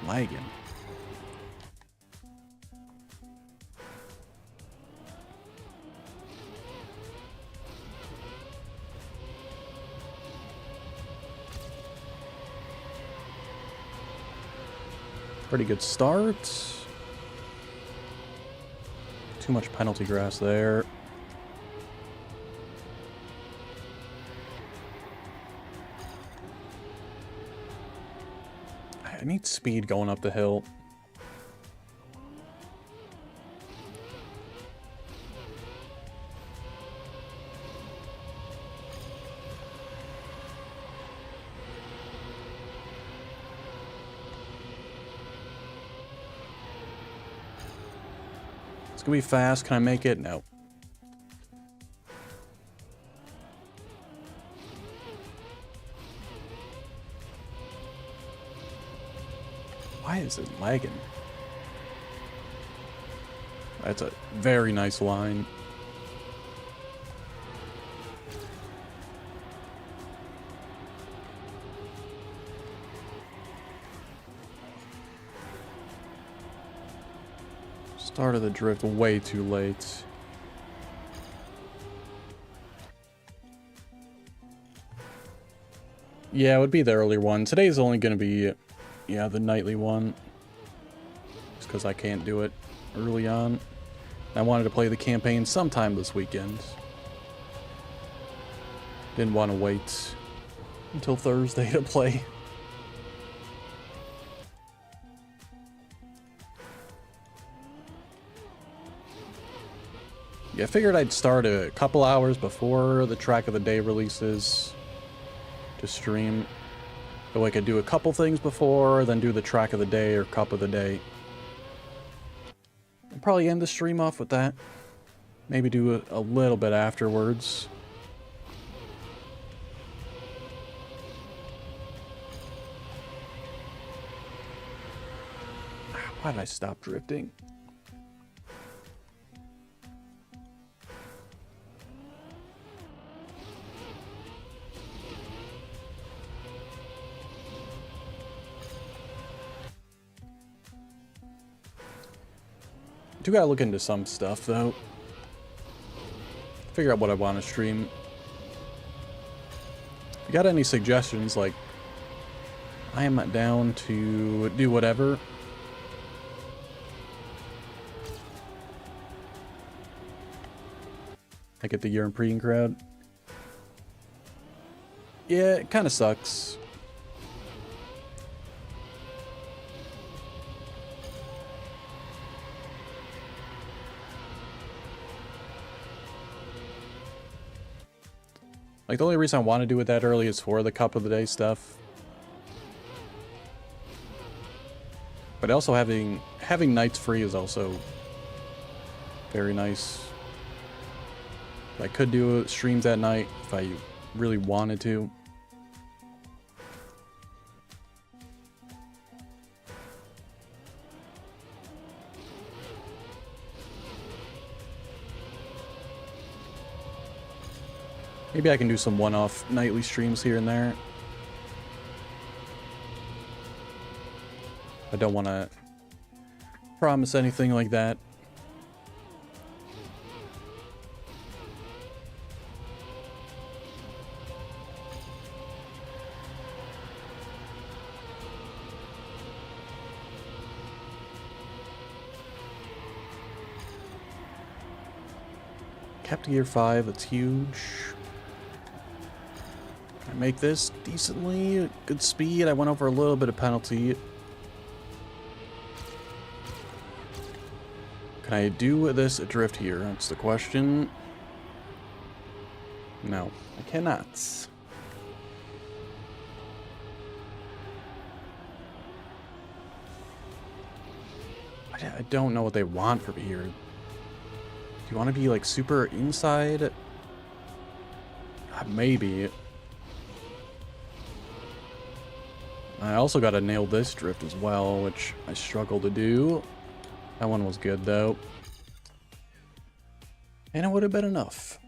Lagging. Pretty good start. Too much penalty grass there. I need speed going up the hill. It's gonna be fast. Can I make it? No. Why is it lagging? That's a very nice line. Started the drift way too late. Yeah, it would be the earlier one. Today's only going to be, yeah, the nightly one. Just because I can't do it early on. I wanted to play the campaign sometime this weekend. Didn't want to wait until Thursday to play. Yeah, I figured I'd start a couple hours before the track of the day releases to stream. So I could do a couple things before, then do the track of the day or cup of the day. I'll probably end the stream off with that. Maybe do a little bit afterwards. Why did I stop drifting? Do gotta look into some stuff though. Figure out what I want to stream. If you got any suggestions, like, I am down to do whatever. I get the European crowd. Yeah, it kind of sucks. Like, the only reason I want to do it that early is for the cup of the day stuff. But also having nights free is also very nice. I could do streams at night if I really wanted to. Maybe I can do some one-off nightly streams here and there. I don't want to promise anything like that. Kept gear 5, that's huge. I make this decently good speed. I went over a little bit of penalty. Can I do this drift here? That's the question. No, I cannot. I don't know what they want from here. Do you want to be like super inside? Maybe. I also got to nail this drift as well, which I struggle to do. That one was good though. And it would have been enough.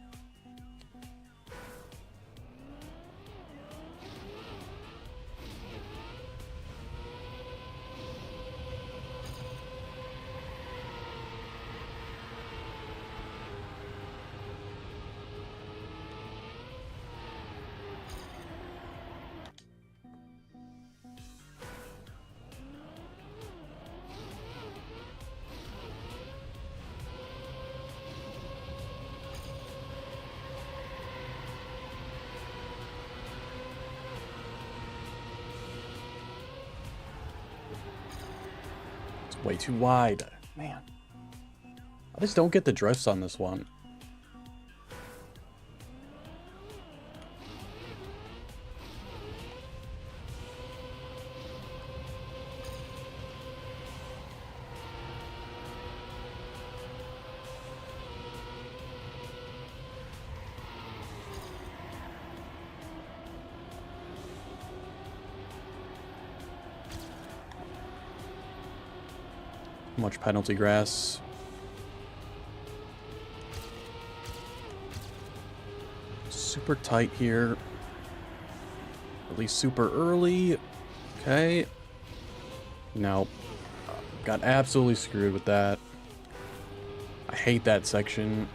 Way too wide. Man. I just don't get the drifts on this one. Much penalty grass. Super tight here. At least super early. Okay. Nope. Got absolutely screwed with that. I hate that section.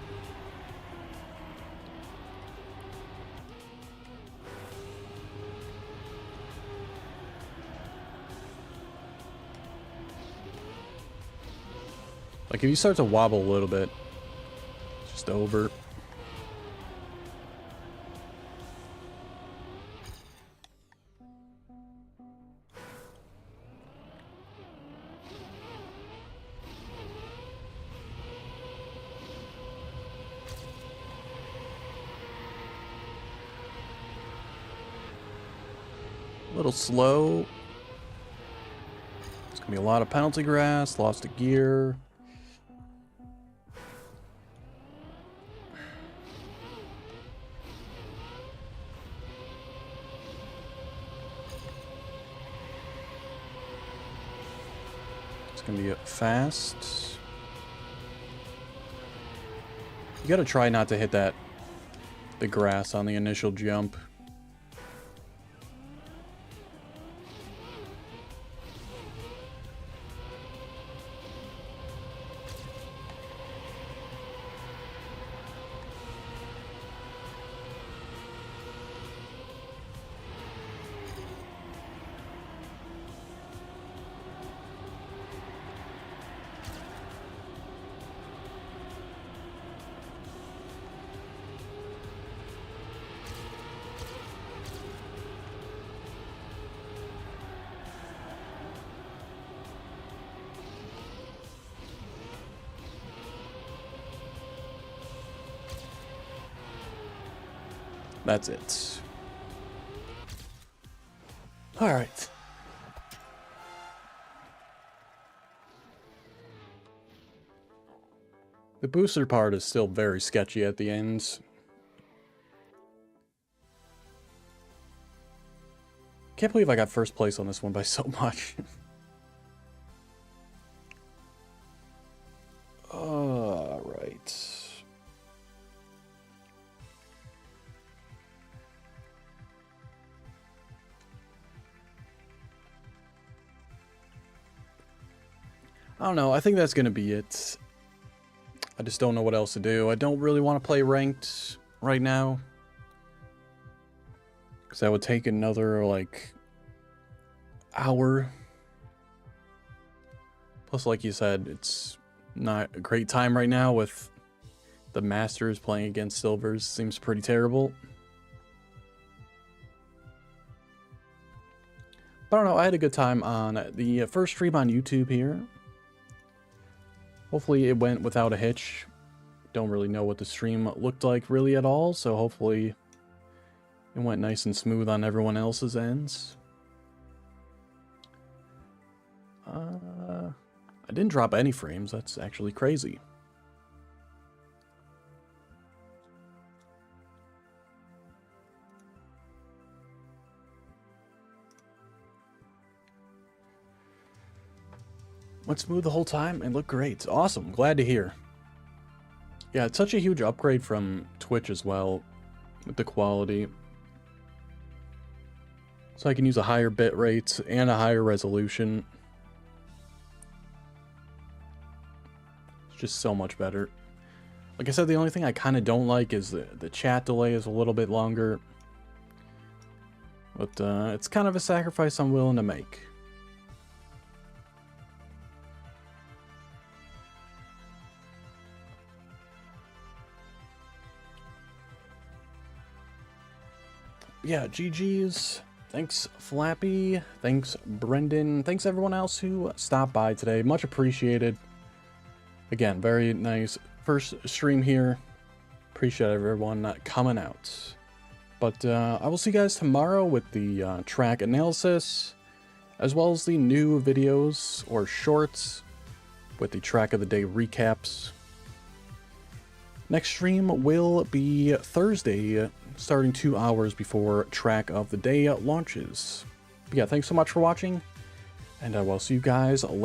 Like, if you start to wobble a little bit, it's just over. A little slow. It's gonna be a lot of penalty grass, lost a gear. It's gonna be fast. You gotta try not to hit the grass on the initial jump. That's it. All right. The booster part is still very sketchy at the ends. Can't believe I got first place on this one by so much. All right. I don't know. I think that's going to be it. I just don't know what else to do. I don't really want to play ranked right now. Because that would take another, like, hour. Plus, like you said, it's not a great time right now with the Masters playing against Silvers. Seems pretty terrible. But I don't know. I had a good time on the first stream on YouTube here. Hopefully it went without a hitch. Don't really know what the stream looked like really at all, so hopefully it went nice and smooth on everyone else's ends. I didn't drop any frames. That's actually crazy. Went smooth the whole time and looked great. Awesome. Glad to hear. Yeah, it's such a huge upgrade from Twitch as well with the quality. So I can use a higher bit rate and a higher resolution. It's just so much better. Like I said, the only thing I kind of don't like is the chat delay is a little bit longer. But it's kind of a sacrifice I'm willing to make. Yeah, GG's. Thanks, Flappy. Thanks, Brendan. Thanks, everyone else who stopped by today. Much appreciated. Again, very nice first stream here. Appreciate everyone coming out. But I will see you guys tomorrow with the track analysis, as well as the new videos or shorts with the track of the day recaps. Next stream will be Thursday, starting 2 hours before track of the day launches. But yeah, thanks so much for watching, and I will see you guys later.